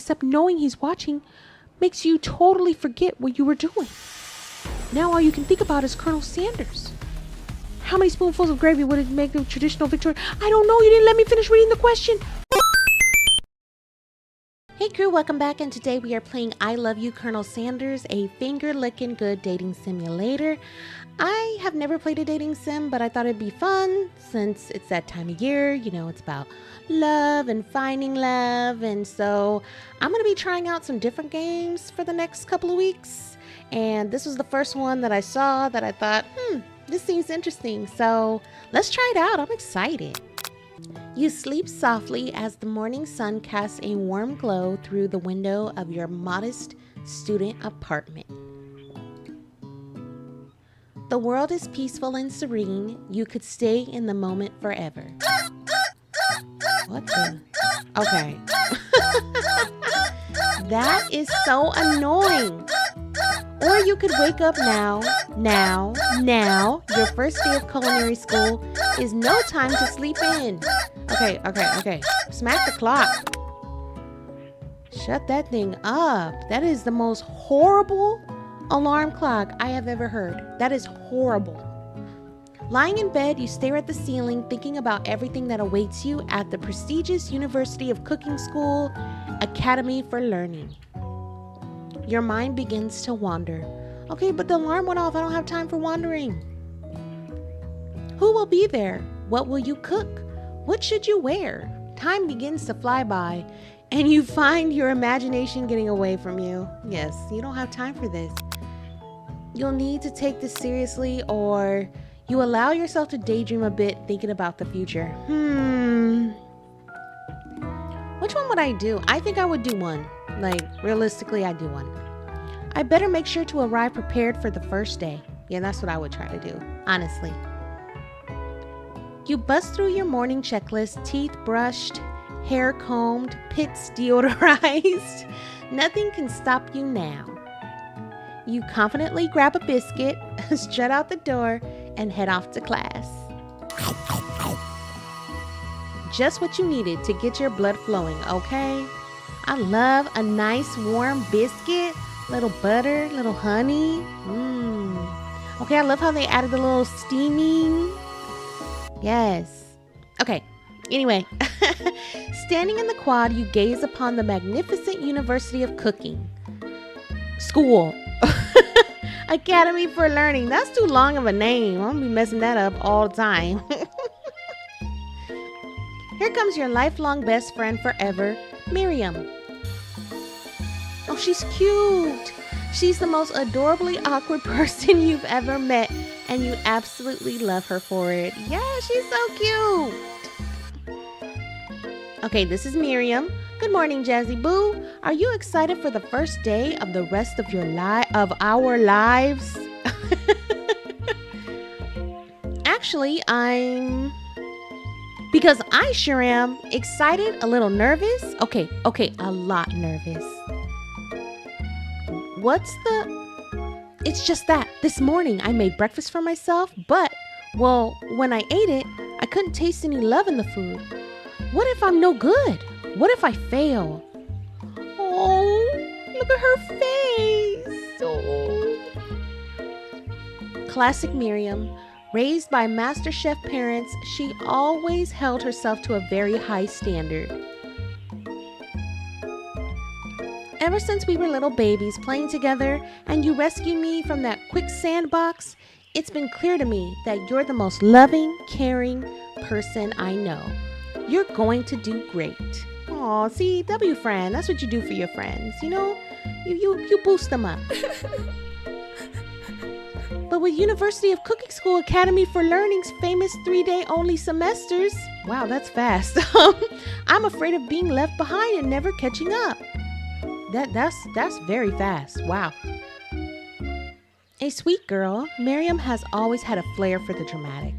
except knowing he's watching makes you totally forget what you were doing. Now all you can think about is Colonel Sanders. How many spoonfuls of gravy would it make the traditional Victorian? I don't know. You didn't let me finish reading the question. Hey crew, welcome back, and today we are playing I Love You, Colonel Sanders, a finger-licking good dating simulator. I have never played a dating sim, but I thought it'd be fun since it's that time of year. You know, it's about love and finding love, and so I'm going to be trying out some different games for the next couple of weeks. And this was the first one that I saw that I thought, this seems interesting, so let's try it out. I'm excited. You sleep softly as the morning sun casts a warm glow through the window of your modest student apartment. The world is peaceful and serene. You could stay in the moment forever. What the? Okay. That is so annoying. Or you could wake up now. Your first day of culinary school is no time to sleep in. Okay. Smack the clock. Shut that thing up. That is the most horrible alarm clock I have ever heard. That is horrible. Lying in bed, you stare at the ceiling, thinking about everything that awaits you at the prestigious University of Cooking School Academy for Learning. Your mind begins to wander. Okay, but the alarm went off. I don't have time for wandering. Who will be there? What will you cook? What should you wear? Time begins to fly by, and you find your imagination getting away from you. Yes, you don't have time for this. You'll need to take this seriously, or you allow yourself to daydream a bit, thinking about the future. Which one would I do? I think I would do one. Like, realistically, I'd do one. I better make sure to arrive prepared for the first day. Yeah, that's what I would try to do, honestly. You bust through your morning checklist, teeth brushed, hair combed, pits deodorized. Nothing can stop you now. You confidently grab a biscuit, strut out the door, and head off to class. Just what you needed to get your blood flowing, okay? I love a nice warm biscuit, little butter, little honey. Okay, I love how they added a little steaming. Yes. Okay, anyway. Standing in the quad, you gaze upon the magnificent University of Cooking School Academy for Learning. That's too long of a name. I'm gonna be messing that up all the time. Here comes your lifelong best friend forever, Miriam. Oh, she's cute. She's the most adorably awkward person you've ever met, and you absolutely love her for it. Yeah, she's so cute. Okay, this is Miriam. Good morning, Jazzy Boo. Are you excited for the first day of the rest of our lives? Actually, because I sure am excited, a little nervous. Okay, a lot nervous. It's just that this morning I made breakfast for myself, but, well, when I ate it, I couldn't taste any love in the food. What if I'm no good? What if I fail? Oh, look at her face. Oh. Classic Miriam. Raised by MasterChef parents, she always held herself to a very high standard. Ever since we were little babies playing together and you rescued me from that quicksand box, it's been clear to me that you're the most loving, caring person I know. You're going to do great. Aw, see, W friend, that's what you do for your friends, you know? You boost them up. But with University of Cooking School Academy for Learning's famous 3-day only semesters, wow, that's fast. I'm afraid of being left behind and never catching up. That's very fast. Wow. A sweet girl, Miriam has always had a flair for the dramatic.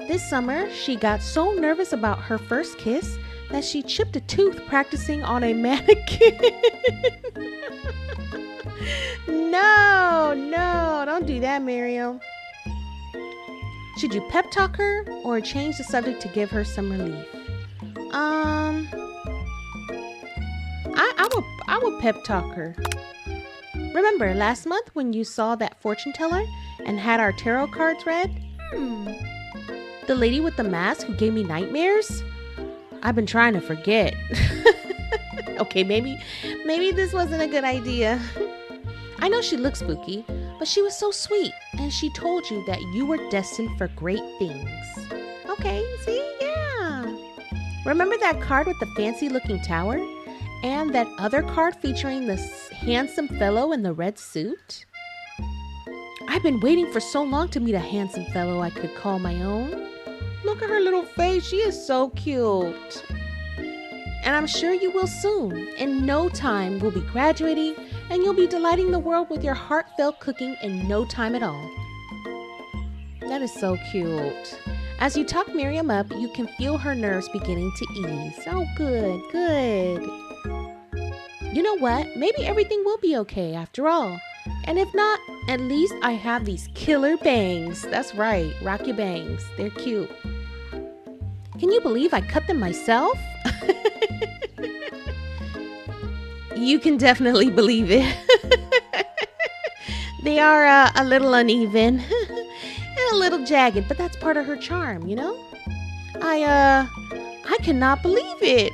This summer, she got so nervous about her first kiss that she chipped a tooth practicing on a mannequin. No, don't do that, Miriam. Should you pep talk her or change the subject to give her some relief? I will pep talk her. Remember last month when you saw that fortune teller and had our tarot cards read? The lady with the mask who gave me nightmares? I've been trying to forget. Okay, maybe this wasn't a good idea. I know she looked spooky, but she was so sweet, and she told you that you were destined for great things. Okay, see? Yeah. Remember that card with the fancy-looking tower? And that other card featuring the handsome fellow in the red suit? I've been waiting for so long to meet a handsome fellow I could call my own. Look at her little face. She is so cute. And I'm sure you will soon. In no time, we'll be graduating, and you'll be delighting the world with your heartfelt cooking in no time at all. That is so cute. As you talk Miriam up, you can feel her nerves beginning to ease. Oh, good, good. You know what? Maybe everything will be okay after all. And if not, at least I have these killer bangs. That's right, rock your bangs. They're cute. Can you believe I cut them myself? You can definitely believe it. They are a little uneven and a little jagged, but that's part of her charm, you know? I cannot believe it.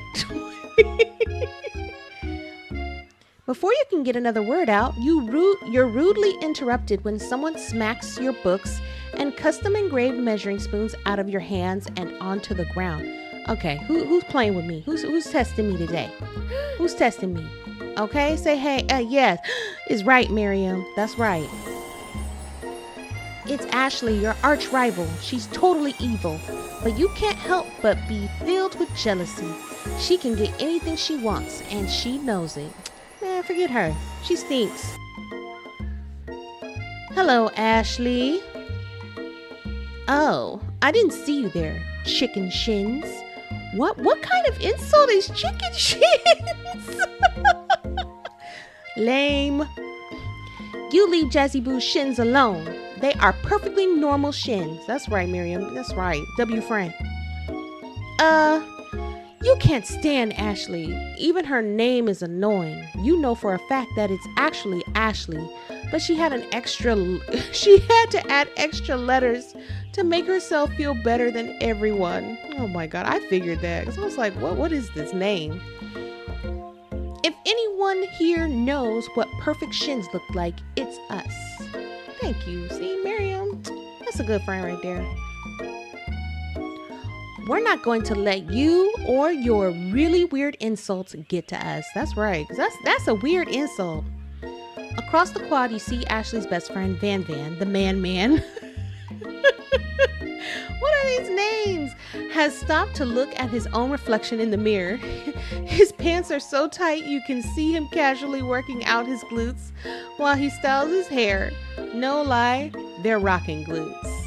Before you can get another word out, you're rudely interrupted when someone smacks your books and custom engraved measuring spoons out of your hands and onto the ground. Okay, who's playing with me? Who's testing me today? Who's testing me? Okay, say hey. Yes, it's right, Miriam. That's right. It's Ashley, your arch rival. She's totally evil, but you can't help but be filled with jealousy. She can get anything she wants, and she knows it. Forget her. She stinks. Hello, Ashley. Oh, I didn't see you there, chicken shins. What kind of insult is chicken shins? Lame. You leave Jazzy Boo's shins alone. They are perfectly normal shins. That's right, Miriam. That's right. W friend. You can't stand Ashley. Even her name is annoying. You know for a fact that it's actually Ashley, but she had to add extra letters to make herself feel better than everyone. Oh my God, I figured that. Because I was like, what is this name? If anyone here knows what perfect shins look like, it's us. Thank you. See, Miriam, that's a good friend right there. We're not going to let you or your really weird insults get to us. That's right. That's a weird insult. Across the quad, you see Ashley's best friend, Van, the man. What are these names? Has stopped to look at his own reflection in the mirror. His pants are so tight you can see him casually working out his glutes while he styles his hair. No lie, they're rocking glutes.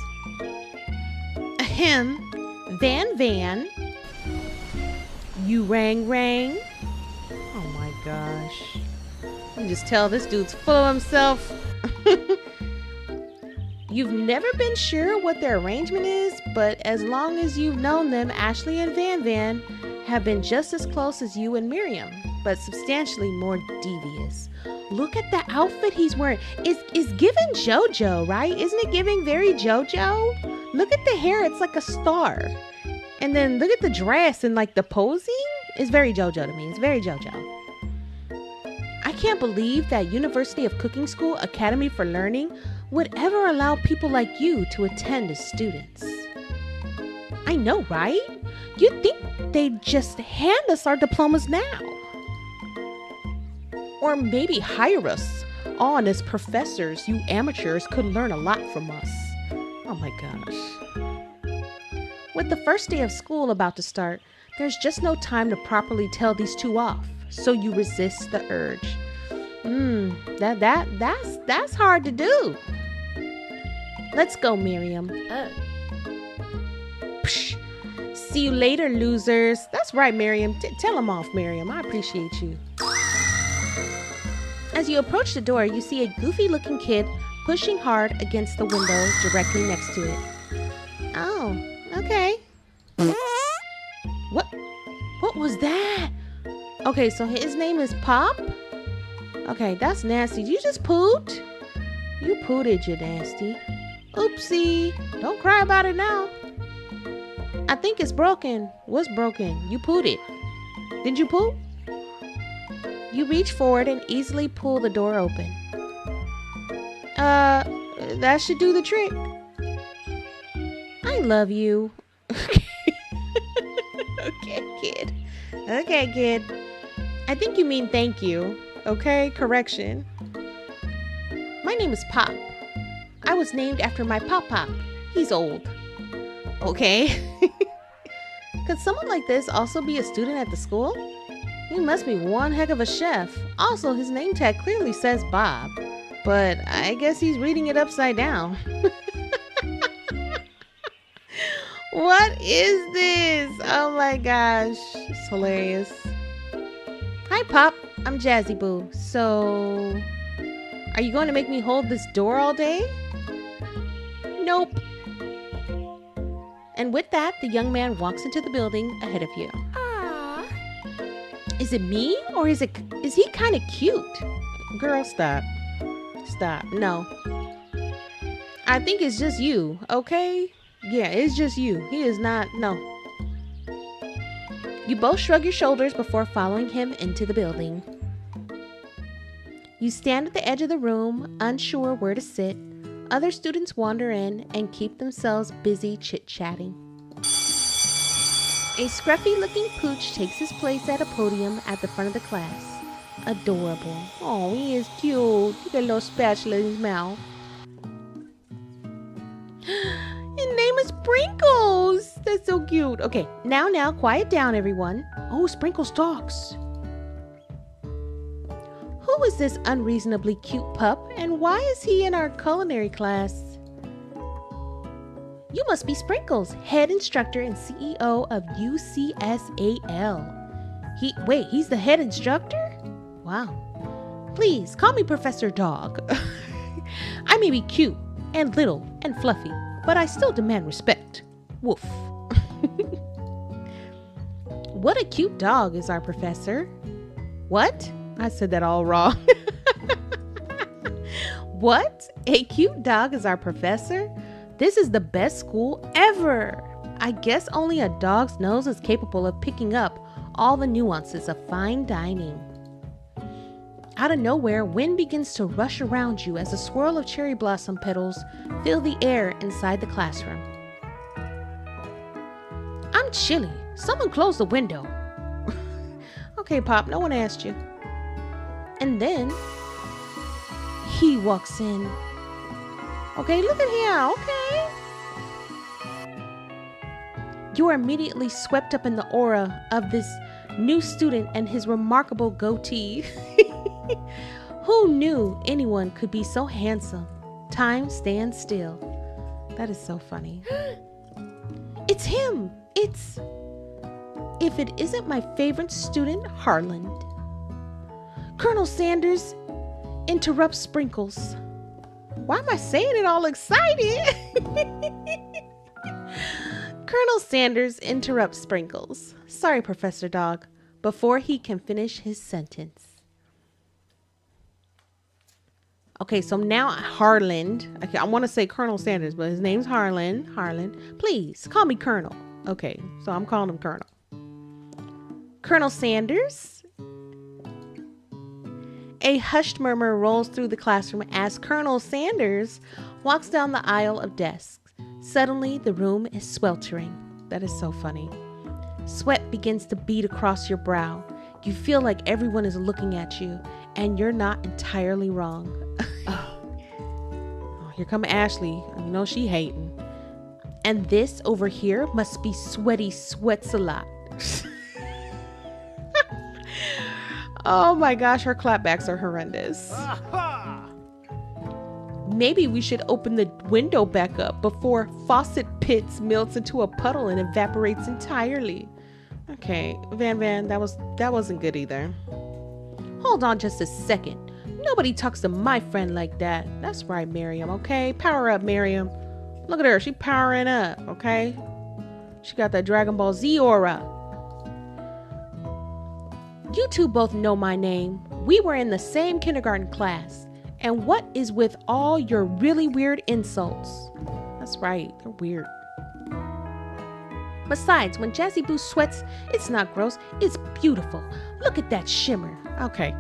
Ahem. Van, you rang. Oh my gosh. You can just tell this dude's full of himself. You've never been sure what their arrangement is, but as long as you've known them, Ashley and Van have been just as close as you and Miriam, but substantially more devious. Look at the outfit he's wearing. It's giving JoJo, right? Isn't it giving very JoJo? Look at the hair, it's like a star. And then look at the dress and like the posing. It's very JoJo to me. It's very JoJo. I can't believe that University of Cooking School Academy for Learning would ever allow people like you to attend as students. I know, right? You'd think they'd just hand us our diplomas now. Or maybe hire us on as professors. You amateurs could learn a lot from us. Oh my gosh. With the first day of school about to start, there's just no time to properly tell these two off, so you resist the urge. That's hard to do. Let's go, Miriam. Psh, see you later, losers. That's right, Miriam. Tell them off, Miriam. I appreciate you. As you approach the door, you see a goofy-looking kid pushing hard against the window directly next to it. Oh, okay. What was that? Okay, so his name is Pop? Okay, that's nasty. Did you just poot? You pooted, you nasty. Oopsie. Don't cry about it now. I think it's broken. What's broken? You pooted. Didn't you poop? You reach forward and easily pull the door open. That should do the trick. I love you. Okay, kid. Okay, kid. I think you mean thank you. Okay, correction. My name is Pop. I was named after my pop-pop. He's old. Okay. Could someone like this also be a student at the school? He must be one heck of a chef. Also, his name tag clearly says Bob. But I guess he's reading it upside down. What is this? Oh my gosh. It's hilarious. Hi, Pop. I'm Jazzy Boo. So, are you going to make me hold this door all day? Nope. And with that, the young man walks into the building ahead of you. Aww. Is it me or is he kind of cute? Girl, stop. Stop. No. I think it's just you, okay? Yeah, it's just you. He is not, no. You both shrug your shoulders before following him into the building. You stand at the edge of the room, unsure where to sit. Other students wander in and keep themselves busy chit-chatting. A scruffy-looking pooch takes his place at a podium at the front of the class. Adorable. Oh, he is cute. He got a little spatula in his mouth. His name is Sprinkles. That's so cute. Okay, now, quiet down, everyone. Oh, Sprinkles talks. Who is this unreasonably cute pup, and why is he in our culinary class? You must be Sprinkles, head instructor and CEO of UCSAL. He's the head instructor? Wow. Please, call me Professor Dog. I may be cute and little and fluffy, but I still demand respect. Woof. What a cute dog is our professor. What? I said that all wrong. What? A cute dog is our professor? This is the best school ever. I guess only a dog's nose is capable of picking up all the nuances of fine dining. Out of nowhere, wind begins to rush around you as a swirl of cherry blossom petals fill the air inside the classroom. I'm chilly. Someone close the window. Okay, Pop, no one asked you. And then he walks in. Okay, look at him. Okay. You are immediately swept up in the aura of this new student and his remarkable goatee. Who knew anyone could be so handsome? Time stands still. That is so funny. It's him. If it isn't my favorite student, Harland. Colonel Sanders interrupts Sprinkles. Why am I saying it all excited? Colonel Sanders interrupts Sprinkles. Sorry, Professor Dog, before he can finish his sentence. Okay, so now Harland. Okay, I want to say Colonel Sanders, but his name's Harland. Harland, please call me Colonel. Okay, so I'm calling him Colonel. Colonel Sanders. A hushed murmur rolls through the classroom as Colonel Sanders walks down the aisle of desks. Suddenly, the room is sweltering. That is so funny. Sweat begins to bead across your brow. You feel like everyone is looking at you, and you're not entirely wrong. Oh, here come Ashley. You know she hating. And this over here must be Sweaty Sweats-a-Lot. Oh my gosh, her clapbacks are horrendous. Maybe we should open the window back up before faucet pits melts into a puddle and evaporates entirely. Okay, Van, that wasn't good either. Hold on just a second. Nobody talks to my friend like that. That's right, Miriam, okay? Power up, Miriam. Look at her, she powering up, okay? She got that Dragon Ball Z aura. You two both know my name. We were in the same kindergarten class. And what is with all your really weird insults? That's right, they're weird. Besides, when Jazzy Boo sweats, it's not gross, it's beautiful. Look at that shimmer. Okay.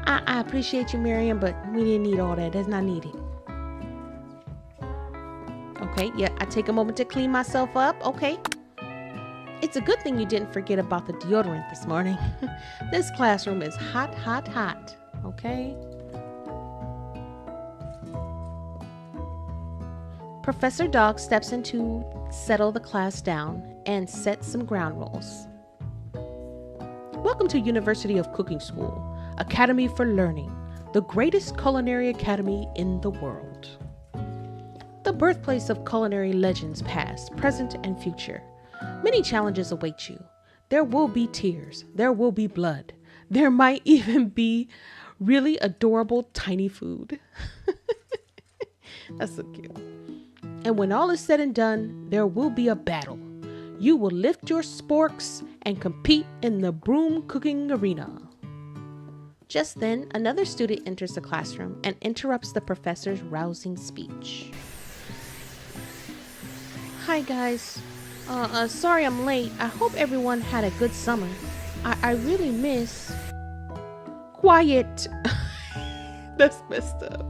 I appreciate you, Miriam, but we didn't need all that. That's not needed. Okay, yeah, I take a moment to clean myself up. Okay. It's a good thing you didn't forget about the deodorant this morning. This classroom is hot, hot, hot. Okay. Professor Dog steps in to settle the class down and set some ground rules. Welcome to University of Cooking School, Academy for Learning, the greatest culinary academy in the world. The birthplace of culinary legends past, present, and future. Many challenges await you. There will be tears. There will be blood. There might even be really adorable tiny food. That's so cute. And when all is said and done, there will be a battle. You will lift your sporks and compete in the broom cooking arena. Just then, another student enters the classroom and interrupts the professor's rousing speech. Hi guys. Sorry I'm late. I hope everyone had a good summer. I really miss... Quiet! That's messed up.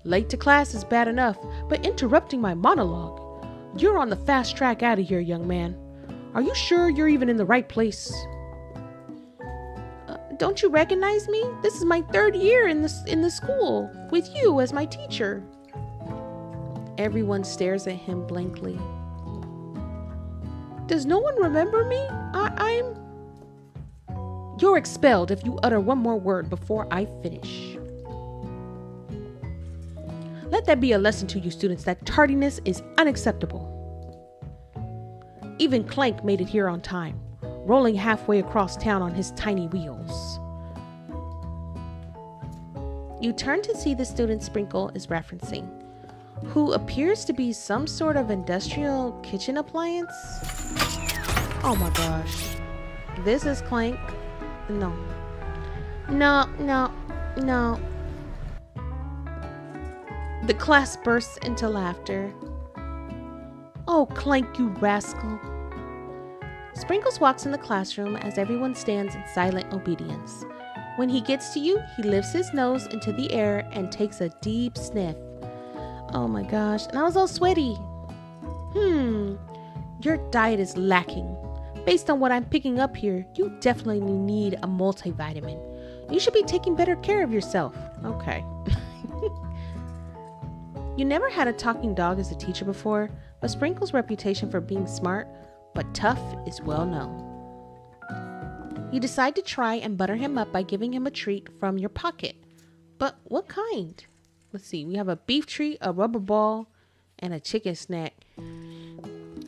Late to class is bad enough, but interrupting my monologue. You're on the fast track out of here, young man. Are you sure you're even in the right place? Don't you recognize me? This is my 3rd year in the school, with you as my teacher. Everyone stares at him blankly. Does no one remember me? I'm... You're expelled if you utter one more word before I finish. Let that be a lesson to you students that tardiness is unacceptable. Even Clank made it here on time, rolling halfway across town on his tiny wheels. You turn to see the student Sprinkle is referencing, who appears to be some sort of industrial kitchen appliance. Oh my gosh. This is Clank. No. The class bursts into laughter. Oh, Clank, you rascal. Sprinkles walks in the classroom as everyone stands in silent obedience. When he gets to you, he lifts his nose into the air and takes a deep sniff. Oh my gosh, and I was all sweaty. Your diet is lacking. Based on what I'm picking up here, you definitely need a multivitamin. You should be taking better care of yourself. Okay. You never had a talking dog as a teacher before, but Sprinkle's reputation for being smart but tough is well known. You decide to try and butter him up by giving him a treat from your pocket. But what kind? Let's see, we have a beef treat, a rubber ball, and a chicken snack.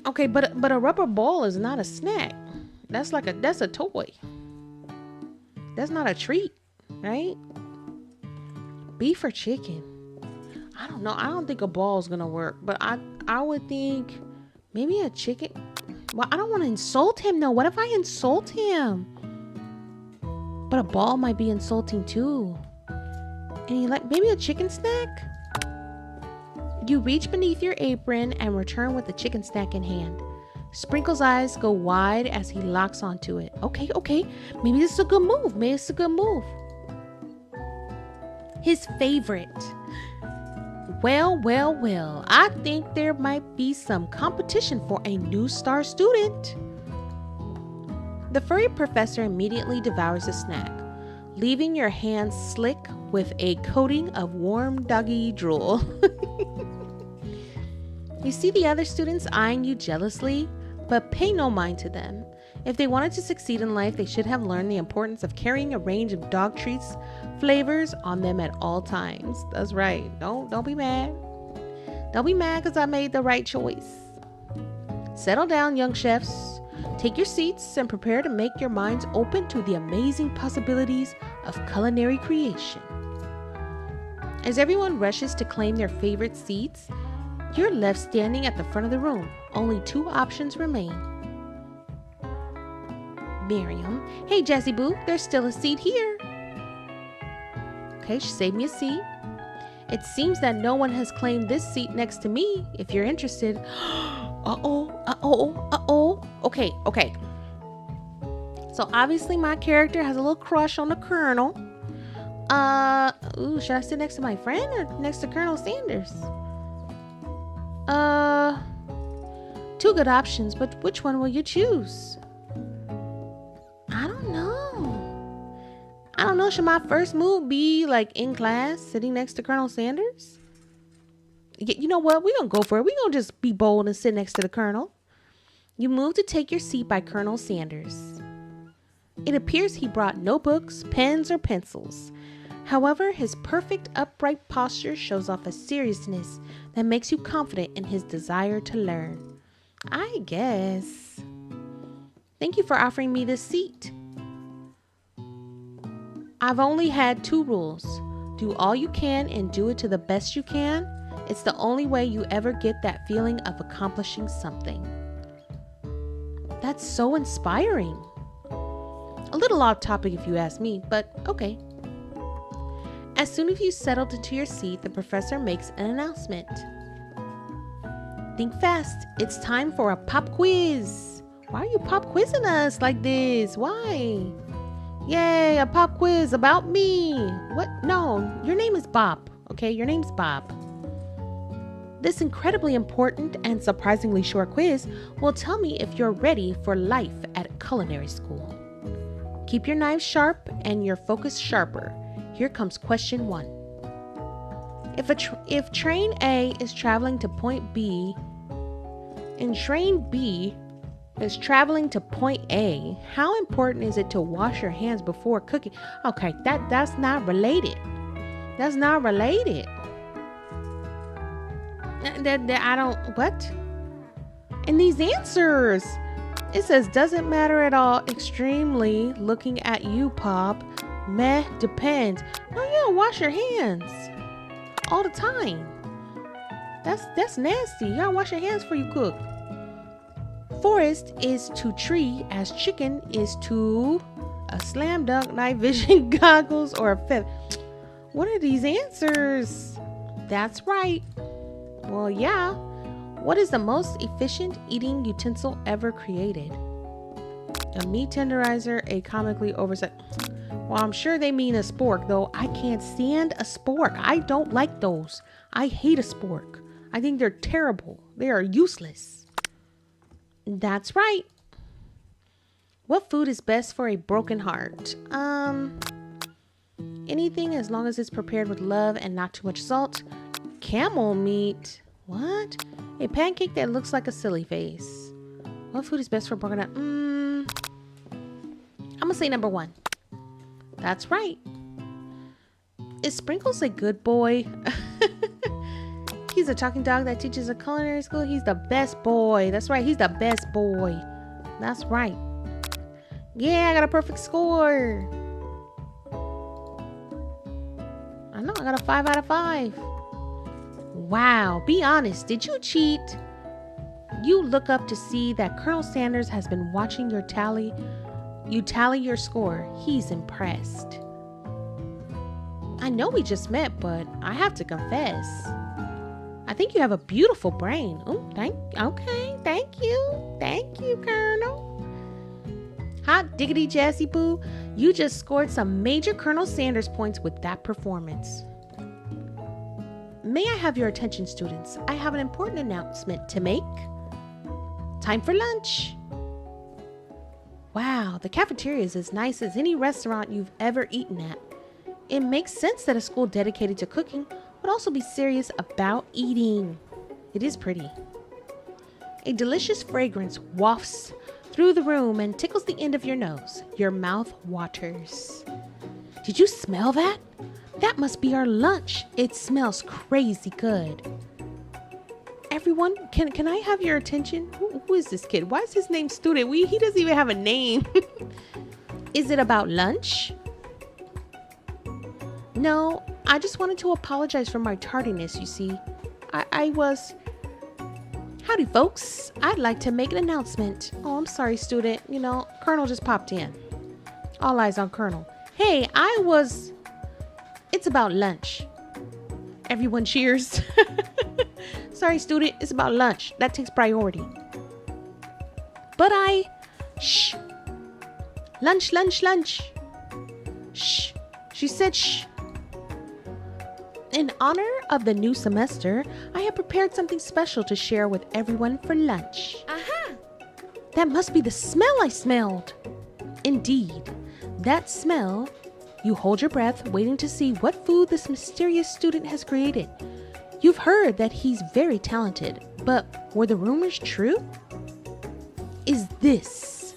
Okay, but a rubber ball is not a snack. That's a toy. That's not a treat, right? Beef or chicken? I don't know. I don't think a ball is gonna work, but I would think maybe a chicken. Well, I don't want to insult him though. What if I insult him? But a ball might be insulting too. And he maybe a chicken snack? You reach beneath your apron and return with the chicken snack in hand. Sprinkle's eyes go wide as he locks onto it. Okay. Maybe this is a good move. His favorite. Well. I think there might be some competition for a new star student. The furry professor immediately devours the snack, leaving your hands slick with a coating of warm doggy drool. You see the other students eyeing you jealously, but pay no mind to them. If they wanted to succeed in life, they should have learned the importance of carrying a range of dog treats flavors on them at all times. That's right. Don't be mad. Don't be mad because I made the right choice. Settle down, young chefs. Take your seats and prepare to make your minds open to the amazing possibilities of culinary creation. As everyone rushes to claim their favorite seats, you're left standing at the front of the room. Only 2 options remain. Miriam. Hey, Jessie Boo, there's still a seat here. Okay, she saved me a seat. It seems that no one has claimed this seat next to me, if you're interested. Okay. So obviously my character has a little crush on the Colonel. Should I sit next to my friend or next to Colonel Sanders? Two good options, but which one will you choose? I don't know. Should my first move be like in class, sitting next to Colonel Sanders? You know what? We're going to go for it. We're going to just be bold and sit next to the Colonel. You move to take your seat by Colonel Sanders. It appears he brought no books, pens, or pencils. However, his perfect upright posture shows off a seriousness that makes you confident in his desire to learn. I guess. Thank you for offering me this seat. I've only had 2 rules. Do all you can and do it to the best you can. It's the only way you ever get that feeling of accomplishing something. That's so inspiring. A little off topic if you ask me, but okay. As soon as you settled into your seat, the professor makes an announcement. Think fast. It's time for a pop quiz. Why are you pop quizzing us like this? Why? Yay, a pop quiz about me. What? No, your name is Bob. Okay, your name's Bob. This incredibly important and surprisingly short quiz will tell me if you're ready for life at culinary school. Keep your knives sharp and your focus sharper. Here comes question 1. If train A is traveling to point B and train B is traveling to point A, how important is it to wash your hands before cooking? Okay, that's not related. That's not related. I don't, what? And these answers, it says, doesn't matter at all, extremely, looking at you, Pop. Meh, depends. No, you don't wash your hands all the time. That's nasty. You gotta wash your hands before you cook. Forest is to tree as chicken is to a slam dunk, night vision goggles, or a feather. What are these answers? That's right. Well, yeah. What is the most efficient eating utensil ever created? A meat tenderizer, a comically oversized... Well, I'm sure they mean a spork, though I can't stand a spork. I don't like those. I hate a spork. I think they're terrible. They are useless. That's right. What food is best for a broken heart? Anything as long as it's prepared with love and not too much salt. Camel meat. What? A pancake that looks like a silly face. What food is best for broken heart? I'm gonna say number 1. That's right. Is Sprinkles a good boy? He's a talking dog that teaches at culinary school. He's the best boy. That's right. He's the best boy. That's right. Yeah, I got a perfect score. I know. I got a 5 out of 5. Wow. Be honest. Did you cheat? You look up to see that Colonel Sanders has been watching your tally. You tally your score. He's impressed. I know we just met, but I have to confess. I think you have a beautiful brain. Oh, thank you, Colonel. Hot diggity, Jessie Boo. You just scored some major Colonel Sanders points with that performance. May I have your attention, students? I have an important announcement to make. Time for lunch. Wow, the cafeteria is as nice as any restaurant you've ever eaten at. It makes sense that a school dedicated to cooking would also be serious about eating. It is pretty. A delicious fragrance wafts through the room and tickles the end of your nose. Your mouth waters. Did you smell that? That must be our lunch. It smells crazy good. Everyone, can I have your attention? Who is this kid? Why is his name Student? He doesn't even have a name. Is it about lunch? No, I just wanted to apologize for my tardiness, you see. I Howdy, folks. I'd like to make an announcement. Oh, I'm sorry, student. Colonel just popped in. All eyes on Colonel. Hey, it's about lunch. Everyone cheers. Sorry, student. It's about lunch. That takes priority. But shh. Lunch, lunch, lunch. Shh. She said shh. In honor of the new semester, I have prepared something special to share with everyone for lunch. Aha! That must be the smell I smelled. Indeed, that smell. You hold your breath, waiting to see what food this mysterious student has created. You've heard that he's very talented, but were the rumors true? Is this?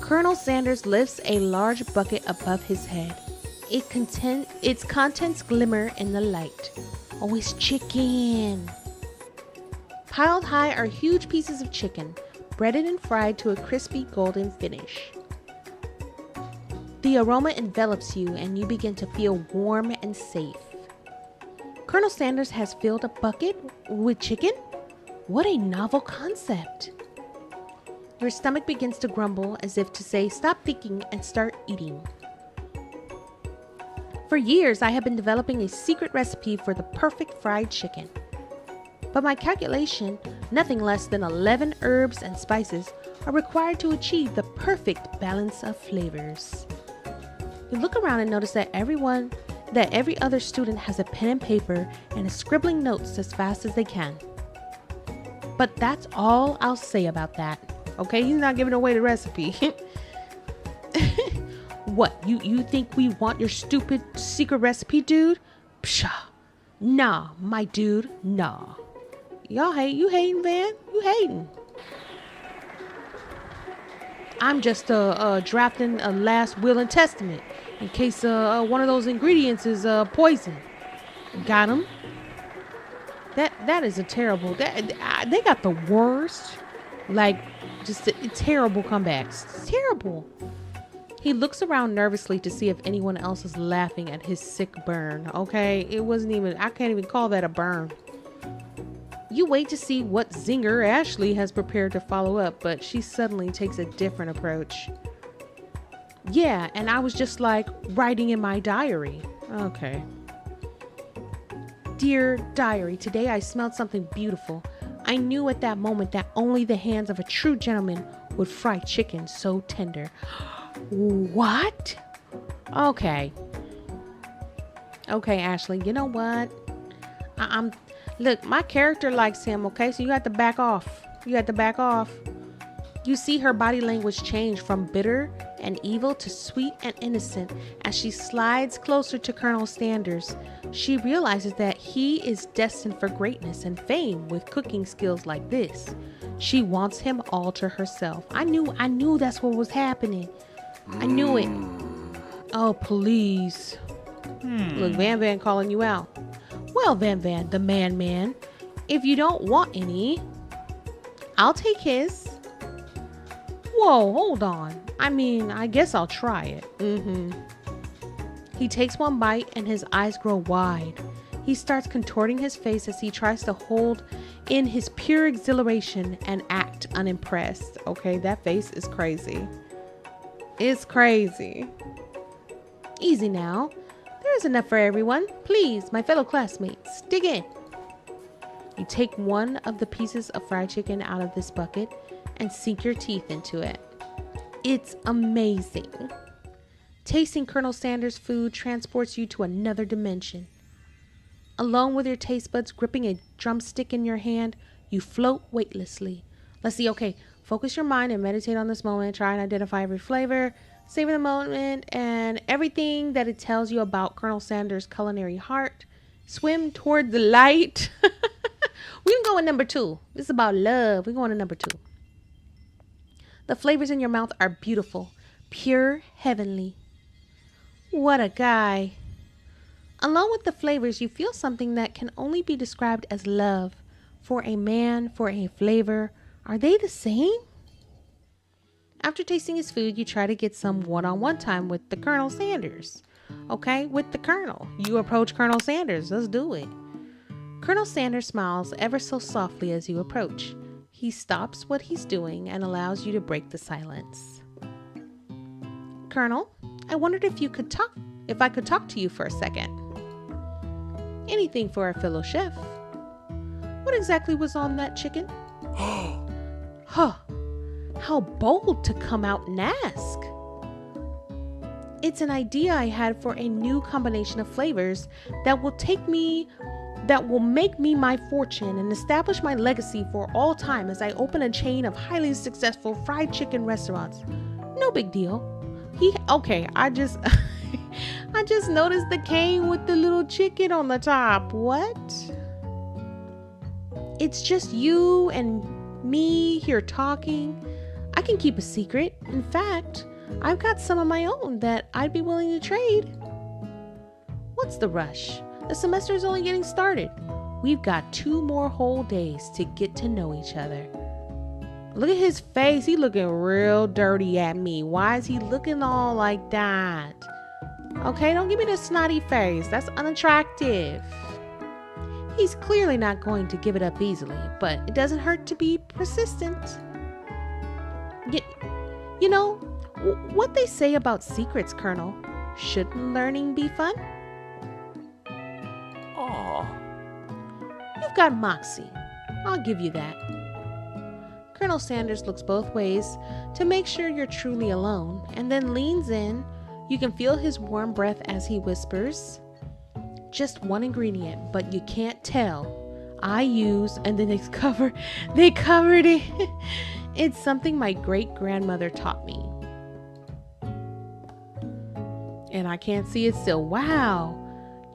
Colonel Sanders lifts a large bucket above his head. Its contents glimmer in the light. Oh, it's chicken. Piled high are huge pieces of chicken, breaded and fried to a crispy golden finish. The aroma envelops you and you begin to feel warm and safe. Colonel Sanders has filled a bucket with chicken? What a novel concept. Your stomach begins to grumble as if to say, stop thinking and start eating. For years, I have been developing a secret recipe for the perfect fried chicken. By my calculation, nothing less than 11 herbs and spices are required to achieve the perfect balance of flavors. You look around and notice that every other student has a pen and paper and is scribbling notes as fast as they can. But that's all I'll say about that. Okay, he's not giving away the recipe. What, you think we want your stupid secret recipe, dude? Pshaw. Nah, my dude, nah. You hating, Van? You hating. I'm just drafting a last will and testament in case one of those ingredients is poison. Got him? That is a terrible. They got the worst, just terrible comebacks. It's terrible. He looks around nervously to see if anyone else is laughing at his sick burn. Okay, I can't even call that a burn. You wait to see what zinger Ashley has prepared to follow up, but she suddenly takes a different approach. Yeah, and I was just writing in my diary. Okay. Dear diary, today I smelled something beautiful. I knew at that moment that only the hands of a true gentleman would fry chicken so tender. What? Okay, Ashley, you know what? Look, my character likes him, okay? So you have to back off. You see her body language change from bitter and evil to sweet and innocent as she slides closer to Colonel Sanders. She realizes that he is destined for greatness and fame with cooking skills like this. She wants him all to herself. I knew that's what was happening. I knew it. Oh, please. Look, Van calling you out. Well, Van, the man, if you don't want any, I'll take his. Whoa, hold on. I guess I'll try it. He takes one bite and his eyes grow wide. He starts contorting his face as he tries to hold in his pure exhilaration and act unimpressed. Okay, that face is crazy. It's crazy. Easy now. There's enough for everyone. Please, my fellow classmates, dig in. You take one of the pieces of fried chicken out of this bucket and sink your teeth into it. It's amazing. Tasting Colonel Sanders' food transports you to another dimension. Alone with your taste buds gripping a drumstick in your hand, you float weightlessly. Let's see, okay, focus your mind and meditate on this moment. Try and identify every flavor, savor the moment, and everything that it tells you about Colonel Sanders' culinary heart. Swim toward the light. We can go with number 2. This is about love. We're going to number 2. The flavors in your mouth are beautiful, pure, heavenly. What a guy. Along with the flavors, you feel something that can only be described as love. For a man, for a flavor, are they the same? After tasting his food, you try to get some one-on-one time with the Colonel Sanders. Okay, with the Colonel. You approach Colonel Sanders. Let's do it. Colonel Sanders smiles ever so softly as you approach. He stops what he's doing and allows you to break the silence. Colonel, I wondered if I could talk to you for a second. Anything for our fellow chef. What exactly was on that chicken? Huh. How bold to come out and ask. It's an idea I had for a new combination of flavors that will make me my fortune and establish my legacy for all time as I open a chain of highly successful fried chicken restaurants. No big deal. I just I just noticed the cane with the little chicken on the top. What? It's just you and me here talking. I can keep a secret. In fact, I've got some of my own that I'd be willing to trade. What's the rush? The semester is only getting started. We've got 2 more whole days to get to know each other. Look at his face. He's looking real dirty at me. Why is he looking all like that? Okay, don't give me the snotty face. That's unattractive. He's clearly not going to give it up easily, but it doesn't hurt to be persistent. You know, what they say about secrets, Colonel. Shouldn't learning be fun? Aw. You've got moxie. I'll give you that. Colonel Sanders looks both ways to make sure you're truly alone, and then leans in. You can feel his warm breath as he whispers, just one ingredient, but you can't tell. I use, and then they covered it. It's something my great-grandmother taught me. And I can't see it still. Wow.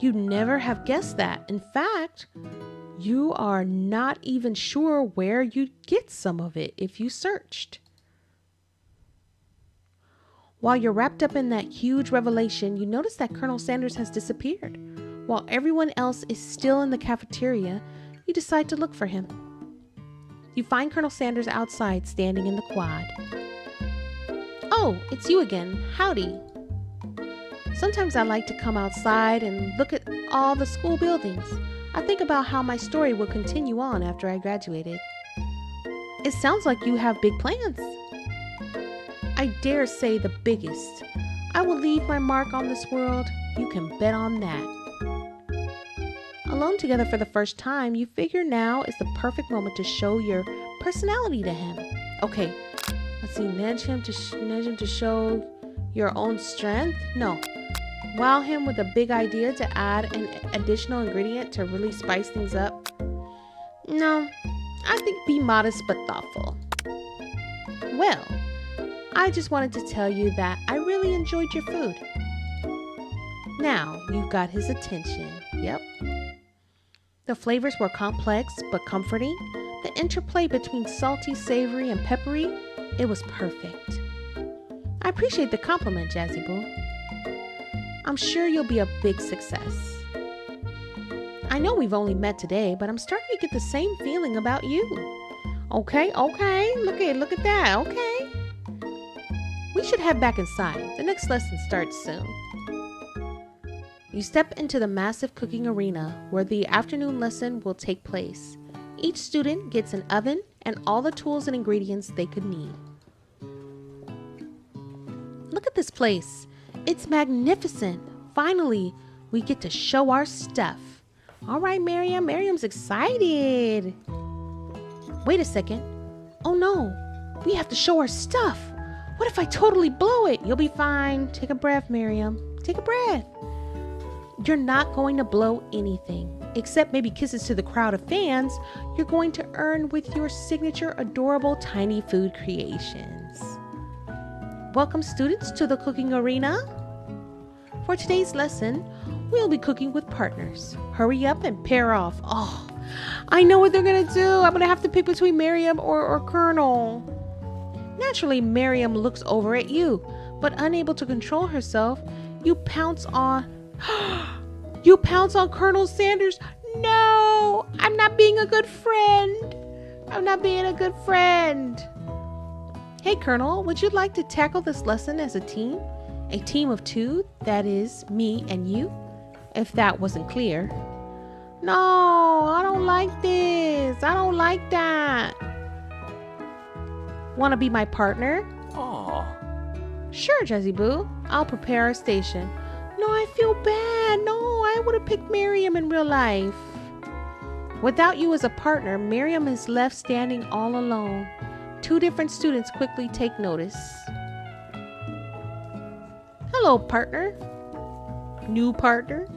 You'd never have guessed that. In fact, you are not even sure where you'd get some of it if you searched. While you're wrapped up in that huge revelation, you notice that Colonel Sanders has disappeared. While everyone else is still in the cafeteria, you decide to look for him. You find Colonel Sanders outside, standing in the quad. Oh, it's you again. Howdy. Sometimes I like to come outside and look at all the school buildings. I think about how my story will continue on after I graduated. It sounds like you have big plans. I dare say the biggest. I will leave my mark on this world. You can bet on that. Alone together for the first time, you figure now is the perfect moment to show your personality to him. Okay, let's see. Nudge him to show your own strength? No. Wow him with a big idea to add an additional ingredient to really spice things up? No, I think be modest but thoughtful. Well, I just wanted to tell you that I really enjoyed your food. Now you've got his attention. Yep. The flavors were complex but comforting. The interplay between salty, savory, and peppery, it was perfect. I appreciate the compliment, Jazzy Boo. I'm sure you'll be a big success. I know we've only met today, but I'm starting to get the same feeling about you. Okay. Look at that. Okay. We should head back inside. The next lesson starts soon. You step into the massive cooking arena where the afternoon lesson will take place. Each student gets an oven and all the tools and ingredients they could need. Look at this place. It's magnificent. Finally, we get to show our stuff. All right, Miriam. Miriam's excited. Wait a second. Oh no, we have to show our stuff. What if I totally blow it? You'll be fine. Take a breath, Miriam. Take a breath. You're not going to blow anything, except maybe kisses to the crowd of fans you're going to earn with your signature adorable tiny food creations. Welcome, students, to the cooking arena. For today's lesson, we'll be cooking with partners. Hurry up and pair off. Oh, I know what they're going to do. I'm going to have to pick between Miriam or Colonel. Naturally, Miriam looks over at you, but unable to control herself, you pounce on Colonel Sanders. No, I'm not being a good friend. Hey, Colonel, would you like to tackle this lesson as a team? A team of 2, that is, me and you, if that wasn't clear. No, I don't like this. I don't like that. Want to be my partner? Aw. Sure, Jazzy Boo. I'll prepare our station. No, I feel bad. No, I would have picked Miriam in real life. Without you as a partner, Miriam is left standing all alone. Two different students quickly take notice. Hello, partner. New partner.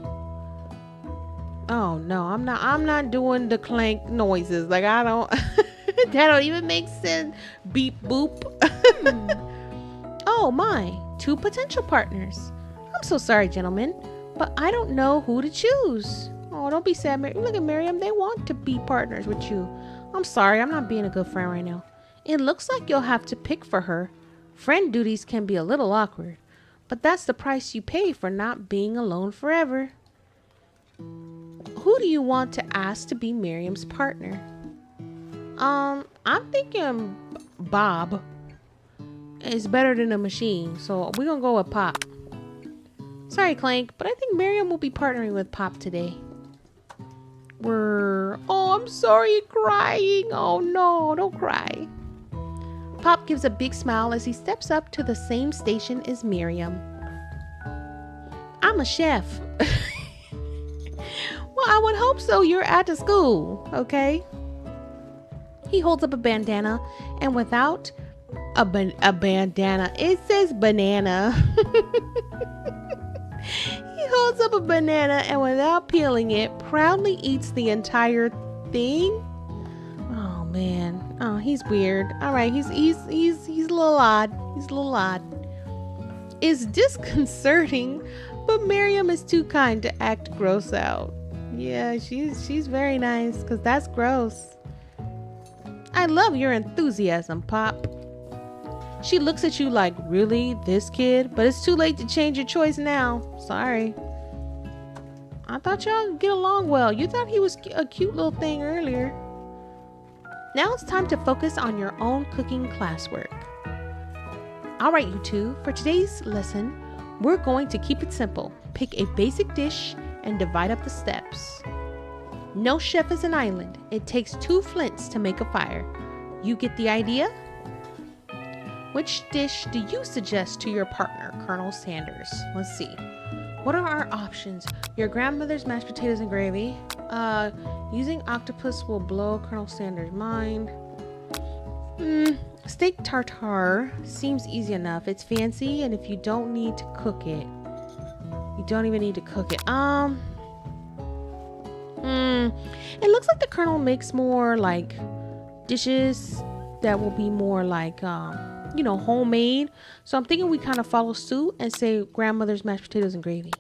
Oh no, I'm not doing the clank noises. Like I don't that don't even make sense. Beep boop. Oh my, two potential partners. I'm so sorry, gentlemen, but I don't know who to choose. Oh, don't be sad, Miriam. Look at Miriam. They want to be partners with you. I'm sorry, I'm not being a good friend right now. It looks like you'll have to pick for her. Friend duties can be a little awkward, but that's the price you pay for not being alone forever. Who do you want to ask to be Miriam's partner? I'm thinking Bob is better than a machine, so we're gonna go with Pop. Sorry, Clank, but I think Miriam will be partnering with Pop today. Oh, I'm sorry, you're crying. Oh no, don't cry. Pop gives a big smile as he steps up to the same station as Miriam. I'm a chef. Well, I would hope so. You're at the school, okay? He holds up a bandana, and without a bandana, it says banana. He holds up a banana and without peeling it, proudly eats the entire thing. Oh man. Oh, he's weird. All right, he's a little odd. He's a little odd. It's disconcerting, but Miriam is too kind to act gross out. Yeah, she's very nice because that's gross. I love your enthusiasm, Pop. She looks at you like, really, this kid? But it's too late to change your choice now. Sorry. I thought y'all get along well. You thought he was a cute little thing earlier. Now it's time to focus on your own cooking classwork. All right, you two, for today's lesson, we're going to keep it simple. Pick a basic dish and divide up the steps. No chef is an island. It takes 2 flints to make a fire. You get the idea? Which dish do you suggest to your partner, Colonel Sanders? Let's see. What are our options? Your grandmother's mashed potatoes and gravy. Using octopus will blow Colonel Sanders' mind. Steak tartare seems easy enough. It's fancy, and if you don't need to cook it, you don't even need to cook it. It looks like the Colonel makes more like dishes that will be more like homemade. So I'm thinking we kind of follow suit and say grandmother's mashed potatoes and gravy.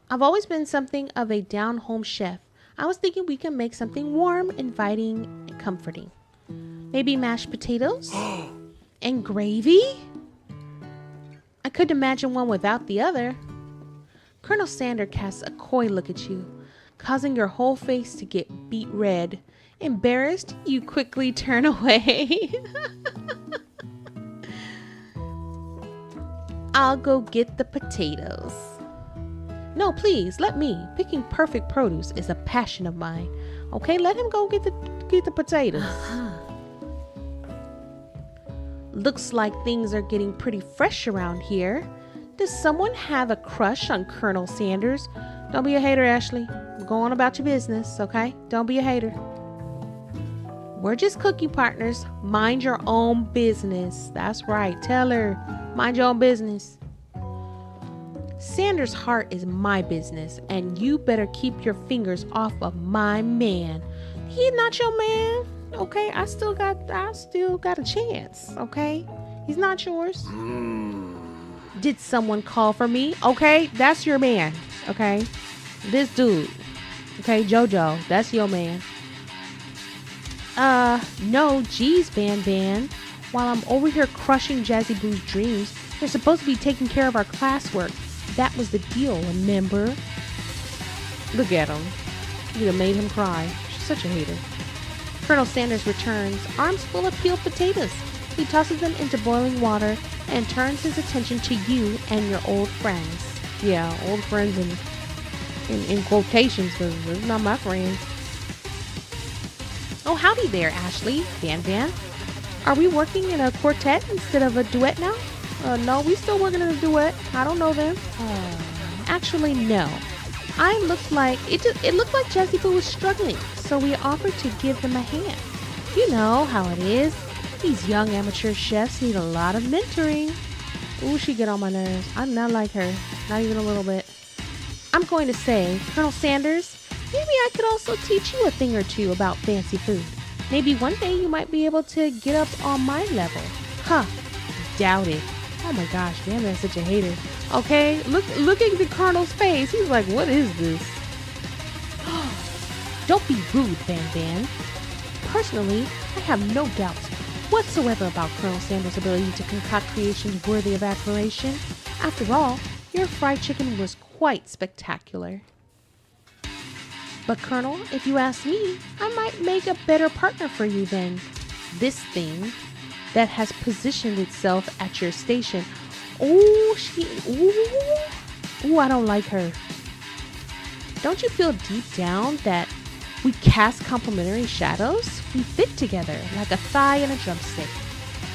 I've always been something of a down-home chef. I was thinking we can make something warm, inviting, and comforting. Maybe mashed potatoes and gravy? I couldn't imagine one without the other. Colonel Sanders casts a coy look at you, causing your whole face to get beet red. Embarrassed, you quickly turn away. I'll go get the potatoes. No, please, let me. Picking perfect produce is a passion of mine. Okay, let him go get the potatoes. Looks like things are getting pretty fresh around here. Does someone have a crush on Colonel Sanders? Don't be a hater, Ashley. Go on about your business, okay? Don't be a hater. We're just cooking partners. Mind your own business. That's right. Tell her. Mind your own business. Sanders' heart is my business, and you better keep your fingers off of my man. He's not your man, okay? I still got a chance, okay? He's not yours. Did someone call for me? Okay, that's your man, okay? This dude, okay, Jojo, that's your man. No, geez, Van. While I'm over here crushing Jazzy Boo's dreams, you're supposed to be taking care of our classwork. That was the deal, remember? Look at him. You'd have made him cry. She's such a hater. Colonel Sanders returns, arms full of peeled potatoes. He tosses them into boiling water and turns his attention to you and your old friends. Yeah, old friends and In quotations, because it's not my friends. Oh, howdy there, Ashley. Van Van. Are we working in a quartet instead of a duet now? No, we still working in a duet. I don't know them. Actually, no. It looked like Jazzy Boo was struggling, so we offered to give them a hand. You know how it is. These young amateur chefs need a lot of mentoring. Ooh, she get on my nerves. I do not like her. Not even a little bit. I'm going to say, Colonel Sanders, maybe I could also teach you a thing or two about fancy food. Maybe one day you might be able to get up on my level. Huh. Doubt it. Oh my gosh, Van Van's such a hater. Okay, look at the Colonel's face. He's like, what is this? Don't be rude, Van Van. Personally, I have no doubts whatsoever about Colonel Sanders' ability to concoct creations worthy of admiration. After all, your fried chicken was quite spectacular. But Colonel, if you ask me, I might make a better partner for you than this thing that has positioned itself at your station. Ooh, I don't like her. Don't you feel deep down that we cast complementary shadows? We fit together like a thigh and a drumstick.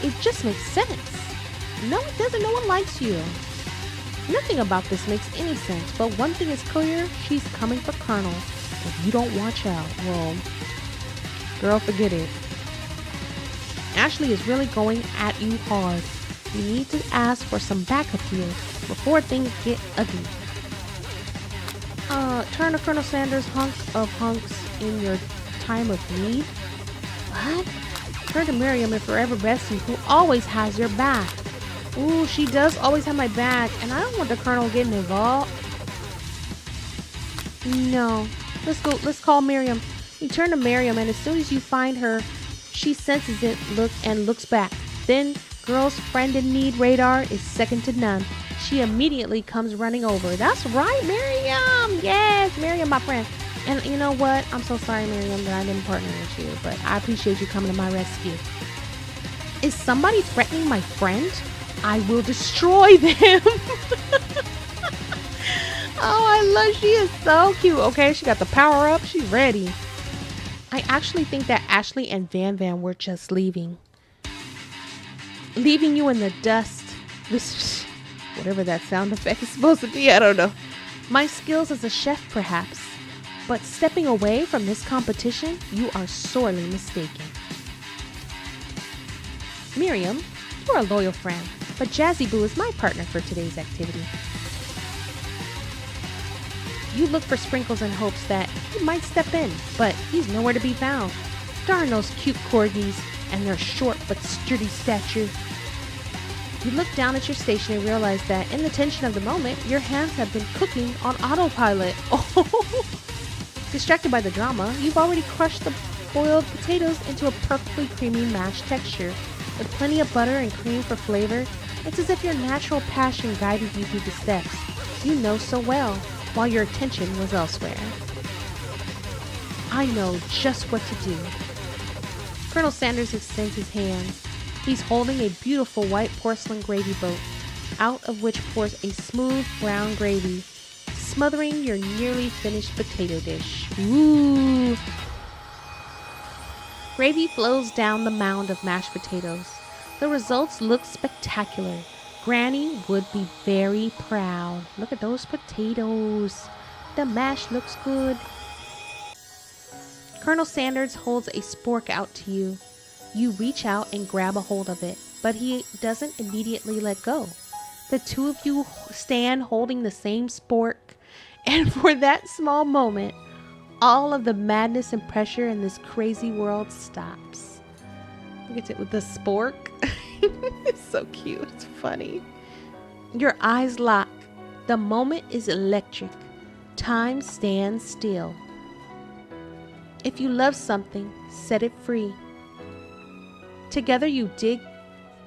It just makes sense. No, it doesn't. No one likes you. Nothing about this makes any sense, but one thing is clear. She's coming for Colonel. If you don't watch out, well, girl, forget it. Ashley is really going at you hard. You need to ask for some backup here before things get ugly. Turn to Colonel Sanders, hunk of hunks in your time of need. What? Turn to Miriam and Forever Bessie, who always has your back. Ooh, she does always have my back, and I don't want the Colonel getting involved. No. Let's call Miriam. You turn to Miriam, and as soon as you find her, she senses it, looks back. Then, girl's friend in need radar is second to none. She immediately comes running over. That's right, Miriam! Yes, Miriam, my friend. And you know what? I'm so sorry, Miriam, that I didn't partner with you, but I appreciate you coming to my rescue. Is somebody threatening my friend? I will destroy them! Oh, I love, she is so cute. Okay, she got the power up. She's ready. I actually think that Ashley and Van Van were just leaving. Leaving you in the dust. This, whatever that sound effect is supposed to be, I don't know. My skills as a chef, perhaps. But stepping away from this competition, you are sorely mistaken. Miriam, you're a loyal friend, but Jazzy Boo is my partner for today's activity. You look for Sprinkles in hopes that he might step in, but he's nowhere to be found. Darn those cute corgis and their short but sturdy stature. You look down at your station and realize that in the tension of the moment, your hands have been cooking on autopilot. Oh. Distracted by the drama, you've already crushed the boiled potatoes into a perfectly creamy mashed texture. With plenty of butter and cream for flavor, it's as if your natural passion guided you through the steps. You know so well, while your attention was elsewhere. I know just what to do. Colonel Sanders extends his hands. He's holding a beautiful white porcelain gravy boat, out of which pours a smooth brown gravy, smothering your nearly finished potato dish. Ooh! Gravy flows down the mound of mashed potatoes. The results look spectacular. Granny would be very proud. Look at those potatoes. The mash looks good. Colonel Sanders holds a spork out to you. You reach out and grab a hold of it, but he doesn't immediately let go. The two of you stand holding the same spork, and for that small moment, all of the madness and pressure in this crazy world stops. Look at it with the spork. It's so cute. It's funny. Your eyes lock. The moment is electric. Time stands still. If you love something, set it free. Together you dig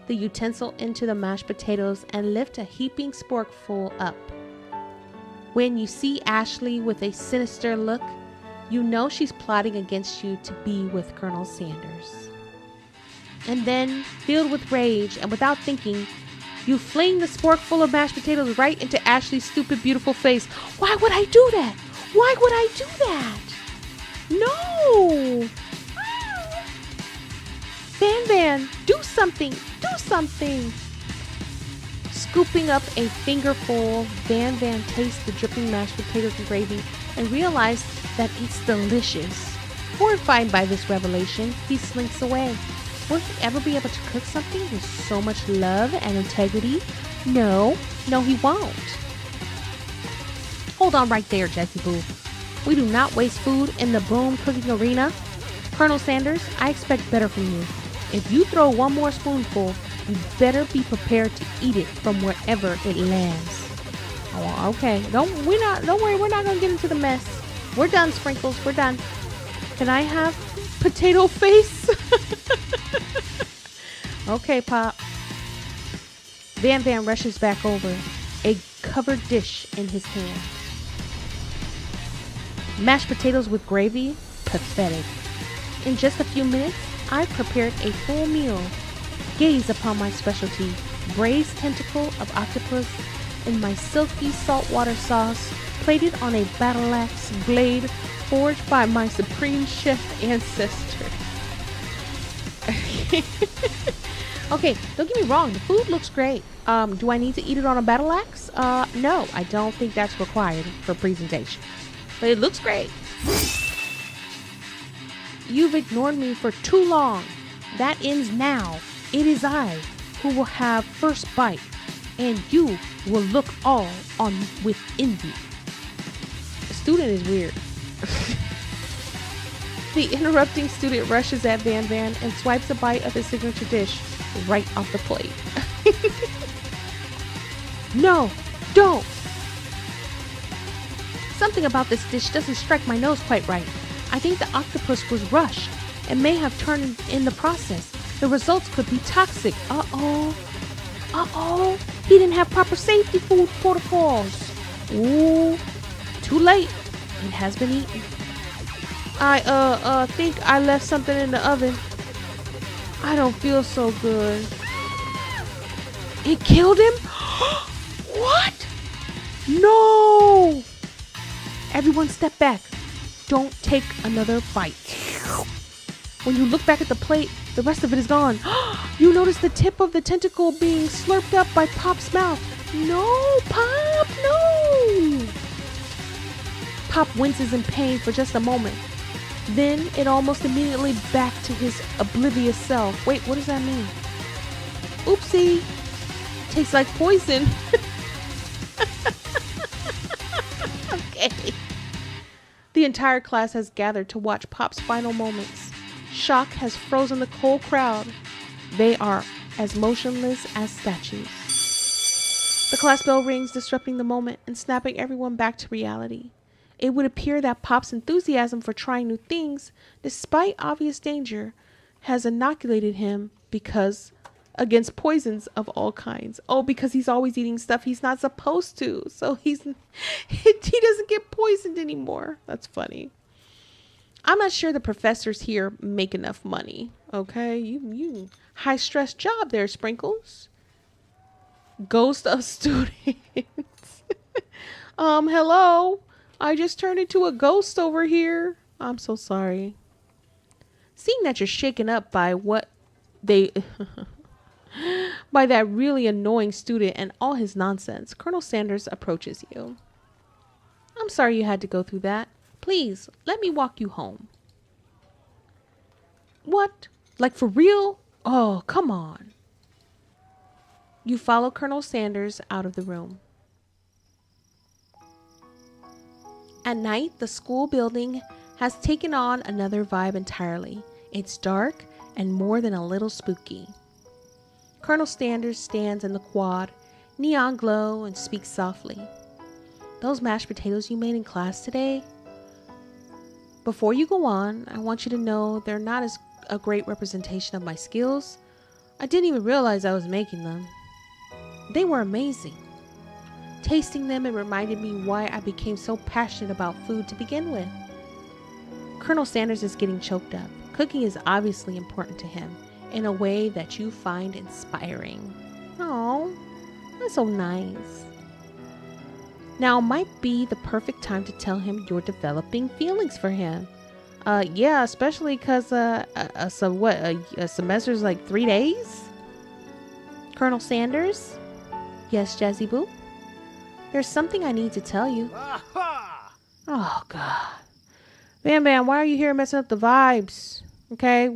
the utensil into the mashed potatoes and lift a heaping sporkful up. When you see Ashley with a sinister look, you know she's plotting against you to be with Colonel Sanders. And then, filled with rage and without thinking, you fling the spork full of mashed potatoes right into Ashley's stupid, beautiful face. Why would I do that? Why would I do that? No! Van, do something! Do something! Scooping up a fingerful, Van tastes the dripping mashed potatoes and gravy and realizes that it's delicious. Horrified by this revelation, he slinks away. Will he ever be able to cook something with so much love and integrity? No, he won't. Hold on right there, Jessie Boo. We do not waste food in the broom cooking arena. Colonel Sanders, I expect better from you. If you throw one more spoonful, you better be prepared to eat it from wherever it lands. Oh, okay. Don't worry, we're not gonna get into the mess. We're done, Sprinkles. We're done. Can I have potato face? Okay, Pop. Van rushes back over, a covered dish in his hand. Mashed potatoes with gravy? Pathetic. In just a few minutes, I've prepared a full meal. Gaze upon my specialty, braised tentacle of octopus in my silky saltwater sauce, plated on a battle axe blade forged by my supreme chef ancestor. Okay, don't get me wrong, the food looks great. Do I need to eat it on a battle axe? No, I don't think that's required for presentation. But it looks great. You've ignored me for too long. That ends now. It is I who will have first bite, and you will look all on with envy. The student is weird. The interrupting student rushes at Van and swipes a bite of his signature dish right off the plate. No, don't. Something about this dish doesn't strike my nose quite right. I think the octopus was rushed and may have turned in the process. The results could be toxic. Uh-oh. He didn't have proper safety food protocols. Ooh, too late. It has been eaten. I think I left something in the oven. I don't feel so good. It killed him? What? No! Everyone step back. Don't take another bite. When you look back at the plate, the rest of it is gone. You notice the tip of the tentacle being slurped up by Pop's mouth. No, Pop, no! Pop winces in pain for just a moment. Then it almost immediately back to his oblivious self. Wait, what does that mean? Oopsie. Tastes like poison. Okay. The entire class has gathered to watch Pop's final moments. Shock has frozen the whole crowd. They are as motionless as statues. The class bell rings, disrupting the moment and snapping everyone back to reality. It would appear that Pop's enthusiasm for trying new things, despite obvious danger, has inoculated him against poisons of all kinds. Oh, because he's always eating stuff he's not supposed to. So he doesn't get poisoned anymore. That's funny. I'm not sure the professors here make enough money. Okay, you high stress job there, Sprinkles. Ghost of students. Hello. I just turned into a ghost over here. I'm so sorry. Seeing that you're shaken up by by that really annoying student and all his nonsense, Colonel Sanders approaches you. I'm sorry you had to go through that. Please, let me walk you home. What? Like for real? Oh, come on. You follow Colonel Sanders out of the room. At night, the school building has taken on another vibe entirely. It's dark and more than a little spooky. Colonel Sanders stands in the quad, neon glow, and speaks softly. Those mashed potatoes you made in class today? Before you go on, I want you to know they're not as a great representation of my skills. I didn't even realize I was making them. They were amazing. Tasting them, it reminded me why I became so passionate about food to begin with. Colonel Sanders is getting choked up. Cooking is obviously important to him in a way that you find inspiring. Oh, that's so nice. Now might be the perfect time to tell him you're developing feelings for him. Yeah, especially because a semester's like 3 days? Colonel Sanders? Yes, Jazzy Boo? There's something I need to tell you. Oh, God. Bam Bam, why are you here messing up the vibes? Okay,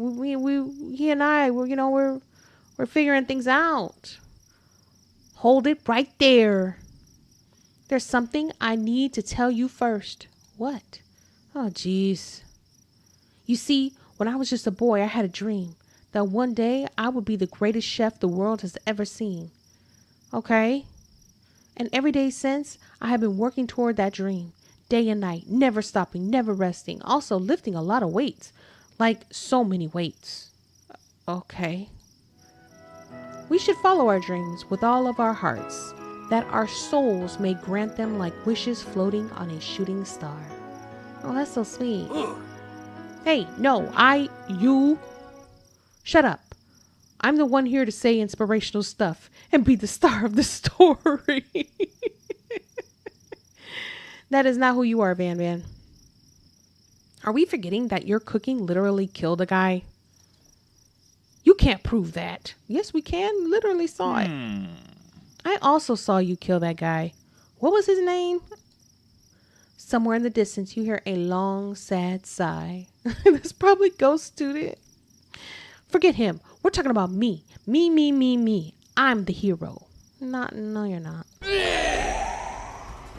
he and I, we're figuring things out. Hold it right there. There's something I need to tell you first. What? Oh, jeez. You see, when I was just a boy, I had a dream that one day I would be the greatest chef the world has ever seen. Okay? And every day since, I have been working toward that dream. Day and night, never stopping, never resting. Also lifting a lot of weights. Like so many weights. Okay. We should follow our dreams with all of our hearts, that our souls may grant them like wishes floating on a shooting star. Oh, that's so sweet. Hey, no, you. Shut up. I'm the one here to say inspirational stuff and be the star of the story. That is not who you are, Van Van. Are we forgetting that your cooking literally killed a guy? You can't prove that. Yes, we can. Literally saw it. I also saw you kill that guy. What was his name? Somewhere in the distance, you hear a long, sad sigh. That's probably Ghost Student. Forget him. We're talking about me. Me. I'm the hero. No, you're not.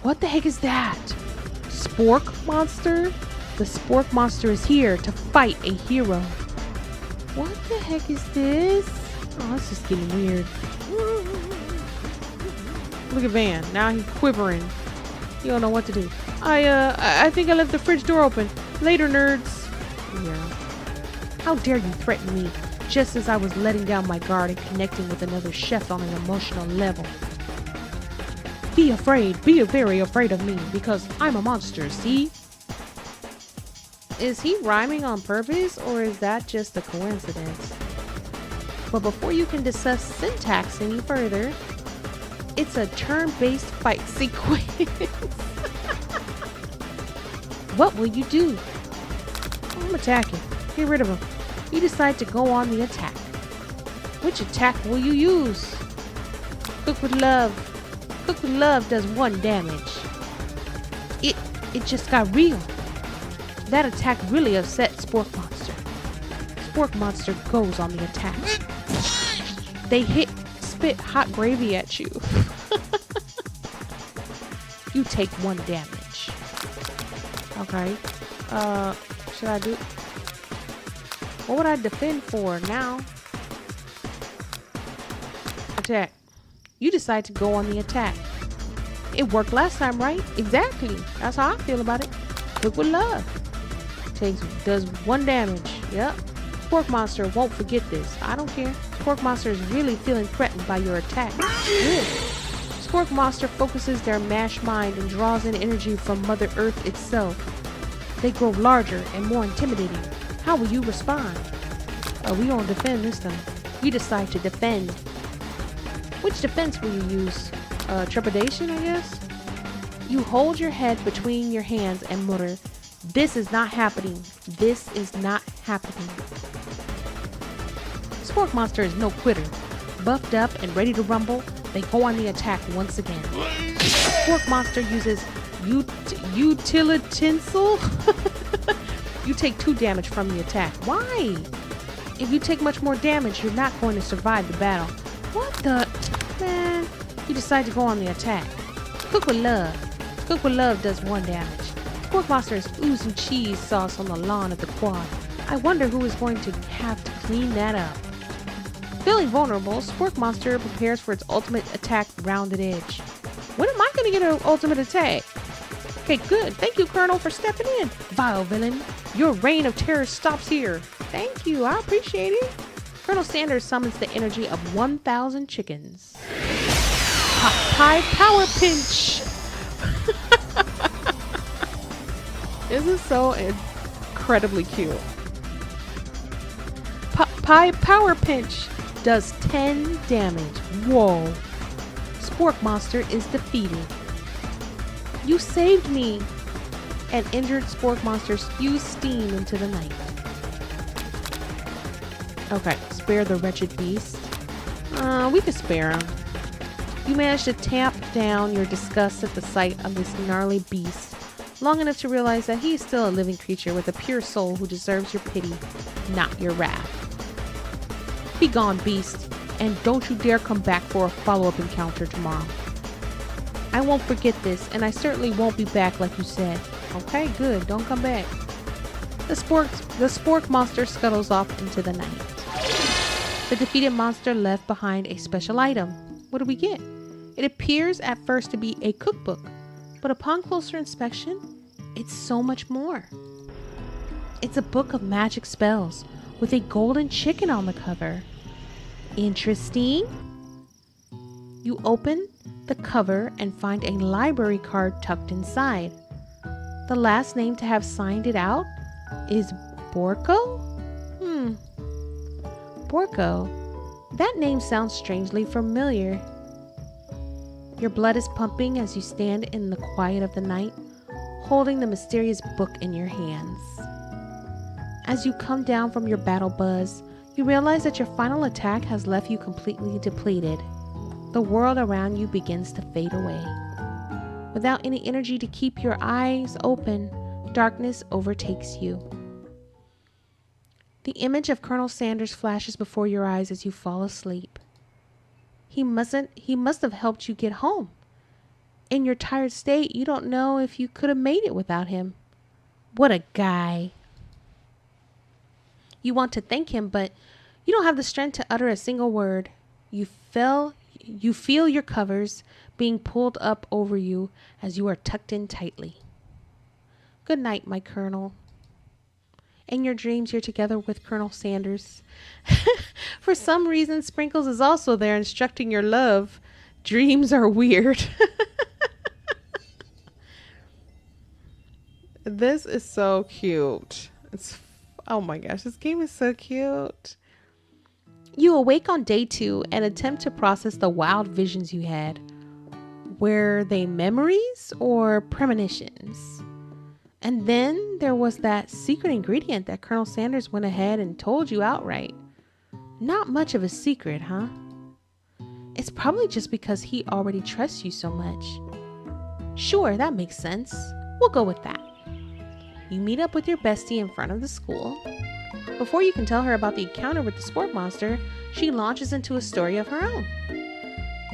What the heck is that? Spork Monster? The Spork Monster is here to fight a hero. What the heck is this? Oh, this is getting weird. Look at Van. Now he's quivering. You don't know what to do. I think I left the fridge door open. Later, nerds. Yeah. How dare you threaten me just as I was letting down my guard and connecting with another chef on an emotional level. Be afraid. Be very afraid of me because I'm a monster, see? Is he rhyming on purpose or is that just a coincidence? But before you can discuss syntax any further, it's a turn-based fight sequence. What will you do? I'm attacking. Get rid of him. You decide to go on the attack. Which attack will you use? Cook with love. Cook with love does 1 damage. It just got real. That attack really upset Spork Monster. Spork Monster goes on the attack. They spit hot gravy at you. You take 1 damage. Okay. Should I do? What would I defend for now? Attack. You decide to go on the attack. It worked last time, right? Exactly. That's how I feel about it. Cook with love. Does 1 damage. Yep. Spork Monster won't forget this. I don't care. Spork Monster is really feeling threatened by your attack. Good. Spork Monster focuses their mashed mind and draws in energy from Mother Earth itself. They grow larger and more intimidating. How will you respond? We gonna defend this time. You decide to defend. Which defense will you use? Trepidation, I guess? You hold your head between your hands and mutter, "This is not happening. This is not happening." Spork Monster is no quitter. Buffed up and ready to rumble, they go on the attack once again. Spork Monster uses utilitinsel. You take 2 damage from the attack. Why? If you take much more damage, you're not going to survive the battle. What the? Man. You decide to go on the attack. Cook with love. Cook with love does 1 damage. Spork Monster is oozing cheese sauce on the lawn of the quad. I wonder who is going to have to clean that up. Feeling vulnerable, Spork Monster prepares for its ultimate attack, Rounded Edge. When am I going to get an ultimate attack? Okay, good. Thank you, Colonel, for stepping in. Vile villain. Your reign of terror stops here. Thank you. I appreciate it. Colonel Sanders summons the energy of 1,000 chickens. Pot pie power pinch. This is so incredibly cute. Pot pie power pinch does 10 damage. Whoa. Spork Monster is defeated. You saved me! An injured spork monster spews steam into the night. Okay, spare the wretched beast. We could spare him. You manage to tamp down your disgust at the sight of this gnarly beast, long enough to realize that he is still a living creature with a pure soul who deserves your pity, not your wrath. Be gone, beast, and don't you dare come back for a follow-up encounter tomorrow. I won't forget this, and I certainly won't be back like you said. Okay, good, don't come back. The spork monster scuttles off into the night. The defeated monster left behind a special item. What do we get? It appears at first to be a cookbook, but upon closer inspection, it's so much more. It's a book of magic spells with a golden chicken on the cover. Interesting. You open the cover and find a library card tucked inside. The last name to have signed it out is Borko? Borko. That name sounds strangely familiar. Your blood is pumping as you stand in the quiet of the night, holding the mysterious book in your hands. As you come down from your battle buzz, you realize that your final attack has left you completely depleted. The world around you begins to fade away. Without any energy to keep your eyes open, darkness overtakes you. The image of Colonel Sanders flashes before your eyes as you fall asleep. He must have helped you get home. In your tired state, you don't know if you could have made it without him. What a guy. You want to thank him, but you don't have the strength to utter a single word. You feel your covers being pulled up over you as you are tucked in tightly. Good night, my Colonel. In your dreams, you're together with Colonel Sanders. For some reason, Sprinkles is also there instructing your love. Dreams are weird. This is so cute. Oh my gosh, this game is so cute. You awake on day 2 and attempt to process the wild visions you had. Were they memories or premonitions? And then there was that secret ingredient that Colonel Sanders went ahead and told you outright. Not much of a secret, huh? It's probably just because he already trusts you so much. Sure, that makes sense. We'll go with that. You meet up with your bestie in front of the school. Before you can tell her about the encounter with the sport monster, she launches into a story of her own.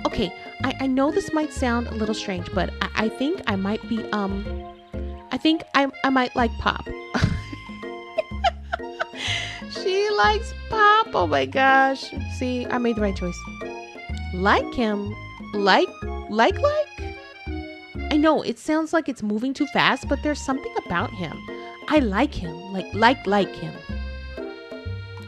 Okay, I know this might sound a little strange, but I think I might be, I think I might like Pop. She likes Pop. Oh my gosh. See, I made the right choice. Like him? Like? I know it sounds like it's moving too fast, but there's something about him. I like him. Like him.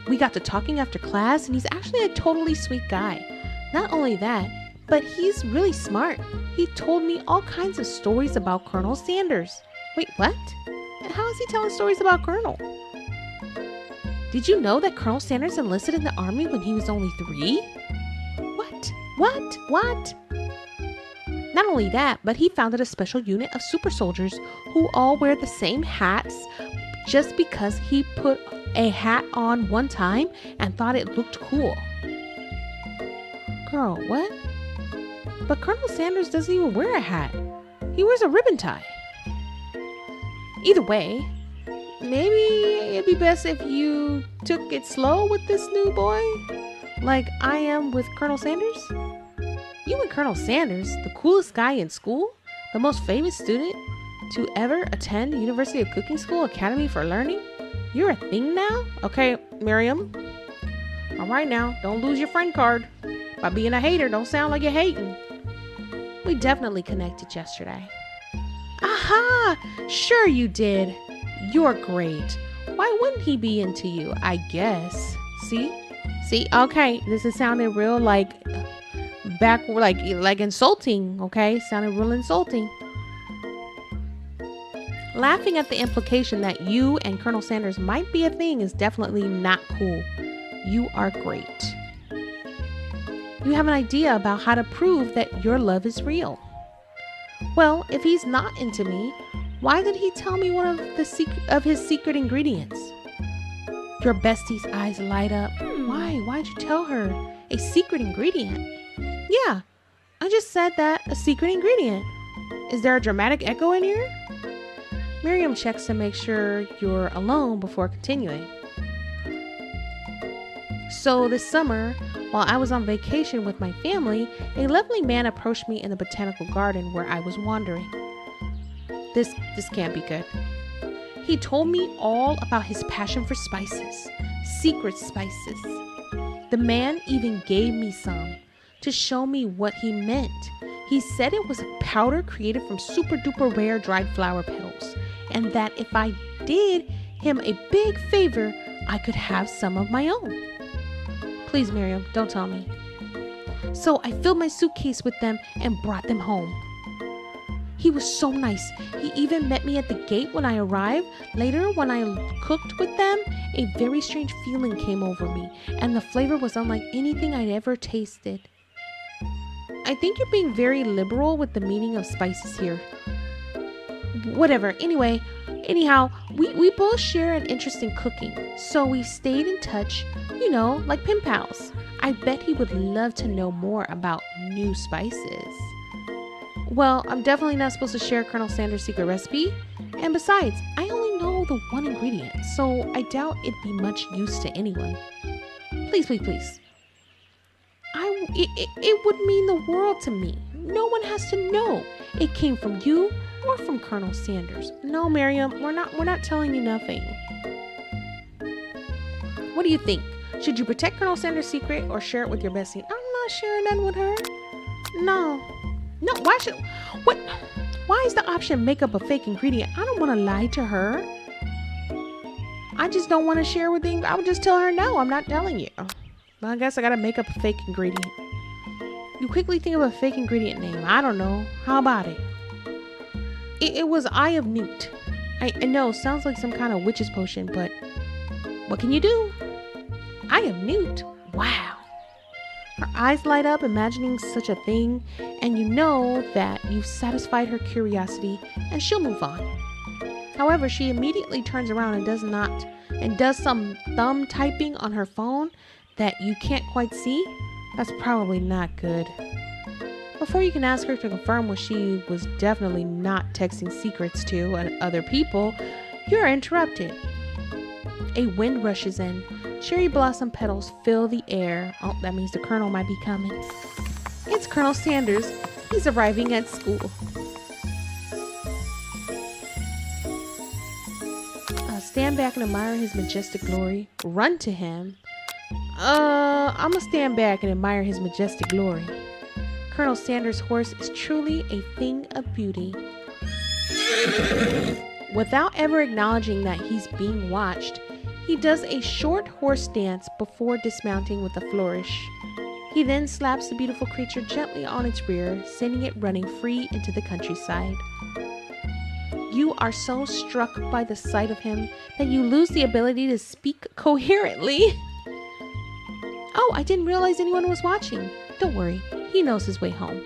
We got to talking after class, and he's actually a totally sweet guy. Not only that, but he's really smart. He told me all kinds of stories about Colonel Sanders. Wait, what? And how is he telling stories about Colonel? Did you know that Colonel Sanders enlisted in the army when he was only 3? What? Not only that, but he founded a special unit of super soldiers who all wear the same hats just because he put a hat on one time and thought it looked cool. Girl, what? But Colonel Sanders doesn't even wear a hat. He wears a ribbon tie. Either way, maybe it'd be best if you took it slow with this new boy, like I am with Colonel Sanders. You and Colonel Sanders, the coolest guy in school, the most famous student to ever attend University of Cooking School Academy for Learning, you're a thing now? Okay, Miriam. All right now, don't lose your friend card. By being a hater, don't sound like you're hating. We definitely connected yesterday. Aha! Sure you did. You're great. Why wouldn't he be into you? I guess. See? Okay, this is sounding real like insulting, okay? Sounded real insulting. Laughing at the implication that you and Colonel Sanders might be a thing is definitely not cool. You are great. You have an idea about how to prove that your love is real. Well, if he's not into me, why did he tell me one of his secret ingredients? Your bestie's eyes light up. Why? Why'd you tell her? A secret ingredient? Yeah, I just said that, a secret ingredient. Is there a dramatic echo in here? Miriam checks to make sure you're alone before continuing. So this summer, while I was on vacation with my family, a lovely man approached me in the botanical garden where I was wandering. This can't be good. He told me all about his passion for spices, secret spices. The man even gave me some to show me what he meant. He said it was a powder created from super duper rare dried flower petals, and that if I did him a big favor, I could have some of my own. Please, Miriam, don't tell me. So I filled my suitcase with them and brought them home. He was so nice. He even met me at the gate when I arrived. Later, when I cooked with them, a very strange feeling came over me, and the flavor was unlike anything I'd ever tasted. I think you're being very liberal with the meaning of spices here. Whatever. Anyhow, we both share an interest in cooking, so we stayed in touch, like pen pals. I bet he would love to know more about new spices. Well, I'm definitely not supposed to share Colonel Sanders' secret recipe. And besides, I only know the one ingredient, so I doubt it'd be much use to anyone. Please. It would mean the world to me. No one has to know it came from you or from Colonel Sanders. No, Miriam, we're not telling you nothing. What do you think? Should you protect Colonel Sanders' secret or share it with your bestie? I'm not sharing that with her. No, why is the option make up a fake ingredient? I don't want to lie to her. I just don't want to share with you. I would just tell her no, I'm not telling you. Well, I guess I gotta make up a fake ingredient. You quickly think of a fake ingredient name. I don't know. How about it? It was Eye of Newt. I know, sounds like some kind of witch's potion, but what can you do? Eye of Newt? Wow. Her eyes light up imagining such a thing, and you know that you've satisfied her curiosity and she'll move on. However, she immediately turns around and does some thumb typing on her phone that you can't quite see. That's probably not good. Before you can ask her to confirm what she was definitely not texting secrets to other people, you're interrupted. A wind rushes in. Cherry blossom petals fill the air. Oh, that means the Colonel might be coming. It's Colonel Sanders. He's arriving at school. Stand back and admire his majestic glory. Run to him. I'm gonna stand back and admire his majestic glory. Colonel Sanders' horse is truly a thing of beauty. Without ever acknowledging that he's being watched, he does a short horse dance before dismounting with a flourish. He then slaps the beautiful creature gently on its rear, sending it running free into the countryside. You are so struck by the sight of him that you lose the ability to speak coherently. Oh, I didn't realize anyone was watching. Don't worry, he knows his way home.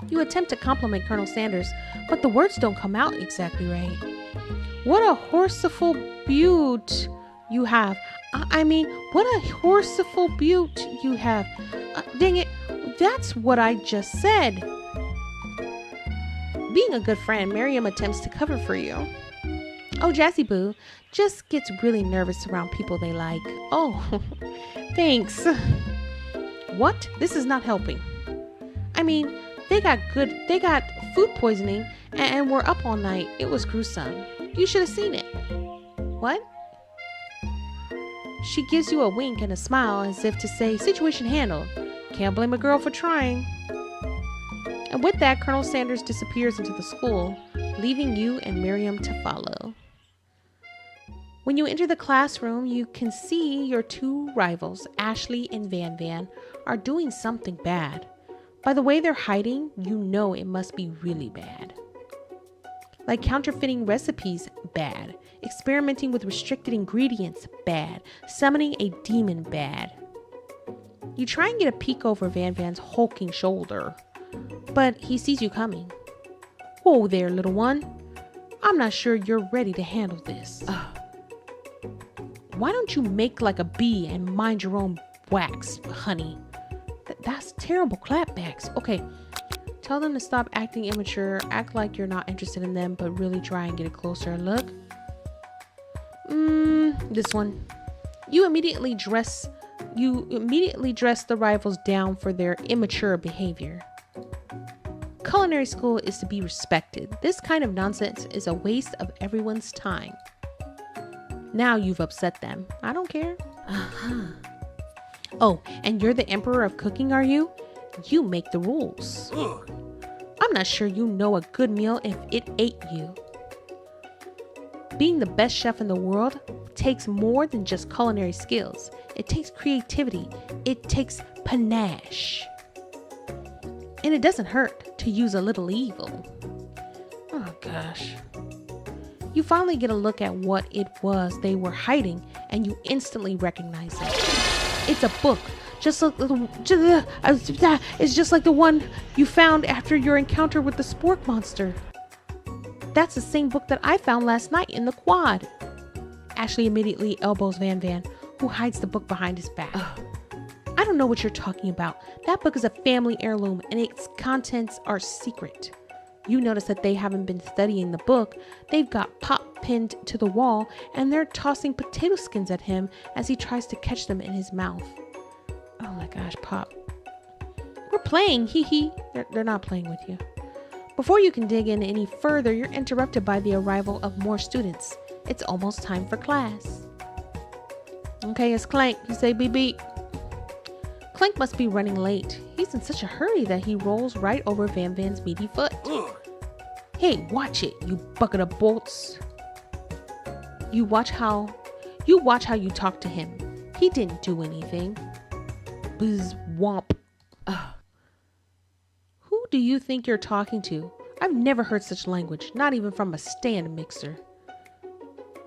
You attempt to compliment Colonel Sanders, but the words don't come out exactly right. What a horseful beaut you have. What a horseful beaut you have. Dang it, that's what I just said. Being a good friend, Miriam attempts to cover for you. Oh, Jazzy Boo just gets really nervous around people they like. Oh, thanks. What? This is not helping. They got food poisoning and were up all night. It was gruesome. You should have seen it. What? She gives you a wink and a smile as if to say, situation handled. Can't blame a girl for trying. And with that, Colonel Sanders disappears into the school, leaving you and Miriam to follow. When you enter the classroom, you can see your two rivals, Ashley and Van Van, are doing something bad. By the way they're hiding, you know it must be really bad. Like counterfeiting recipes, bad. Experimenting with restricted ingredients, bad. Summoning a demon, bad. You try and get a peek over Van Van's hulking shoulder, but he sees you coming. Whoa there, little one. I'm not sure you're ready to handle this. Why don't you make like a bee and mind your own wax, honey? That's terrible clapbacks. Okay, tell them to stop acting immature, act like you're not interested in them, but really try and get a closer look. This one. You immediately dress the rivals down for their immature behavior. Culinary school is to be respected. This kind of nonsense is a waste of everyone's time. Now you've upset them. I don't care. Oh, and you're the emperor of cooking, are you? You make the rules. I'm not sure you know a good meal if it ate you. Being the best chef in the world takes more than just culinary skills. It takes creativity. It takes panache. And it doesn't hurt to use a little evil. Oh gosh. You finally get a look at what it was they were hiding, and you instantly recognize it. It's a book, it's just like the one you found after your encounter with the spork monster. That's the same book that I found last night in the quad. Ashley immediately elbows Van Van, who hides the book behind his back. I don't know what you're talking about. That book is a family heirloom, and its contents are secret. You notice that they haven't been studying the book. They've got Pop pinned to the wall, and they're tossing potato skins at him as he tries to catch them in his mouth. Oh my gosh, Pop. We're playing, hee hee. They're not playing with you. Before you can dig in any further, you're interrupted by the arrival of more students. It's almost time for class. Okay, it's Clank. You say beep beep. Clank must be running late. He's in such a hurry that he rolls right over Van Van's meaty foot. Hey, watch it, you bucket of bolts. You watch how you talk to him. He didn't do anything. Bzz, womp. Who do you think you're talking to? I've never heard such language, not even from a stand mixer.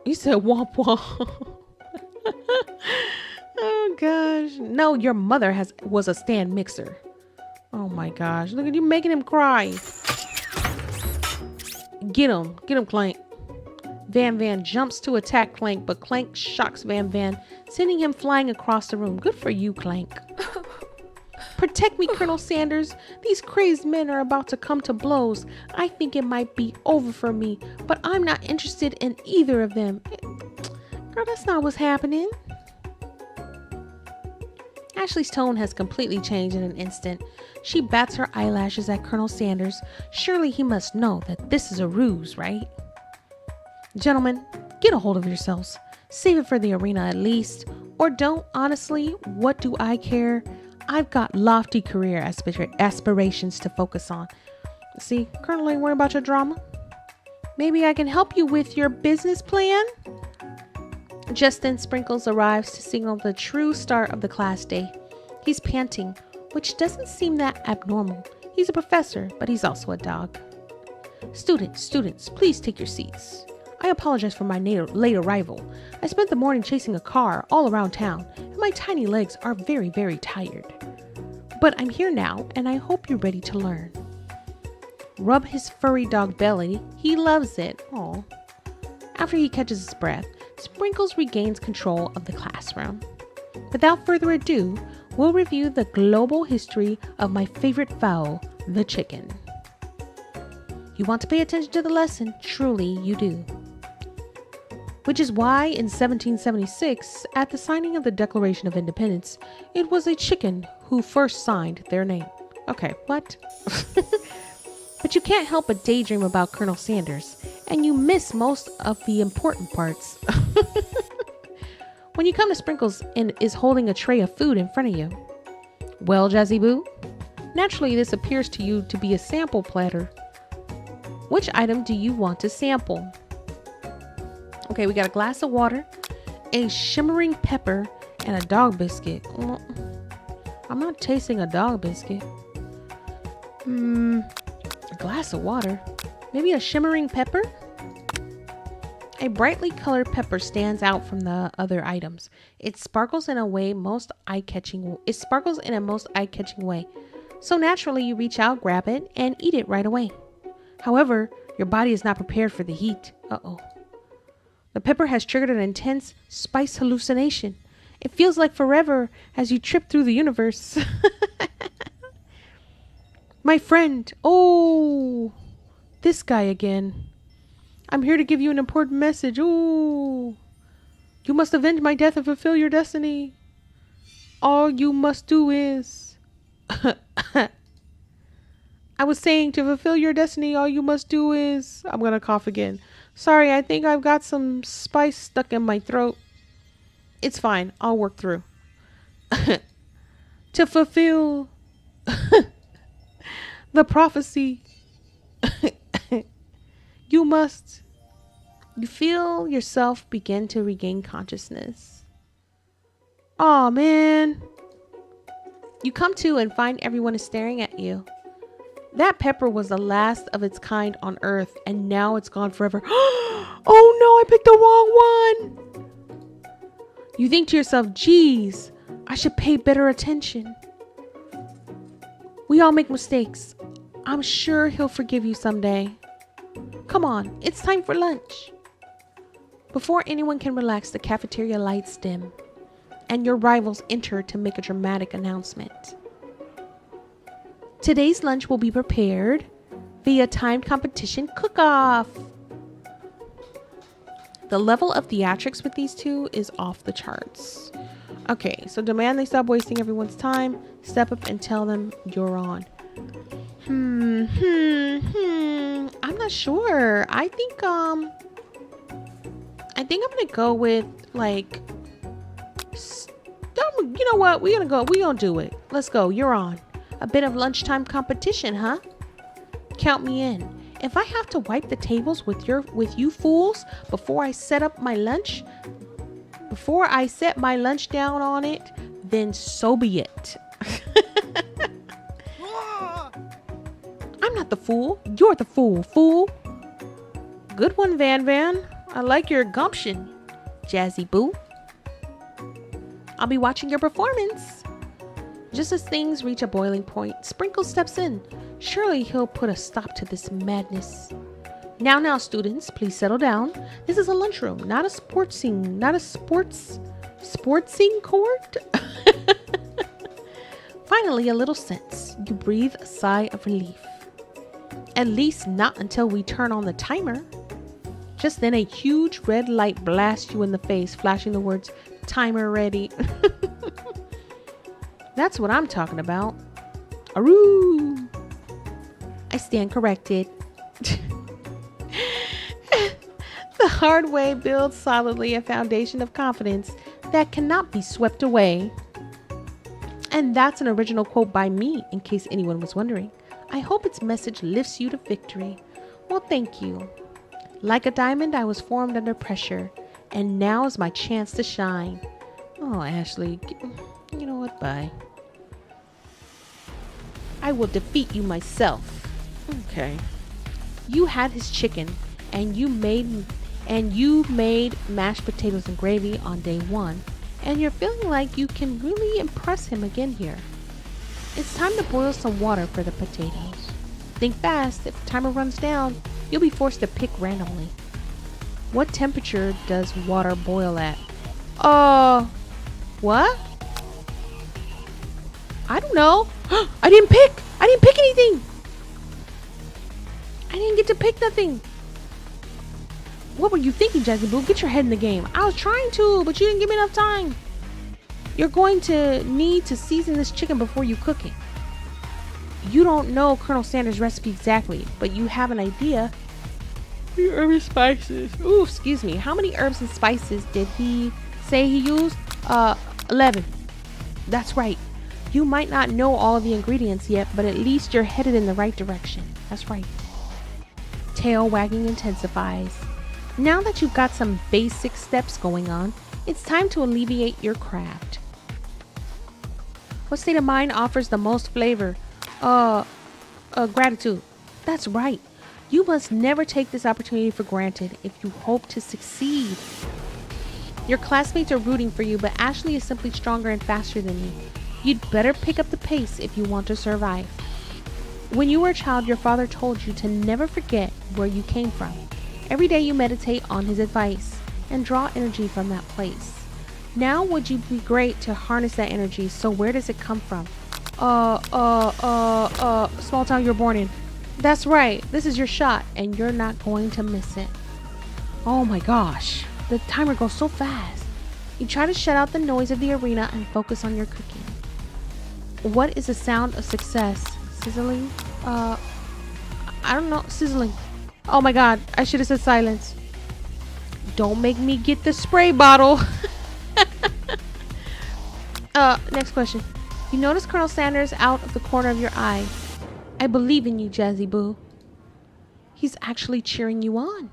You said womp womp. Oh gosh. No, your mother was a stand mixer. Oh my gosh. Look at you making him cry. Get him, Clank. Van Van jumps to attack Clank, but Clank shocks Van Van, sending him flying across the room. Good for you, Clank. Protect me, Colonel Sanders. These crazed men are about to come to blows. I think it might be over for me, but I'm not interested in either of them. Girl, that's not what's happening. Ashley's tone has completely changed in an instant. She bats her eyelashes at Colonel Sanders. Surely he must know that this is a ruse, right? Gentlemen, get a hold of yourselves. Save it for the arena at least. Or don't, honestly, what do I care? I've got lofty career aspirations to focus on. See, Colonel ain't worried about your drama. Maybe I can help you with your business plan? Just then, Sprinkles arrives to signal the true start of the class day. He's panting, which doesn't seem that abnormal. He's a professor, but he's also a dog. Students, please take your seats. I apologize for my late arrival. I spent the morning chasing a car all around town, and my tiny legs are very, very tired. But I'm here now, and I hope you're ready to learn. Rub his furry dog belly. He loves it. Aw. After he catches his breath, Sprinkles regains control of the classroom. Without further ado, we'll review the global history of my favorite fowl, the chicken. You want to pay attention to the lesson, truly you do. Which is why in 1776, at the signing of the Declaration of Independence, it was a chicken who first signed their name. Okay, what? But you can't help but daydream about Colonel Sanders, and you miss most of the important parts. When you come to Sprinkles and is holding a tray of food in front of you. Well, Jazzy Boo, naturally this appears to you to be a sample platter. Which item do you want to sample? Okay, we got a glass of water, a shimmering pepper, and a dog biscuit. I'm not tasting a dog biscuit. A glass of water. Maybe a shimmering pepper? A brightly colored pepper stands out from the other items. It sparkles in a most eye-catching way. So naturally, you reach out, grab it, and eat it right away. However, your body is not prepared for the heat. Uh-oh. The pepper has triggered an intense spice hallucination. It feels like forever as you trip through the universe. My friend, oh, this guy again. I'm here to give you an important message. Ooh, you must avenge my death and fulfill your destiny. All you must do is... I was saying to fulfill your destiny, all you must do is... I'm going to cough again. Sorry, I think I've got some spice stuck in my throat. It's fine. I'll work through. To fulfill the prophecy, you feel yourself begin to regain consciousness. Oh man. You come to and find everyone is staring at you. That pepper was the last of its kind on Earth, and now it's gone forever. Oh no, I picked the wrong one. You think to yourself, geez, I should pay better attention. We all make mistakes. I'm sure he'll forgive you someday. Come on, it's time for lunch. Before anyone can relax, the cafeteria lights dim, and your rivals enter to make a dramatic announcement. Today's lunch will be prepared via timed competition cook-off. The level of theatrics with these two is off the charts. Okay, so demand they stop wasting everyone's time. Step up and tell them you're on. I'm not sure. I think I'm gonna go with like, you know what? We're gonna do it. Let's go. You're on. A bit of lunchtime competition, huh? Count me in. If I have to wipe the tables with you fools before I set my lunch down on it, then so be it. I'm not the fool. You're the fool. Good one, Van Van. I like your gumption, Jazzy Boo. I'll be watching your performance. Just as things reach a boiling point, Sprinkle steps in. Surely he'll put a stop to this madness. Now, students, please settle down. This is a lunchroom, not a sportsing court. Finally, a little sense. You breathe a sigh of relief. At least not until we turn on the timer. Just then, a huge red light blasts you in the face, flashing the words, "Timer ready." That's what I'm talking about. Aroo! I stand corrected. The hard way builds solidly a foundation of confidence that cannot be swept away. And that's an original quote by me, in case anyone was wondering. I hope its message lifts you to victory. Well, thank you. Like a diamond, I was formed under pressure, and now is my chance to shine. Oh, Ashley, you know what? Bye. I will defeat you myself. Okay. You had his chicken, and you made mashed potatoes and gravy on day 1, and you're feeling like you can really impress him again here. It's time to boil some water for the potatoes. Think fast. If the timer runs down, you'll be forced to pick randomly. What temperature does water boil at? What? I don't know. I didn't pick anything. I didn't get to pick nothing. What were you thinking, Jazzy Boo? Get your head in the game. I was trying to, but you didn't give me enough time. You're going to need to season this chicken before you cook it. You don't know Colonel Sanders' recipe exactly, but you have an idea. Herbs and spices. Ooh, excuse me. How many herbs and spices did he say he used? 11. That's right. You might not know all of the ingredients yet, but at least you're headed in the right direction. That's right. Tail wagging intensifies. Now that you've got some basic steps going on, it's time to alleviate your craft. What state of mind offers the most flavor? Gratitude. That's right. You must never take this opportunity for granted if you hope to succeed. Your classmates are rooting for you, but Ashley is simply stronger and faster than you. You'd better pick up the pace if you want to survive. When you were a child, your father told you to never forget where you came from. Every day you meditate on his advice and draw energy from that place. Now would you be great to harness that energy, so where does it come from? Small town you're born in. That's right, this is your shot and you're not going to miss it. Oh my gosh, the timer goes so fast. You try to shut out the noise of the arena and focus on your cooking. What is the sound of success? Sizzling? I don't know. Sizzling. Oh my god, I should have said silence. Don't make me get the spray bottle. Next question. You notice Colonel Sanders out of the corner of your eye. I believe in you, Jazzy Boo. He's actually cheering you on.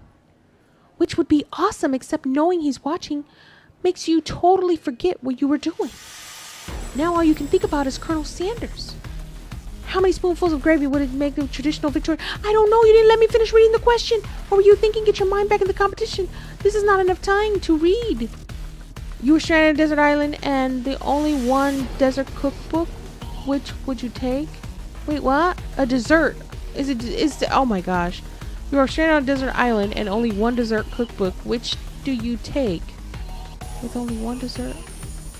Which would be awesome, except knowing he's watching makes you totally forget what you were doing. Now all you can think about is Colonel Sanders. How many spoonfuls of gravy would it make the traditional victory? I don't know. You didn't let me finish reading the question. What were you thinking? Get your mind back in the competition. This is not enough time to read. You were stranded on a desert island and the only one desert cookbook. Which would you take? Wait, what? A dessert. Oh my gosh. You are stranded on a desert island and only one dessert cookbook. Which do you take? With only one dessert?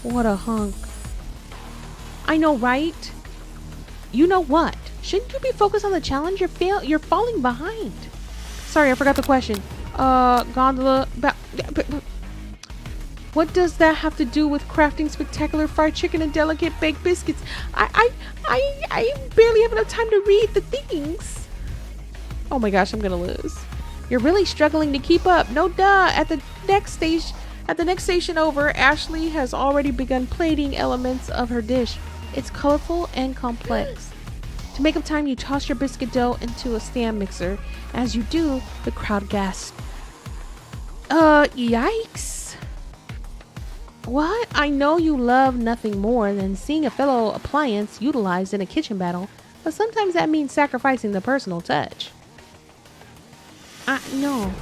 What a hunk. I know, right? You know what? Shouldn't you be focused on the challenge? You're falling behind. Sorry, I forgot the question. Gondola. What does that have to do with crafting spectacular fried chicken and delicate baked biscuits? I barely have enough time to read the things. Oh my gosh, I'm gonna lose. You're really struggling to keep up. No duh. At the next station over, Ashley has already begun plating elements of her dish. It's colorful and complex. To make up time, you toss your biscuit dough into a stand mixer. As you do, the crowd gasps. Yikes. What? I know you love nothing more than seeing a fellow appliance utilized in a kitchen battle, but sometimes that means sacrificing the personal touch. No.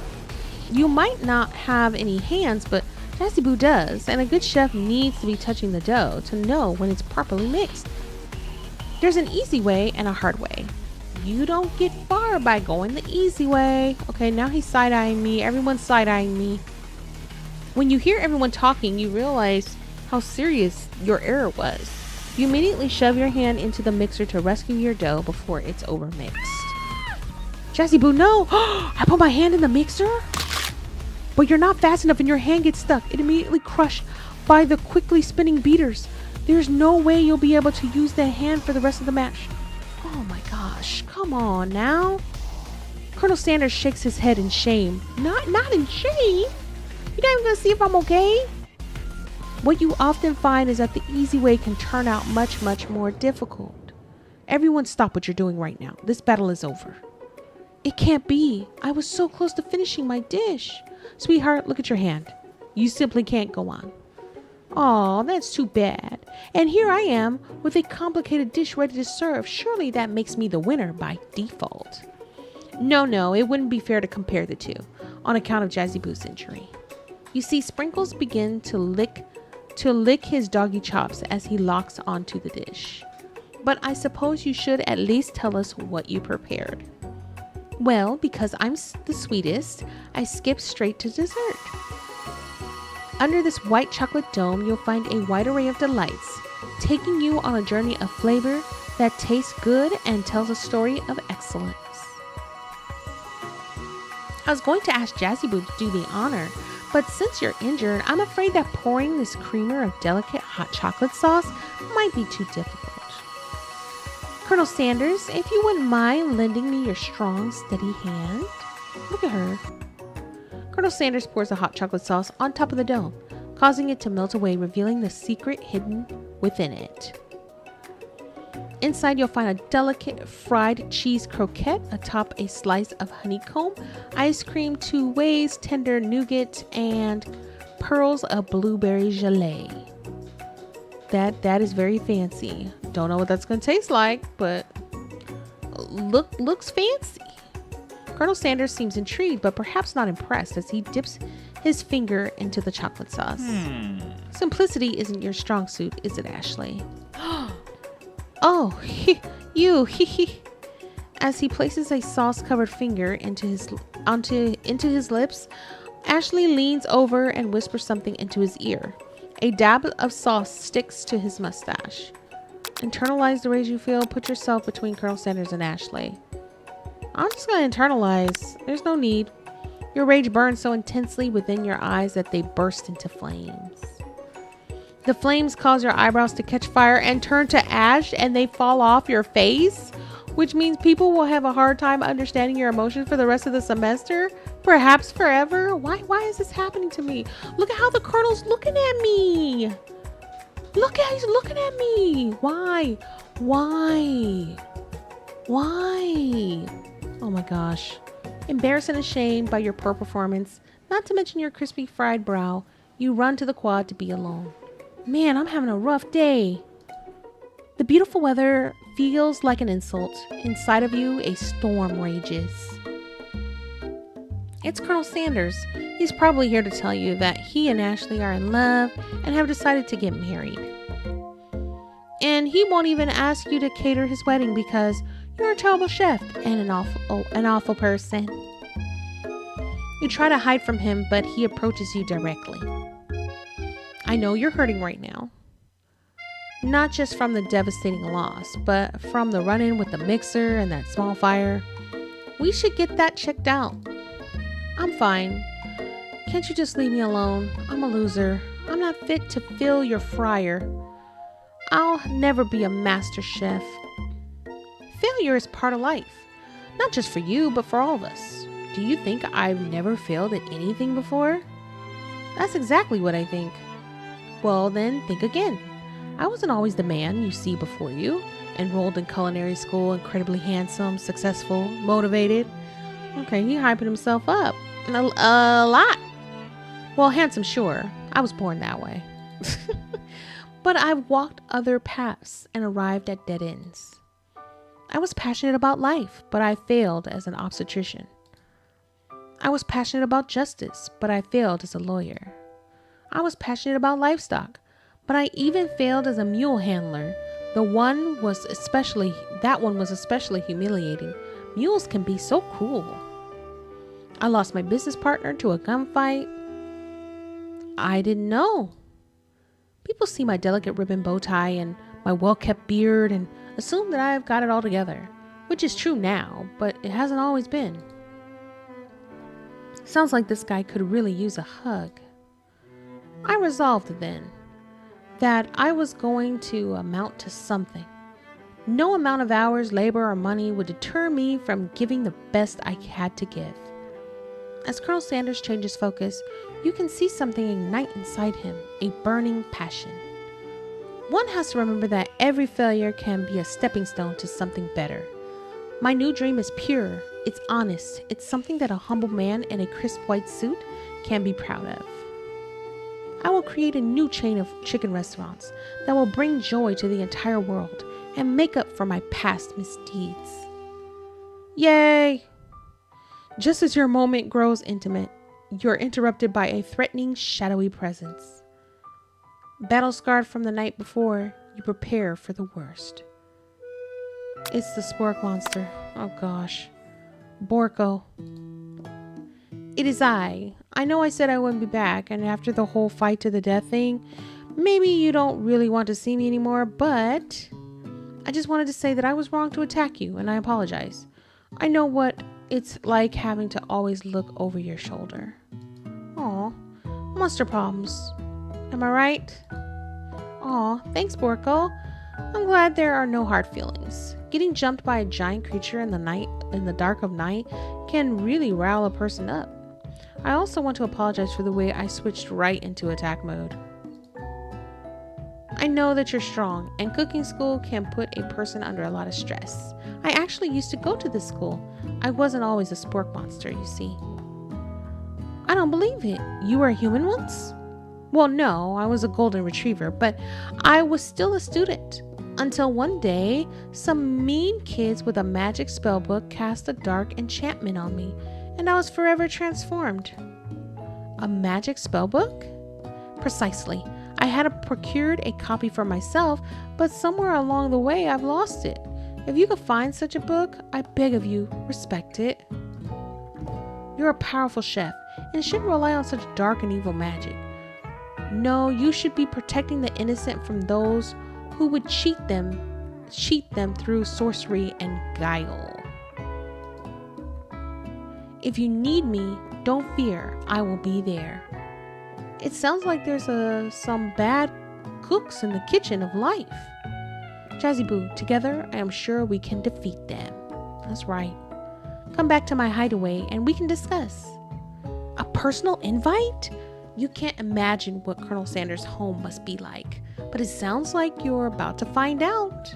You might not have any hands, but Jazzy Boo does, and a good chef needs to be touching the dough to know when it's properly mixed. There's an easy way and a hard way. You don't get far by going the easy way. Okay, now he's side-eyeing me. Everyone's side-eyeing me. When you hear everyone talking, you realize how serious your error was. You immediately shove your hand into the mixer to rescue your dough before it's overmixed. Jazzy Boo, no! I put my hand in the mixer? But you're not fast enough and your hand gets stuck. It immediately crushed by the quickly spinning beaters. There's no way you'll be able to use that hand for the rest of the match. Oh my gosh, come on now. Colonel Sanders shakes his head in shame. Not in shame? You're not even gonna see if I'm okay? What you often find is that the easy way can turn out much, much more difficult. Everyone stop what you're doing right now. This battle is over. It can't be. I was so close to finishing my dish. Sweetheart, look at your hand. You simply can't go on. Aw, that's too bad. And here I am with a complicated dish ready to serve. Surely that makes me the winner by default. No, it wouldn't be fair to compare the two on account of Jazzy Boo's injury. You see, Sprinkles begin to lick his doggy chops as he locks onto the dish. But I suppose you should at least tell us what you prepared. Well, because I'm the sweetest, I skip straight to dessert. Under this white chocolate dome, you'll find a wide array of delights, taking you on a journey of flavor that tastes good and tells a story of excellence. I was going to ask Jazzy Boo to do the honor, but since you're injured, I'm afraid that pouring this creamer of delicate hot chocolate sauce might be too difficult. Colonel Sanders, if you wouldn't mind lending me your strong, steady hand. Look at her. Colonel Sanders pours the hot chocolate sauce on top of the dome, causing it to melt away, revealing the secret hidden within it. Inside, you'll find a delicate fried cheese croquette atop a slice of honeycomb, ice cream, 2 ways, tender nougat, and pearls of blueberry gelée. That is very fancy. Don't know what that's going to taste like, but looks fancy. Colonel Sanders seems intrigued, but perhaps not impressed as he dips his finger into the chocolate sauce. Simplicity isn't your strong suit, is it, Ashley? Oh, you, As he places a sauce-covered finger into his lips, Ashley leans over and whispers something into his ear. A dab of sauce sticks to his mustache. Internalize the rage you feel. Put yourself between Colonel Sanders and Ashley. I'm just going to internalize. There's no need. Your rage burns so intensely within your eyes that they burst into flames. The flames cause your eyebrows to catch fire and turn to ash, and they fall off your face, which means people will have a hard time understanding your emotions for the rest of the semester, perhaps forever. Why is this happening to me? Look at how the Colonel's looking at me. He's looking at me. Why? Oh my gosh. Embarrassed and ashamed by your poor performance, not to mention your crispy fried brow, you run to the quad to be alone. Man, I'm having a rough day. The beautiful weather feels like an insult. Inside of you, a storm rages. It's Colonel Sanders. He's probably here to tell you that he and Ashley are in love and have decided to get married. And he won't even ask you to cater his wedding because you're a terrible chef and an awful person. You try to hide from him, but he approaches you directly. I know you're hurting right now. Not just from the devastating loss, but from the run-in with the mixer and that small fire. We should get that checked out. I'm fine. Can't you just leave me alone? I'm a loser. I'm not fit to fill your fryer. I'll never be a master chef. Failure is part of life. Not just for you, but for all of us. Do you think I've never failed at anything before? That's exactly what I think. Well, then think again. I wasn't always the man you see before you. Enrolled in culinary school, incredibly handsome, successful, motivated. Okay, he hyping himself up. A lot. Well, handsome, sure. I was born that way. But I've walked other paths and arrived at dead ends. I was passionate about life, but I failed as an obstetrician. I was passionate about justice, but I failed as a lawyer. I was passionate about livestock, but I even failed as a mule handler. That one was especially humiliating. Mules can be so cruel. I lost my business partner to a gunfight. I didn't know. People see my delicate ribbon bow tie and my well-kept beard and assume that I have got it all together, which is true now, but it hasn't always been. Sounds like this guy could really use a hug. I resolved then that I was going to amount to something. No amount of hours, labor, or money would deter me from giving the best I had to give. As Colonel Sanders changes focus, you can see something ignite inside him, a burning passion. One has to remember that every failure can be a stepping stone to something better. My new dream is pure, it's honest, it's something that a humble man in a crisp white suit can be proud of. I will create a new chain of chicken restaurants that will bring joy to the entire world and make up for my past misdeeds. Yay! Just as your moment grows intimate, you're interrupted by a threatening, shadowy presence. Battle-scarred from the night before, you prepare for the worst. It's the spork monster. Oh gosh. Borko. It is I. I know I said I wouldn't be back, and after the whole fight to the death thing, maybe you don't really want to see me anymore, but I just wanted to say that I was wrong to attack you, and I apologize. I know what it's like having to always look over your shoulder. Aw, monster problems. Am I right? Aw, thanks, Borko. I'm glad there are no hard feelings. Getting jumped by a giant creature in the dark of night can really rile a person up. I also want to apologize for the way I switched right into attack mode. I know that you're strong, and cooking school can put a person under a lot of stress. I actually used to go to this school. I wasn't always a spork monster, you see. I don't believe it. You were a human once? Well, no, I was a golden retriever, but I was still a student. Until one day, some mean kids with a magic spellbook cast a dark enchantment on me, and I was forever transformed. A magic spellbook? Precisely. I had procured a copy for myself, but somewhere along the way I've lost it. If you could find such a book, I beg of you, respect it. You're a powerful chef and shouldn't rely on such dark and evil magic. No, you should be protecting the innocent from those who would cheat them through sorcery and guile. If you need me, don't fear, I will be there. It sounds like there's some bad cooks in the kitchen of life. Jazzy Boo, together I am sure we can defeat them. That's right. Come back to my hideaway and we can discuss. A personal invite? You can't imagine what Colonel Sanders' home must be like, but it sounds like you're about to find out.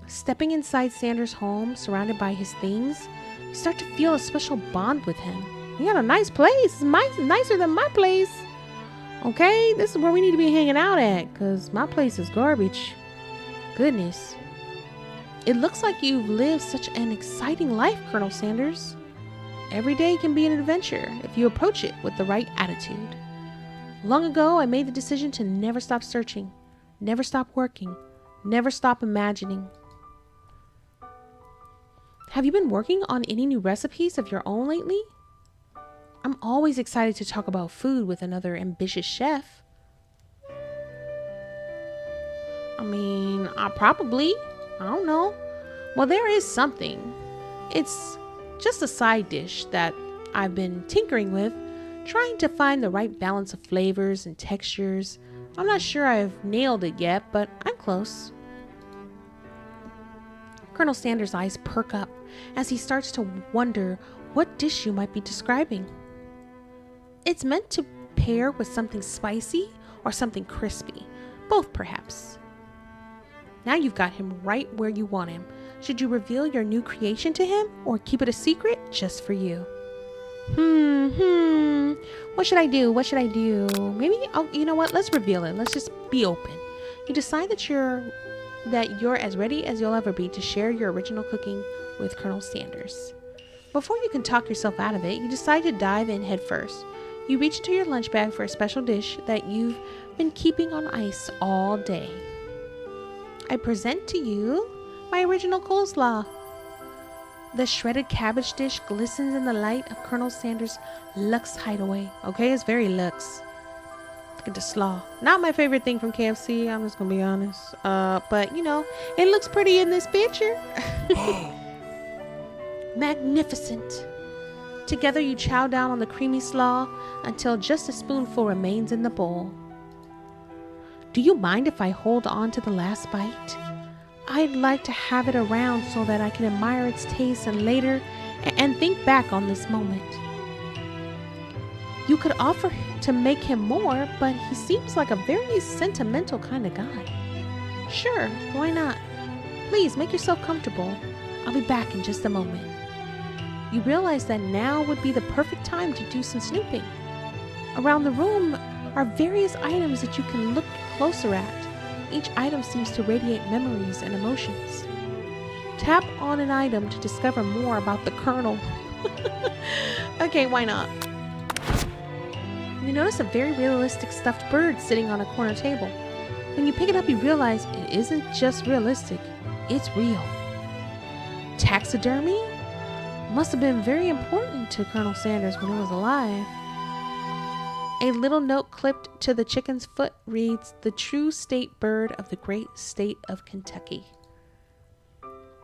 Stepping inside Sanders' home, surrounded by his things, you start to feel a special bond with him. You got a nice place. It's nicer than my place. Okay, this is where we need to be hanging out at, because my place is garbage. Goodness. It looks like you've lived such an exciting life, Colonel Sanders. Every day can be an adventure if you approach it with the right attitude. Long ago, I made the decision to never stop searching, never stop working, never stop imagining. Have you been working on any new recipes of your own lately? I'm always excited to talk about food with another ambitious chef. Probably. I don't know. Well, there is something. It's just a side dish that I've been tinkering with, trying to find the right balance of flavors and textures. I'm not sure I've nailed it yet, but I'm close. Colonel Sanders' eyes perk up as he starts to wonder what dish you might be describing. It's meant to pair with something spicy or something crispy, both perhaps. Now you've got him right where you want him. Should you reveal your new creation to him or keep it a secret just for you? What should I do? Maybe, you know what? Let's reveal it. Let's just be open. You decide that you're as ready as you'll ever be to share your original cooking with Colonel Sanders. Before you can talk yourself out of it, you decide to dive in head first. You reach into your lunch bag for a special dish that you've been keeping on ice all day. I present to you my original coleslaw. The shredded cabbage dish glistens in the light of Colonel Sanders' luxe hideaway. Okay, it's very luxe. Look at the slaw. Not my favorite thing from KFC, I'm just gonna be honest. But you know, it looks pretty in this picture. Magnificent. Together you chow down on the creamy slaw until just a spoonful remains in the bowl. Do you mind if I hold on to the last bite? I'd like to have it around so that I can admire its taste and later and think back on this moment. You could offer to make him more, but he seems like a very sentimental kind of guy. Sure, why not? Please make yourself comfortable. I'll be back in just a moment. You realize that now would be the perfect time to do some snooping. Around the room are various items that you can look closer at. Each item seems to radiate memories and emotions. Tap on an item to discover more about the Colonel. Okay, why not? You notice a very realistic stuffed bird sitting on a corner table. When you pick it up, you realize it isn't just realistic, it's real. Taxidermy? Must have been very important to Colonel Sanders when he was alive. A little note clipped to the chicken's foot reads, "The true state bird of the great state of Kentucky."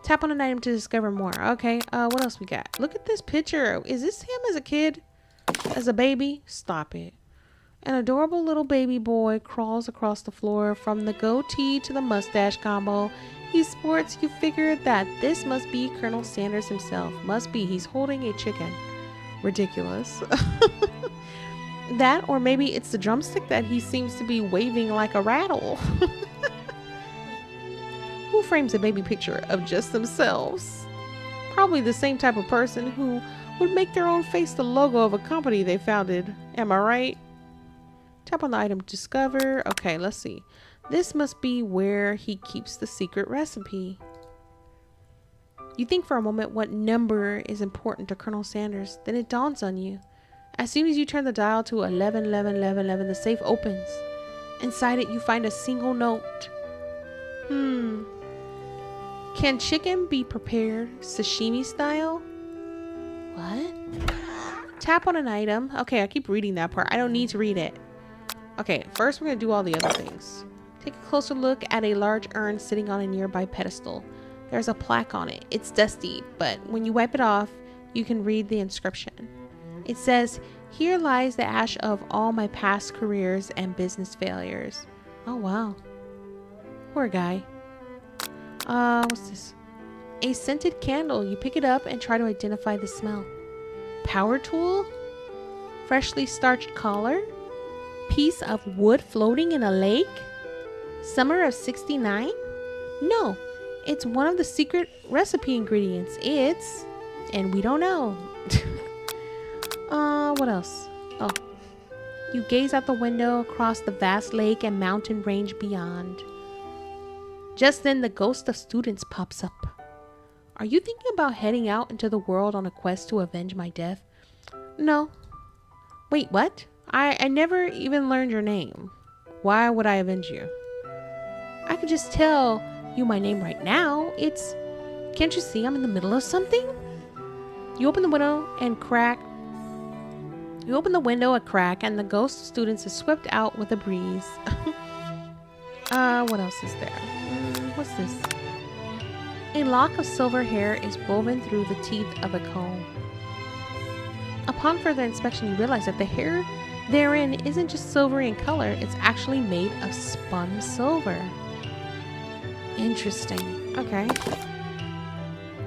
Tap on an item to discover more. Okay, what else we got? Look at this picture. Is this him as a kid? As a baby? Stop it. An adorable little baby boy crawls across the floor from the goatee to the mustache combo he sports. You figure that this must be Colonel Sanders himself. Must be. He's holding a chicken. Ridiculous. That, or maybe it's the drumstick that he seems to be waving like a rattle. Who frames a baby picture of just themselves? Probably the same type of person who would make their own face the logo of a company they founded. Am I right? Tap on the item to discover. Okay, let's see. This must be where he keeps the secret recipe. You think for a moment what number is important to Colonel Sanders. Then it dawns on you. As soon as you turn the dial to 11, 11, 11, 11, the safe opens. Inside it, you find a single note. Can chicken be prepared sashimi style? What? Tap on an item. Okay, I keep reading that part. I don't need to read it. Okay, first we're going to do all the other things. Take a closer look at a large urn sitting on a nearby pedestal. There's a plaque on it. It's dusty, but when you wipe it off, you can read the inscription. It says, "Here lies the ash of all my past careers and business failures." Oh, wow. Poor guy. What's this? A scented candle. You pick it up and try to identify the smell. Power tool? Freshly starched collar? Piece of wood floating in a lake? Summer of 69? No, it's one of the secret recipe ingredients. And we don't know. What else? Oh. You gaze out the window across the vast lake and mountain range beyond. Just then, the ghost of students pops up. Are you thinking about heading out into the world on a quest to avenge my death? No. Wait, what? I never even learned your name. Why would I avenge you? I could just tell you my name right now. Can't you see I'm in the middle of something? You open the window and crack. You open the window a crack and the ghost of students is swept out with a breeze. What else is there? What's this? A lock of silver hair is woven through the teeth of a comb. Upon further inspection, you realize that the hair therein isn't just silvery in color, it's actually made of spun silver. Interesting. Okay.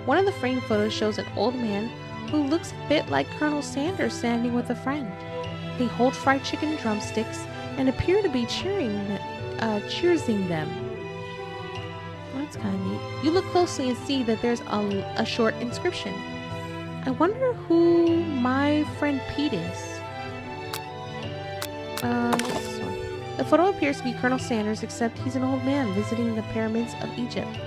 One of the framed photos shows an old man who looks a bit like Colonel Sanders standing with a friend. They hold fried chicken drumsticks and appear to be cheersing them. Well, that's kind of neat. You look closely and see that there's a short inscription. I wonder who my friend Pete is. What's this one? The photo appears to be Colonel Sanders, except he's an old man visiting the pyramids of Egypt.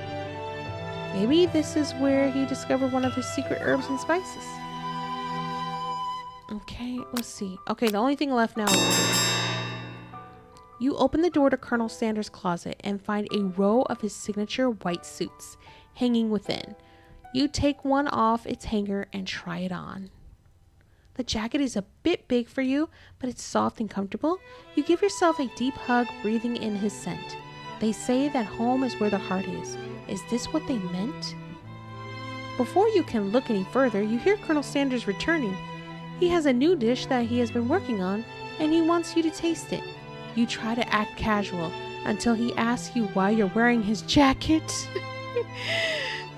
Maybe this is where he discovered one of his secret herbs and spices. Okay, let's see. Okay, the only thing left now is... You open the door to Colonel Sanders' closet and find a row of his signature white suits hanging within. You take one off its hanger and try it on. The jacket is a bit big for you, but it's soft and comfortable. You give yourself a deep hug, breathing in his scent. They say that home is where the heart is. Is this what they meant? Before you can look any further, you hear Colonel Sanders returning. He has a new dish that he has been working on, and he wants you to taste it. You try to act casual until he asks you why you're wearing his jacket.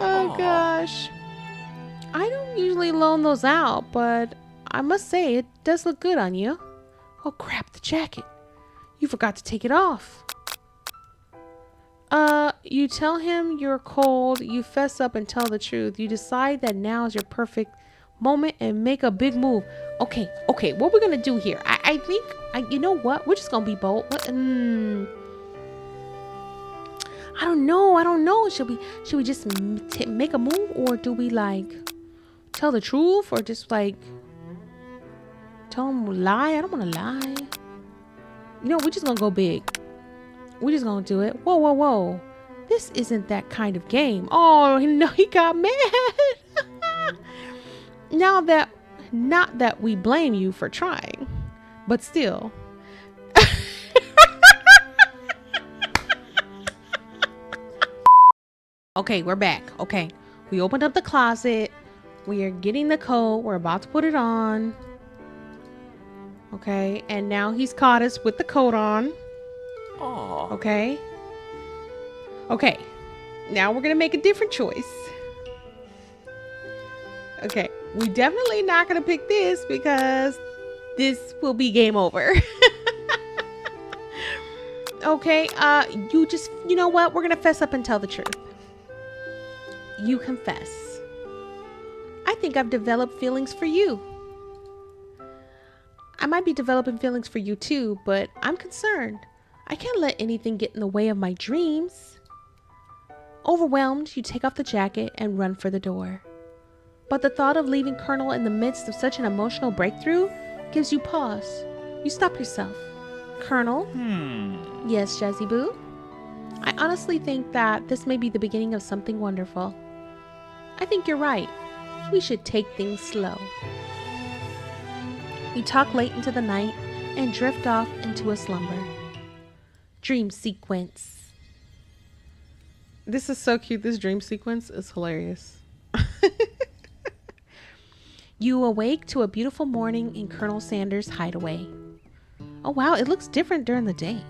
Oh gosh. I don't usually loan those out, but I must say it does look good on you. Oh crap, the jacket. You forgot to take it off. You tell him you're cold, you fess up and tell the truth. You decide that now is your perfect moment and make a big move. Okay, what we're gonna do here? I think, you know what? We're just gonna be bold. I don't know. Should we just make a move, or do we like tell the truth, or just like tell him lie? I don't want to lie. You know, we're just gonna go big. We're just gonna do it. Whoa. This isn't that kind of game. Oh no, he got mad. Not that we blame you for trying, but still. Okay, we're back. Okay, we opened up the closet. We are getting the coat. We're about to put it on. Okay, and now he's caught us with the coat on. Aww. Okay, now we're gonna make a different choice. Okay, we definitely not gonna pick this because this will be game over. Okay, you know what? We're gonna fess up and tell the truth. You confess. I think I've developed feelings for you. I might be developing feelings for you too, but I'm concerned. I can't let anything get in the way of my dreams. Overwhelmed, you take off the jacket and run for the door. But the thought of leaving Colonel in the midst of such an emotional breakthrough gives you pause. You stop yourself. Colonel? Yes, Jazzy Boo? I honestly think that this may be the beginning of something wonderful. I think you're right. We should take things slow. We talk late into the night and drift off into a slumber. Dream sequence. This is so cute. This dream sequence is hilarious. You awake to a beautiful morning in Colonel Sanders' hideaway. Oh wow, it looks different during the day.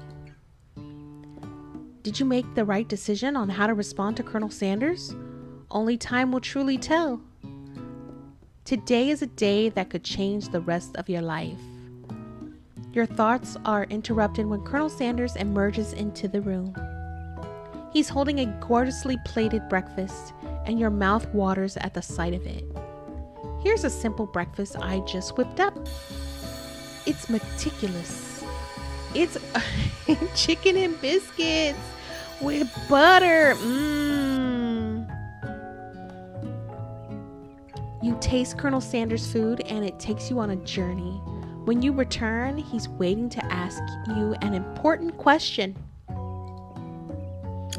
Did you make the right decision on how to respond to Colonel Sanders? Only time will truly tell. Today is a day that could change the rest of your life. Your thoughts are interrupted when Colonel Sanders emerges into the room. He's holding a gorgeously plated breakfast, and your mouth waters at the sight of it. Here's a simple breakfast I just whipped up. It's meticulous. It's chicken and biscuits with butter. You taste Colonel Sanders' food and it takes you on a journey. When you return, he's waiting to ask you an important question.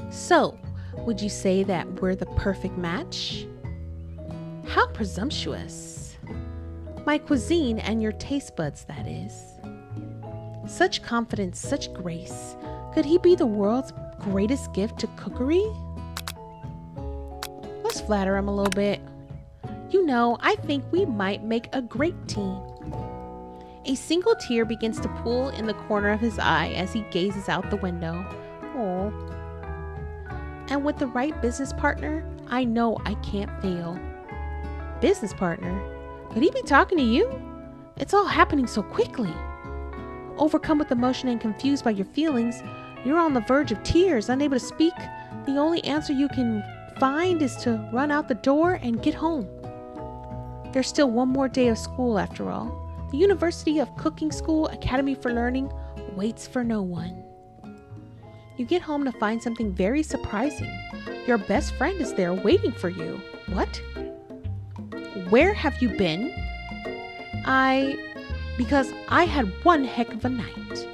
So, would you say that we're the perfect match? How presumptuous. My cuisine and your taste buds, that is. Such confidence, such grace. Could he be the world's greatest gift to cookery? Let's flatter him a little bit. You know, I think we might make a great team. A single tear begins to pool in the corner of his eye as he gazes out the window. Oh. And with the right business partner, I know I can't fail. Business partner? Could he be talking to you? It's all happening so quickly. Overcome with emotion and confused by your feelings, you're on the verge of tears, unable to speak. The only answer you can find is to run out the door and get home. There's still one more day of school after all. The University of Cooking School Academy for Learning waits for no one. You get home to find something very surprising. Your best friend is there waiting for you. What? Where have you been? Because I had one heck of a night.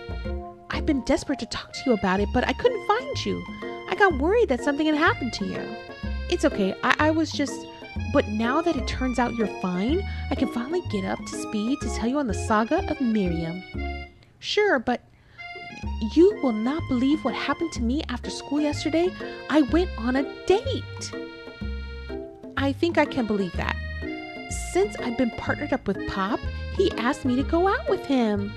I've been desperate to talk to you about it, but I couldn't find you. I got worried that something had happened to you. It's okay. But now that it turns out you're fine, I can finally get up to speed to tell you on the saga of Miriam. Sure, but you will not believe what happened to me after school yesterday. I went on a date. I think I can believe that. Since I've been partnered up with Pop, he asked me to go out with him.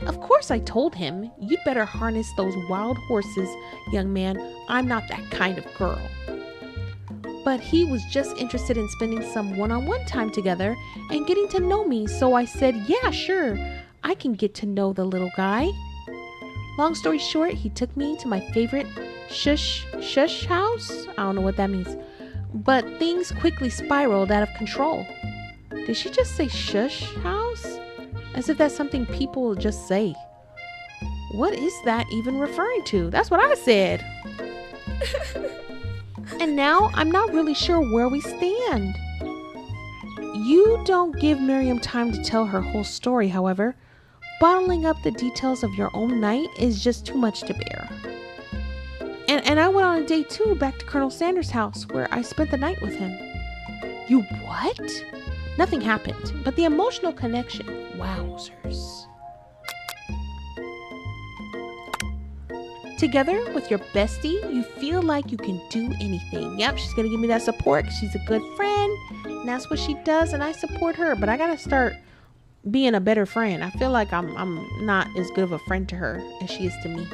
Of course I told him, you'd better harness those wild horses, young man. I'm not that kind of girl. But he was just interested in spending some one-on-one time together and getting to know me, so I said, yeah, sure, I can get to know the little guy. Long story short, he took me to my favorite shush house. I don't know what that means. But things quickly spiraled out of control. Did she just say shush house? As if that's something people just say. What is that even referring to? That's what I said. And now I'm not really sure where we stand. You don't give Miriam time to tell her whole story, however. Bottling up the details of your own night is just too much to bear. And I went on a date too, back to Colonel Sanders' house, where I spent the night with him. You what? Nothing happened, but the emotional connection, wowzers. Together with your bestie, you feel like you can do anything. Yep, she's gonna give me that support. She's a good friend, and that's what she does, and I support her. But I gotta start being a better friend. I feel like I'm not as good of a friend to her as she is to me.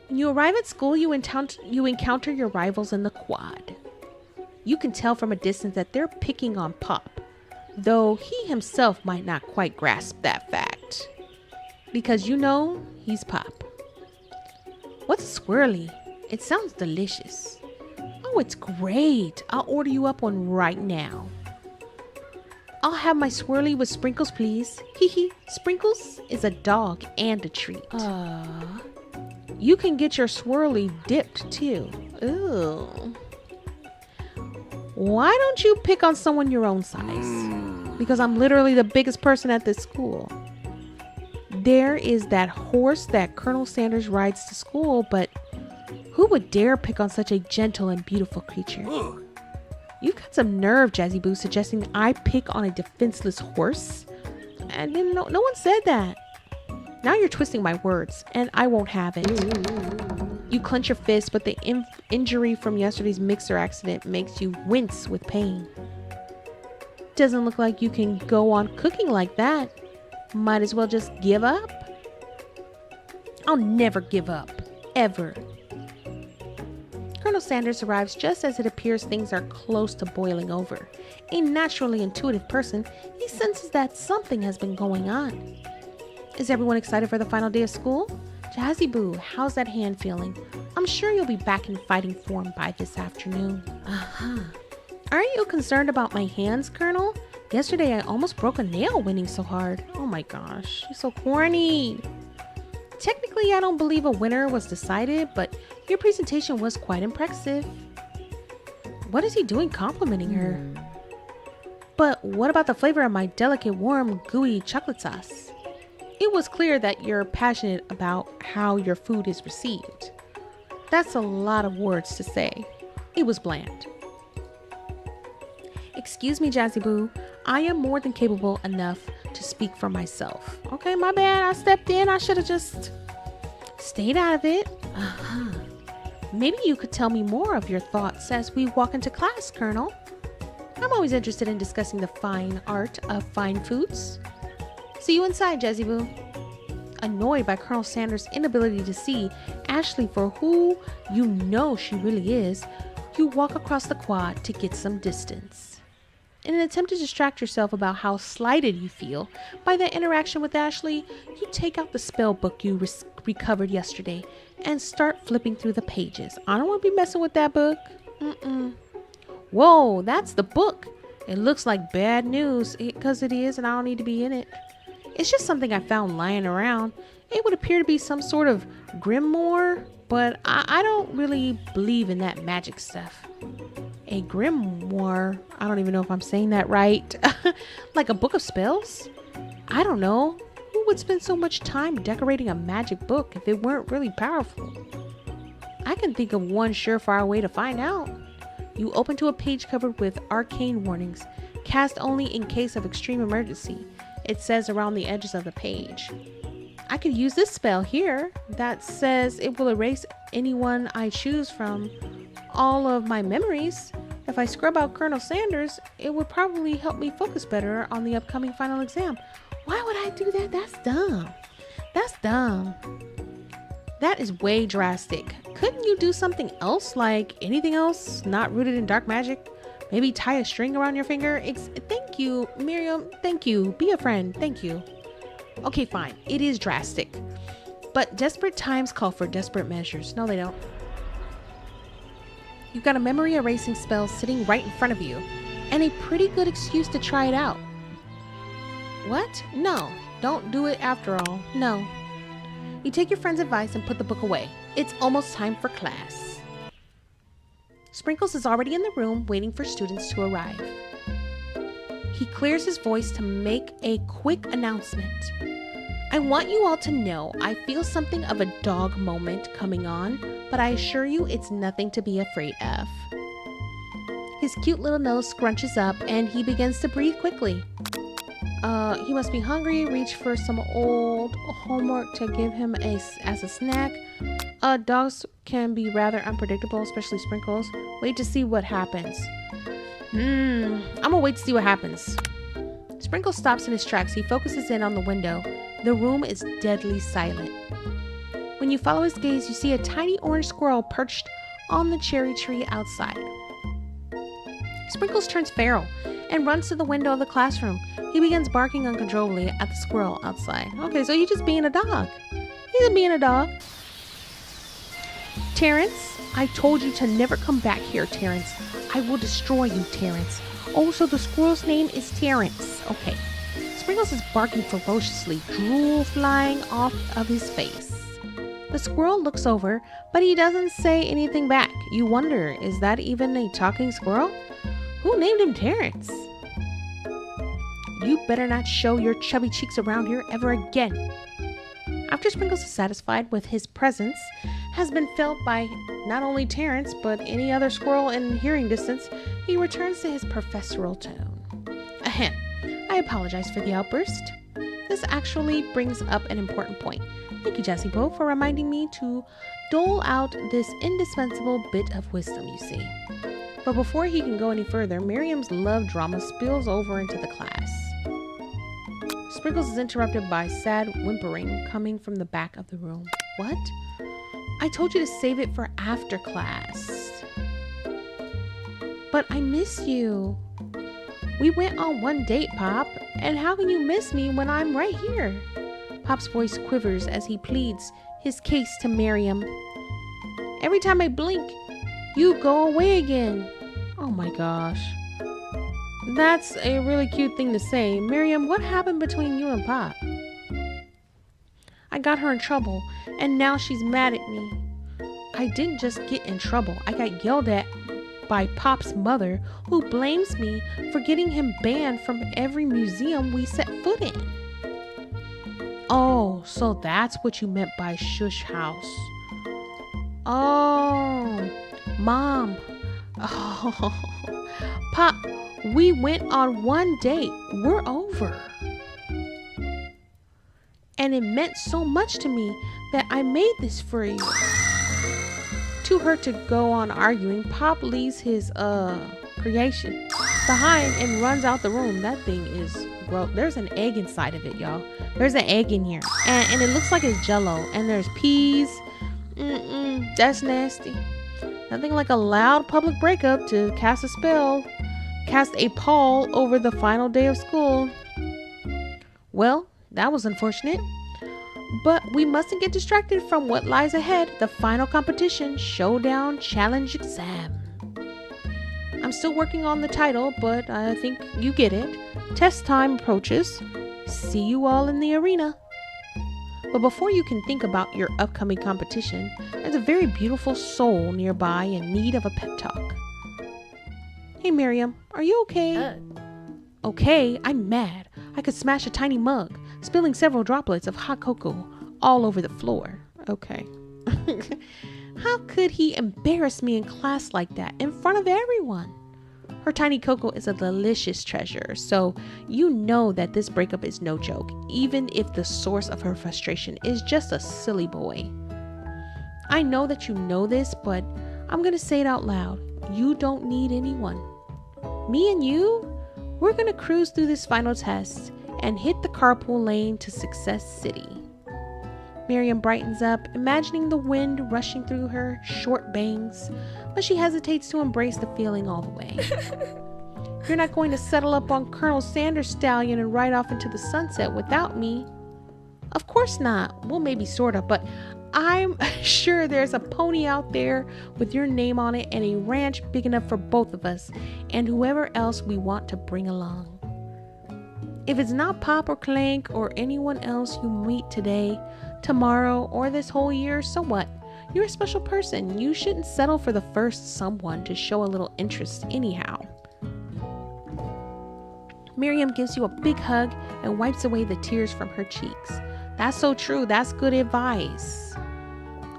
When you arrive at school, you encounter your rivals in the quad. You can tell from a distance that they're picking on Pop, though he himself might not quite grasp that fact. Because you know he's Pop. What's swirly? It sounds delicious. Oh, it's great. I'll order you up one right now. I'll have my swirly with sprinkles, please. Hee. Sprinkles is a dog and a treat. You can get your swirly dipped too. Ooh. Why don't you pick on someone your own size? because I'm literally the biggest person at this school. There is that horse that Colonel Sanders rides to school, but who would dare pick on such a gentle and beautiful creature? You've got some nerve, Jazzy Boo, suggesting I pick on a defenseless horse? And no one said that. Now you're twisting my words, and I won't have it. You clench your fist, but the injury from yesterday's mixer accident makes you wince with pain. Doesn't look like you can go on cooking like that. Might as well just give up. I'll never give up. Ever. Colonel Sanders arrives just as it appears things are close to boiling over. A naturally intuitive person, he senses that something has been going on. Is everyone excited for the final day of school? Jazzy Boo, how's that hand feeling? I'm sure you'll be back in fighting form by this afternoon. Aren't you concerned about my hands, Colonel? Yesterday I almost broke a nail winning so hard. Oh my gosh, you're so corny. Technically, I don't believe a winner was decided, but your presentation was quite impressive. What is he doing complimenting her? But what about the flavor of my delicate, warm, gooey chocolate sauce? It was clear that you're passionate about how your food is received. That's a lot of words to say. It was bland. Excuse me, Jazzy Boo. I am more than capable enough to speak for myself. Okay, my bad. I stepped in. I should have just stayed out of it. Maybe you could tell me more of your thoughts as we walk into class, Colonel. I'm always interested in discussing the fine art of fine foods. See you inside, Jazzy Boo. Annoyed by Colonel Sanders' inability to see Ashley for who you know she really is, you walk across the quad to get some distance. In an attempt to distract yourself about how slighted you feel by the interaction with Ashley, you take out the spell book you recovered yesterday and start flipping through the pages. I don't want to be messing with that book. Whoa, that's the book. It looks like bad news because it is, and I don't need to be in it. It's just something I found lying around. It would appear to be some sort of grimoire, but I don't really believe in that magic stuff. A grimoire? I don't even know if I'm saying that right. Like a book of spells? I don't know. Who would spend so much time decorating a magic book if it weren't really powerful? I can think of one surefire way to find out. You open to a page covered with arcane warnings, cast only in case of extreme emergency. It says around the edges of the page. I could use this spell here that says it will erase anyone I choose from all of my memories. If I scrub out Colonel Sanders, it would probably help me focus better on the upcoming final exam. Why would I do that? That's dumb. That's dumb. That is way drastic. Couldn't you do something else, like anything else not rooted in dark magic? Maybe tie a string around your finger? Thank you, Miriam. Thank you. Be a friend. Thank you. Okay, fine. It is drastic. But desperate times call for desperate measures. No, they don't. You've got a memory erasing spell sitting right in front of you, and a pretty good excuse to try it out. What? No. Don't do it after all. No. You take your friend's advice and put the book away. It's almost time for class. Sprinkles is already in the room waiting for students to arrive. He clears his voice to make a quick announcement. I want you all to know I feel something of a dog moment coming on, but I assure you it's nothing to be afraid of. His cute little nose scrunches up and he begins to breathe quickly. He must be hungry. Reach for some old homework to give him as a snack. Dogs can be rather unpredictable, especially Sprinkles. Wait to see what happens. I'm gonna wait to see what happens. Sprinkles stops in his tracks. He focuses in on the window. The room is deadly silent. When you follow his gaze, you see a tiny orange squirrel perched on the cherry tree outside. Sprinkles turns feral and runs to the window of the classroom. He begins barking uncontrollably at the squirrel outside. Okay, so he's just being a dog. He's just being a dog. Terrence, I told you to never come back here, Terrence. I will destroy you, Terrence. Oh, so the squirrel's name is Terrence. Okay. Sprinkles is barking ferociously, drool flying off of his face. The squirrel looks over, but he doesn't say anything back. You wonder, is that even a talking squirrel? Who named him Terrence? you better not show your chubby cheeks around here ever again. After Sprinkles is satisfied with his presence has been felt by not only Terrence, but any other squirrel in hearing distance, he returns to his professorial tone. Ahem. I apologize for the outburst. This actually brings up an important point. Thank you, Jazzy Bo, for reminding me to dole out this indispensable bit of wisdom, you see. But before he can go any further, Miriam's love drama spills over into the class. Sprinkles is interrupted by sad whimpering coming from the back of the room. What? I told you to save it for after class. But I miss you. We went on one date, Pop, and how can you miss me when I'm right here? Pop's voice quivers as he pleads his case to Miriam. Every time I blink, you go away again. Oh my gosh. That's a really cute thing to say. Miriam, what happened between you and Pop? I got her in trouble, and now she's mad at me. I didn't just get in trouble. I got yelled at by Pop's mother, who blames me for getting him banned from every museum we set foot in. Oh, so that's what you meant by shush house. Oh, Mom. Oh, Pop, we went on one date. We're over. And it meant so much to me that I made this for you. Too hurt to go on arguing, Pop leaves his creation behind and runs out the room. That thing is gross. There's an egg inside of it, y'all. There's an egg in here, and it looks like it's Jello. And there's peas. That's nasty. Nothing like a loud public breakup to cast a spell, cast a pall over the final day of school. Well, that was unfortunate. But we mustn't get distracted from what lies ahead, the final competition, showdown, challenge exam. I'm still working on the title, but I think you get it. Test time approaches. See you all in the arena. But before you can think about your upcoming competition, there's a very beautiful soul nearby in need of a pep talk. Hey Miriam, are you okay? Okay, I'm mad. I could smash a tiny mug, spilling several droplets of hot cocoa all over the floor. Okay. How could he embarrass me in class like that in front of everyone? Her tiny cocoa is a delicious treasure, so you know that this breakup is no joke, even if the source of her frustration is just a silly boy. I know that you know this, but I'm gonna say it out loud. You don't need anyone. Me and you, we're gonna cruise through this final test and hit the carpool lane to Success City. Miriam brightens up, imagining the wind rushing through her short bangs, but she hesitates to embrace the feeling all the way. You're not going to settle up on Colonel Sanders' stallion and ride off into the sunset without me. Of course not. Well, maybe sort of, but I'm sure there's a pony out there with your name on it and a ranch big enough for both of us and whoever else we want to bring along. If it's not Pop or Clank or anyone else you meet today, tomorrow, or this whole year, so what? You're a special person. You shouldn't settle for the first someone to show a little interest anyhow. Miriam gives you a big hug and wipes away the tears from her cheeks. That's so true. That's good advice.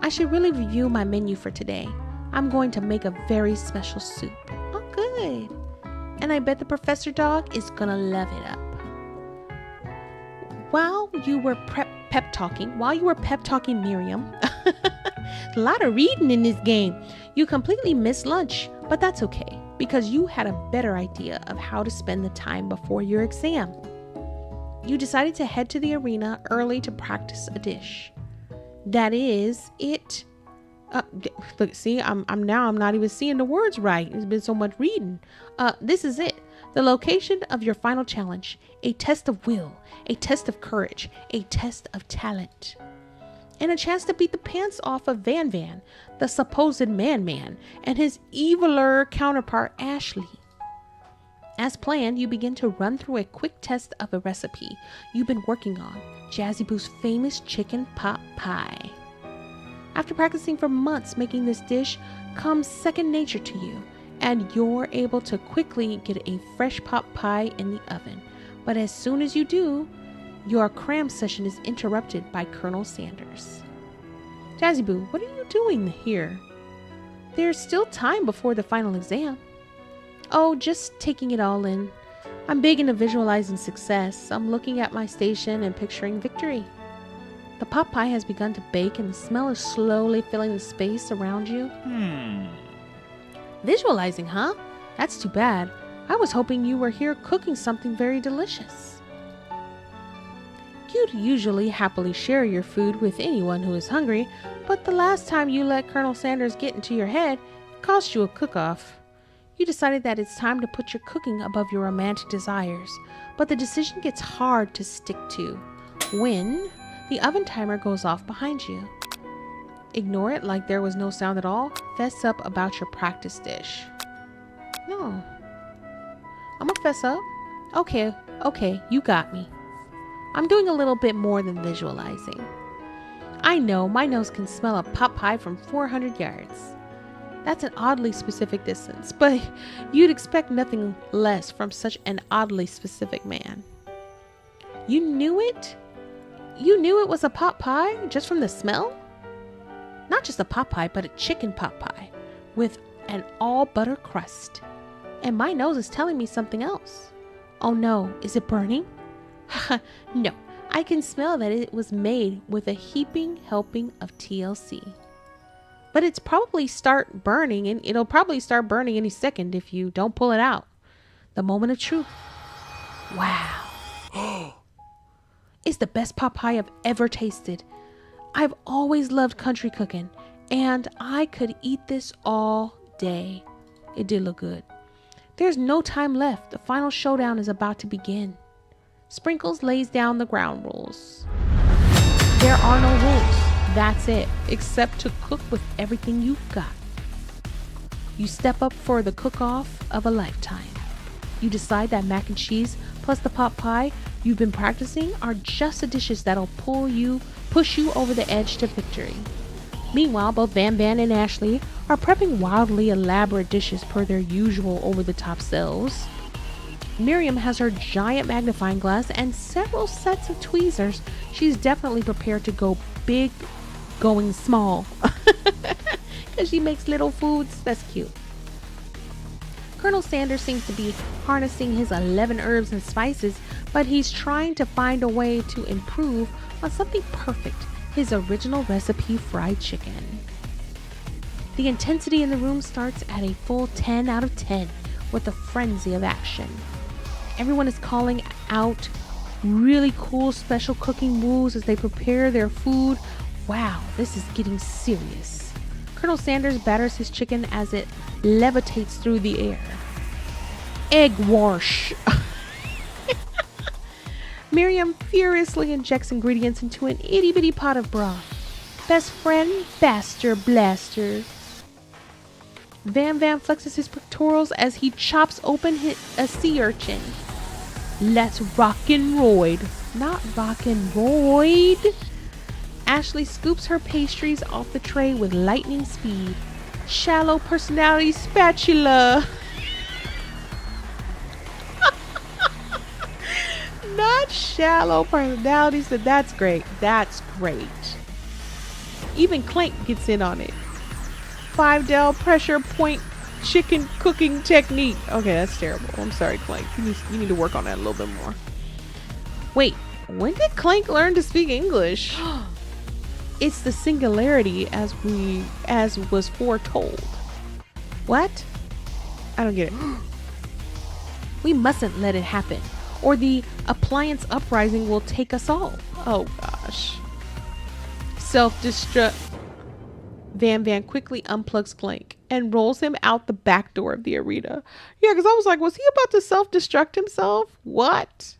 I should really review my menu for today. I'm going to make a very special soup. Oh, good. And I bet the professor dog is gonna love it up. While you were pep talking Miriam, a lot of reading in this game, you completely missed lunch, but that's okay because you had a better idea of how to spend the time before your exam. You decided to head to the arena early to practice a dish. That is it. Look, see, I'm not even seeing the words right. There's been so much reading. This is it. The location of your final challenge, a test of will, a test of courage, a test of talent, and a chance to beat the pants off of Van Van, the supposed man, and his eviler counterpart Ashley. As planned, you begin to run through a quick test of a recipe you've been working on, Jazzy Boo's famous chicken pot pie. After practicing for months, making this dish comes second nature to you, and you're able to quickly get a fresh pot pie in the oven But as soon as you do, your cram session is interrupted by Colonel Sanders. Jazzy Boo, what are you doing here? There's still time before the final exam. Oh, just taking it all in. I'm big into visualizing success. I'm looking at my station and picturing victory. The pot pie has begun to bake and the smell is slowly filling the space around you. Visualizing, huh? That's too bad. I was hoping you were here cooking something very delicious. You'd usually happily share your food with anyone who is hungry, but the last time you let Colonel Sanders get into your head, it cost you a cook-off. You decided that it's time to put your cooking above your romantic desires, but the decision gets hard to stick to when the oven timer goes off behind you. Ignore it like there was no sound at all. Fess up about your practice dish. No. I'm gonna fess up. Okay, you got me. I'm doing a little bit more than visualizing. I know my nose can smell a pot pie from 400 yards. That's an oddly specific distance, but you'd expect nothing less from such an oddly specific man. You knew it? You knew it was a pot pie just from the smell? Not just a pot pie, but a chicken pot pie with an all butter crust. And my nose is telling me something else. Oh no, is it burning? No, I can smell that it was made with a heaping helping of TLC. But it's probably start burning, and it'll probably start burning any second if you don't pull it out. The moment of truth. Wow. It's the best pot pie I've ever tasted. I've always loved country cooking, and I could eat this all day. It did look good. There's no time left. The final showdown is about to begin. Sprinkles lays down the ground rules. There are no rules. That's it, except to cook with everything you've got. You step up for the cook-off of a lifetime. You decide that mac and cheese plus the pot pie you've been practicing are just the dishes that'll push you over the edge to victory. Meanwhile, both Van Van and Ashley are prepping wildly elaborate dishes per their usual over-the-top selves. Miriam has her giant magnifying glass and several sets of tweezers. She's definitely prepared to go big, going small. Because she makes little foods. That's cute. Colonel Sanders seems to be harnessing his 11 herbs and spices, but he's trying to find a way to improve on something perfect, his original recipe fried chicken. The intensity in the room starts at a full 10 out of 10 with a frenzy of action. Everyone is calling out really cool special cooking moves as they prepare their food. Wow, this is getting serious. Colonel Sanders batters his chicken as it levitates through the air. Egg wash. Miriam furiously injects ingredients into an itty-bitty pot of broth. Best friend, faster blaster. Van Van flexes his pectorals as he chops open a sea urchin. Let's rockin' not rockin' roid. Ashley scoops her pastries off the tray with lightning speed. Shallow personality spatula. Not shallow personalities, but that's great. That's great. Even Clank gets in on it. 5-Del pressure point chicken cooking technique. Okay, that's terrible. I'm sorry, Clank. You need to work on that a little bit more. Wait, when did Clank learn to speak English? It's the singularity as was foretold. What? I don't get it. We mustn't let it happen, or the appliance uprising will take us all. Oh gosh. Self-destruct. Van Van quickly unplugs Clank and rolls him out the back door of the arena. Yeah, because I was like, was he about to self-destruct himself? What?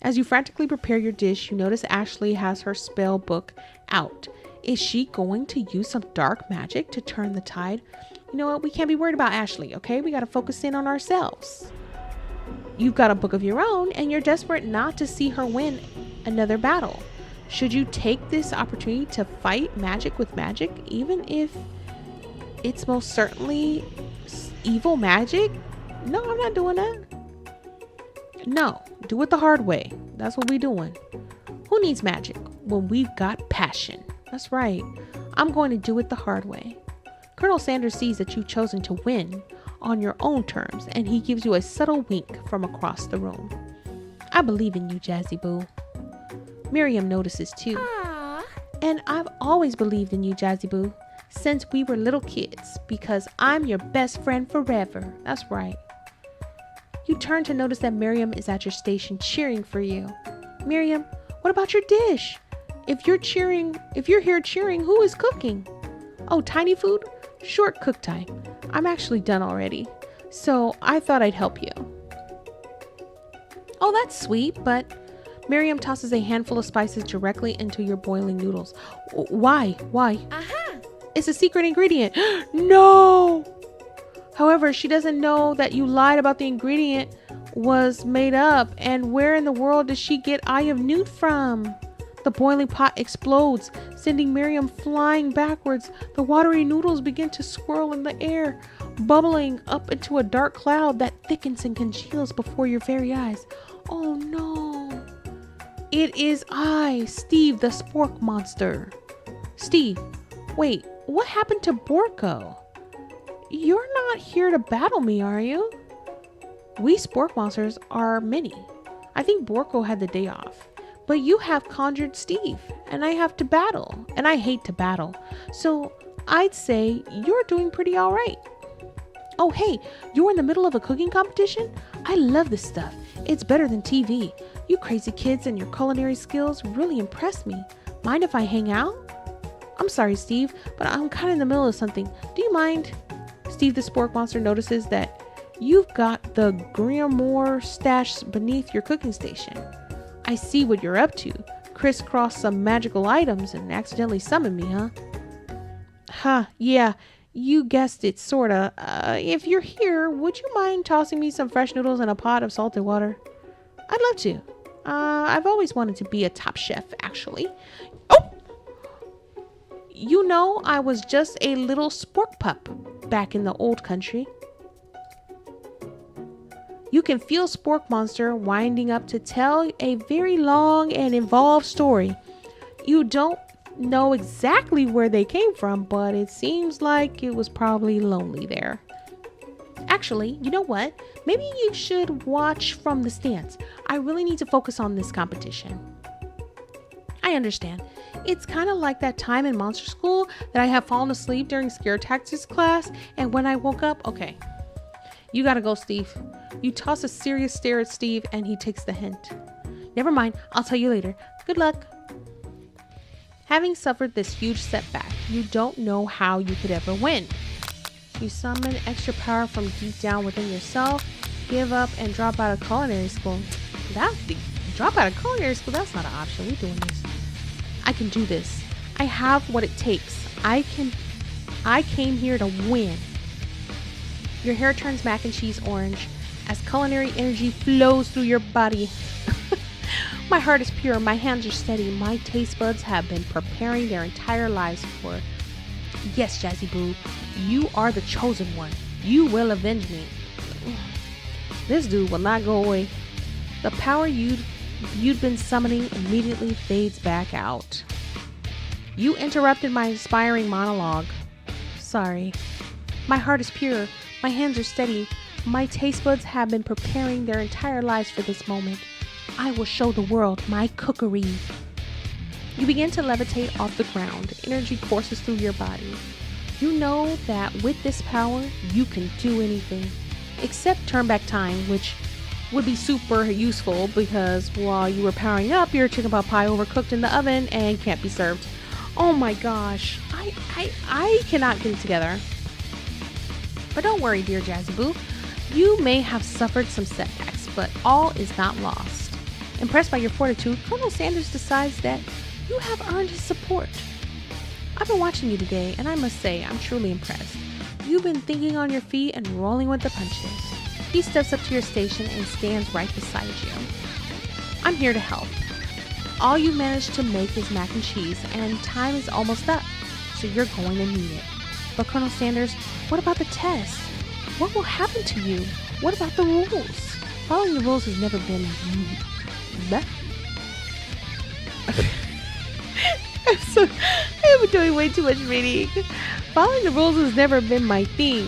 As you frantically prepare your dish, you notice Ashley has her spell book out. Is she going to use some dark magic to turn the tide? You know what? We can't be worried about Ashley, okay? We got to focus in on ourselves. You've got a book of your own, and you're desperate not to see her win another battle. Should you take this opportunity to fight magic with magic, even if it's most certainly evil magic? No, I'm not doing that. No, do it the hard way. That's what we doing. Who needs magic when we've got passion? That's right. I'm going to do it the hard way. Colonel Sanders sees that you've chosen to win on your own terms, and he gives you a subtle wink from across the room. I believe in you, Jazzy Boo. Miriam notices too. Aww. And I've always believed in you, Jazzy Boo, since we were little kids, because I'm your best friend forever. That's right. You turn to notice that Miriam is at your station cheering for you. Miriam, what about your dish? If you're here cheering, who is cooking? Oh, tiny food? Short cook time. I'm actually done already, so I thought I'd help you. Oh, that's sweet, but Miriam tosses a handful of spices directly into your boiling noodles. Why? Aha! It's a secret ingredient. No! However, she doesn't know that you lied about the ingredient was made up, and where in the world does she get Eye of Newt from? The boiling pot explodes, sending Miriam flying backwards. The watery noodles begin to swirl in the air, bubbling up into a dark cloud that thickens and congeals before your very eyes. Oh no! It is I, Steve the Spork Monster. Steve, wait, what happened to Borko? You're not here to battle me, are you? We Spork Monsters are many. I think Borko had the day off. But you have conjured Steve, and I have to battle, and I hate to battle. So I'd say you're doing pretty all right. Oh, hey, you're in the middle of a cooking competition? I love this stuff. It's better than TV. You crazy kids and your culinary skills really impress me. Mind if I hang out? I'm sorry, Steve, but I'm kind of in the middle of something. Do you mind? Steve the Spork Monster notices that you've got the Grimoire stashed beneath your cooking station. I see what you're up to. Crisscross some magical items and accidentally summon me, huh? Huh, yeah, you guessed it, sorta. If you're here, would you mind tossing me some fresh noodles in a pot of salted water? I'd love to. I've always wanted to be a top chef, actually. Oh! You know, I was just a little spork pup back in the old country. You can feel Spork Monster winding up to tell a very long and involved story. You don't know exactly where they came from, but it seems like it was probably lonely there. Actually, you know what? Maybe you should watch from the stands. I really need to focus on this competition. I understand. It's kind of like that time in monster school that I have fallen asleep during scare tactics class, and when I woke up, okay. You gotta go, Steve. You toss a serious stare at Steve, and he takes the hint. Never mind, I'll tell you later. Good luck. Having suffered this huge setback, you don't know how you could ever win. You summon extra power from deep down within yourself, give up, and drop out of culinary school. Drop out of culinary school? That's not an option. We're doing this. I can do this. I have what it takes. I came here to win. Your hair turns mac and cheese orange as culinary energy flows through your body. My heart is pure, my hands are steady, my taste buds have been preparing their entire lives for it. Yes, Jazzy Boo, you are the chosen one. You will avenge me. This dude will not go away. The power you'd been summoning immediately fades back out. You interrupted my inspiring monologue. Sorry. My heart is pure. My hands are steady. My taste buds have been preparing their entire lives for this moment. I will show the world my cookery. You begin to levitate off the ground. Energy courses through your body. You know that with this power, you can do anything. Except turn back time, which would be super useful because while you were powering up, your chicken pot pie overcooked in the oven and can't be served. Oh my gosh. I cannot get it together. But don't worry, dear Jazzy Boo. You may have suffered some setbacks, but all is not lost. Impressed by your fortitude, Colonel Sanders decides that you have earned his support. I've been watching you today, and I must say, I'm truly impressed. You've been thinking on your feet and rolling with the punches. He steps up to your station and stands right beside you. I'm here to help. All you managed to make is mac and cheese, and time is almost up, so you're going to need it. But Colonel Sanders, what about the test? What will happen to you? What about the rules? Following the rules has never been... Bleh. I'm doing way too much reading. Following the rules has never been my thing.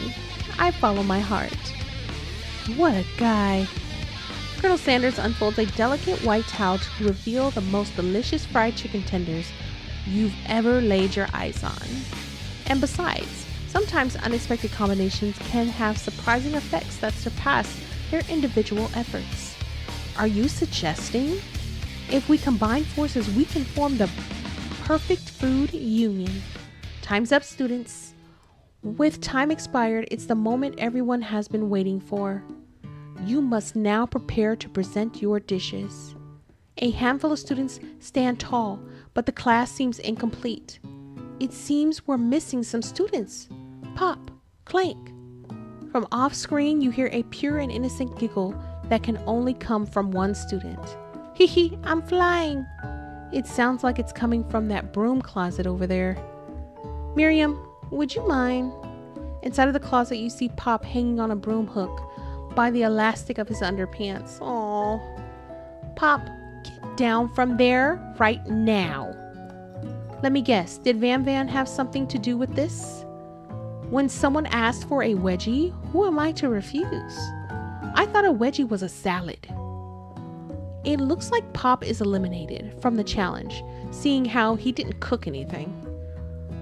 I follow my heart. What a guy. Colonel Sanders unfolds a delicate white towel to reveal the most delicious fried chicken tenders you've ever laid your eyes on. And besides, sometimes unexpected combinations can have surprising effects that surpass their individual efforts. Are you suggesting if we combine forces we can form the perfect food union? Time's up, students. With time expired, it's the moment everyone has been waiting for. You must now prepare to present your dishes. A handful of students stand tall, but the class seems incomplete. It seems we're missing some students. Pop, clank. From off screen, you hear a pure and innocent giggle that can only come from one student. Hee hee, I'm flying. It sounds like it's coming from that broom closet over there. Miriam, would you mind? Inside of the closet, you see Pop hanging on a broom hook by the elastic of his underpants. Aww. Pop, get down from there right now. Let me guess, did Van Van have something to do with this? When someone asked for a wedgie, who am I to refuse? I thought a wedgie was a salad. It looks like Pop is eliminated from the challenge, seeing how he didn't cook anything.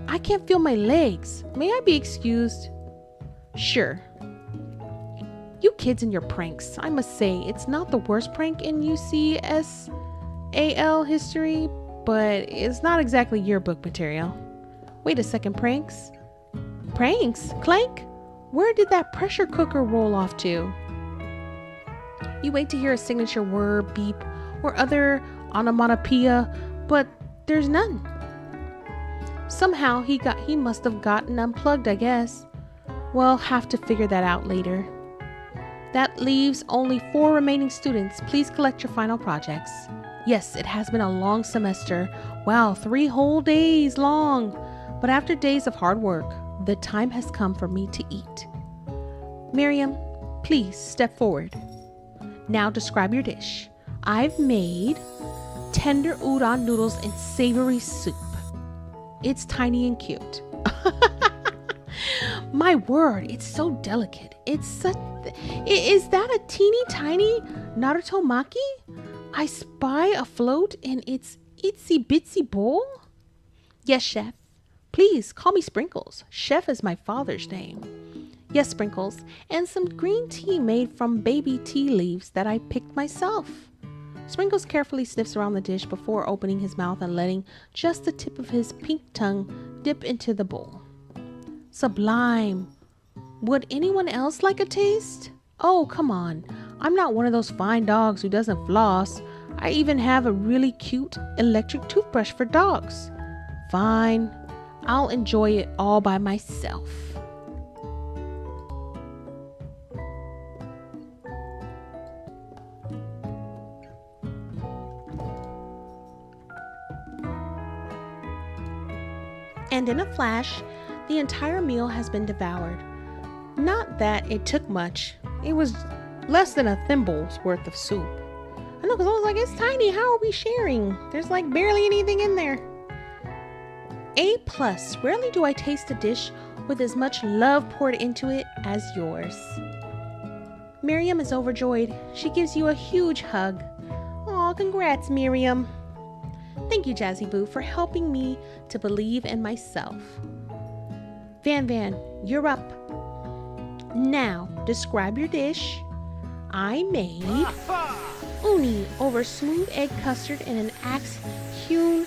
I can't feel my legs. May I be excused? Sure. You kids and your pranks. I must say, it's not the worst prank in UCSAL history, but it's not exactly yearbook material. Wait a second, pranks? Pranks? Clank? Where did that pressure cooker roll off to? You wait to hear a signature word, beep, or other onomatopoeia, but there's none. Somehow he must have gotten unplugged, I guess. We'll have to figure that out later. That leaves only 4 remaining students. Please collect your final projects. Yes, it has been a long semester. Wow, 3 whole days long. But after days of hard work, the time has come for me to eat. Miriam, please step forward. Now describe your dish. I've made tender udon noodles and savory soup. It's tiny and cute. My word, it's so delicate. Is that a teeny tiny Naruto maki I spy afloat in its itsy bitsy bowl? Yes, chef. Please call me Sprinkles. Chef is my father's name. Yes, Sprinkles, and some green tea made from baby tea leaves that I picked myself. Sprinkles carefully sniffs around the dish before opening his mouth and letting just the tip of his pink tongue dip into the bowl. Sublime. Would anyone else like a taste? Oh, come on. I'm not one of those fine dogs who doesn't floss. I even have a really cute electric toothbrush for dogs. Fine. I'll enjoy it all by myself. And in a flash, the entire meal has been devoured. Not that it took much. It was less than a thimble's worth of soup. I know, because I was like, it's tiny. How are we sharing? There's like barely anything in there. A+. Rarely do I taste a dish with as much love poured into it as yours. Miriam is overjoyed. She gives you a huge hug. Aw, congrats, Miriam. Thank you, Jazzy Boo, for helping me to believe in myself. Van Van, you're up. Now, describe your dish. I made uni over smooth egg custard in an axe-hewn...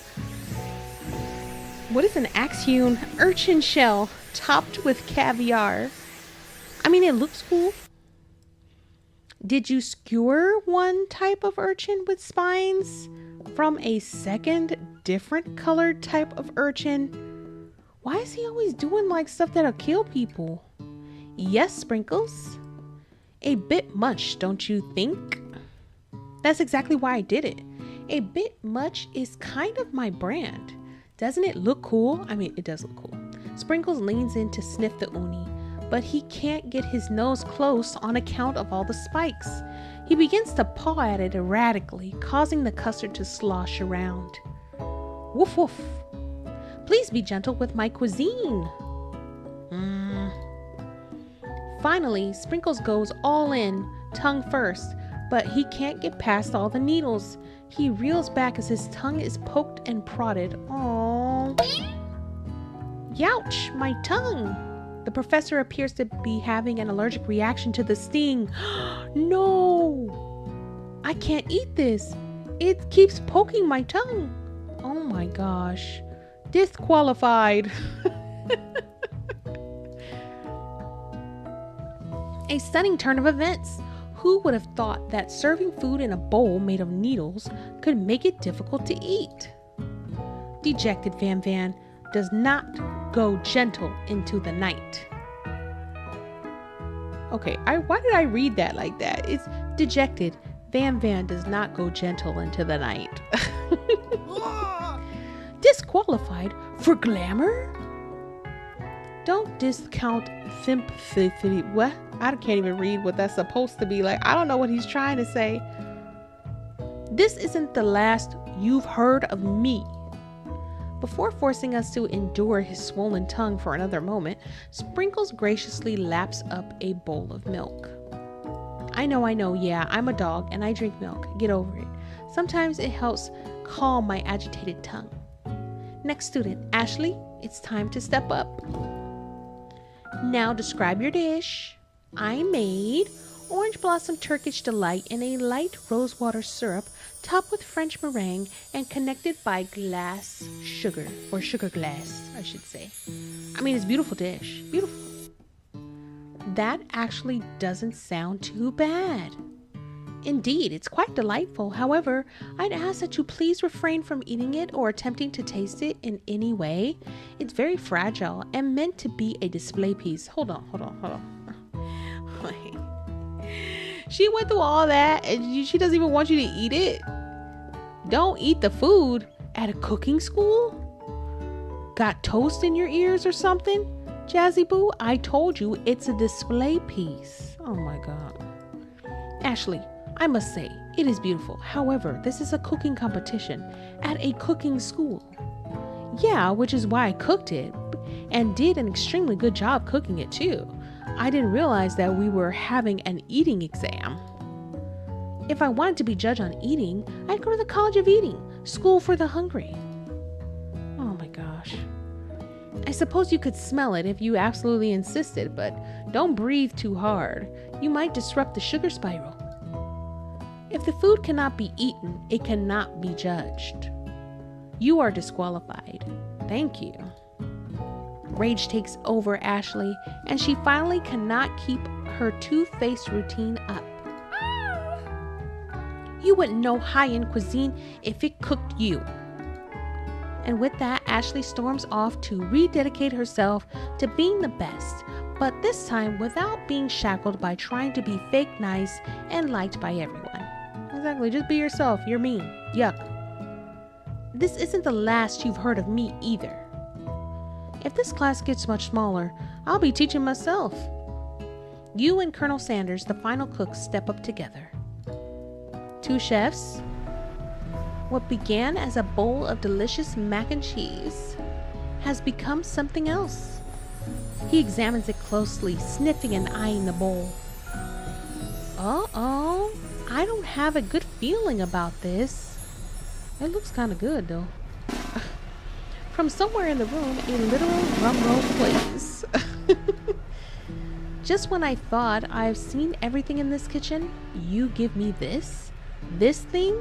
What is an axe-hewn? Urchin shell topped with caviar. I mean, it looks cool. Did you skewer one type of urchin with spines from a second different colored type of urchin? Why is he always doing like stuff that'll kill people? Yes, Sprinkles. A bit much, don't you think? That's exactly why I did it. A bit much is kind of my brand. Doesn't it look cool? I mean, it does look cool. Sprinkles leans in to sniff the uni, but he can't get his nose close on account of all the spikes. He begins to paw at it erratically, causing the custard to slosh around. Woof woof. Please be gentle with my cuisine. Finally, Sprinkles goes all in, tongue first, but he can't get past all the needles. He reels back as his tongue is poked and prodded. Aww. Youch, my tongue. The professor appears to be having an allergic reaction to the sting. No! I can't eat this. It keeps poking my tongue. Oh my gosh. Disqualified. A stunning turn of events. Who would have thought that serving food in a bowl made of needles could make it difficult to eat? Dejected Van Van does not go gentle into the night. Okay, why did I read that like that? It's dejected. Van Van does not go gentle into the night. Disqualified for glamour? Don't discount what? I can't even read what that's supposed to be like. I don't know what he's trying to say. This isn't the last you've heard of me. Before forcing us to endure his swollen tongue for another moment, Sprinkles graciously laps up a bowl of milk. I know, yeah, I'm a dog and I drink milk. Get over it. Sometimes it helps calm my agitated tongue. Next student, Ashley, it's time to step up. Now describe your dish. I made orange blossom Turkish delight in a light rosewater syrup topped with French meringue and connected by glass sugar, or sugar glass, I should say. I mean, it's a beautiful dish. Beautiful. That actually doesn't sound too bad. Indeed, it's quite delightful. However, I'd ask that you please refrain from eating it or attempting to taste it in any way. It's very fragile and meant to be a display piece. Hold on. Wait. She went through all that and she doesn't even want you to eat it? Don't eat the food at a cooking school? Got toast in your ears or something? Jazzy Boo, I told you it's a display piece. Oh my God. Ashley, I must say, it is beautiful. However, this is a cooking competition at a cooking school. Yeah, which is why I cooked it and did an extremely good job cooking it too. I didn't realize that we were having an eating exam. If I wanted to be judged on eating, I'd go to the College of Eating, School for the Hungry. Oh my gosh. I suppose you could smell it if you absolutely insisted, but don't breathe too hard. You might disrupt the sugar spiral. If the food cannot be eaten, it cannot be judged. You are disqualified. Thank you. Rage takes over Ashley, and she finally cannot keep her two-faced routine up. You wouldn't know high-end cuisine if it cooked you. And with that, Ashley storms off to rededicate herself to being the best, but this time without being shackled by trying to be fake nice and liked by everyone. Exactly, just be yourself. You're mean. Yuck. This isn't the last you've heard of me either. If this class gets much smaller, I'll be teaching myself. You and Colonel Sanders, the final cook, step up together. Two chefs. What began as a bowl of delicious mac and cheese has become something else. He examines it closely, sniffing and eyeing the bowl. Uh-oh, I don't have a good feeling about this. It looks kind of good, though. From somewhere in the room, a literal drum roll plays. Just when I thought I've seen everything in this kitchen, you give me this thing,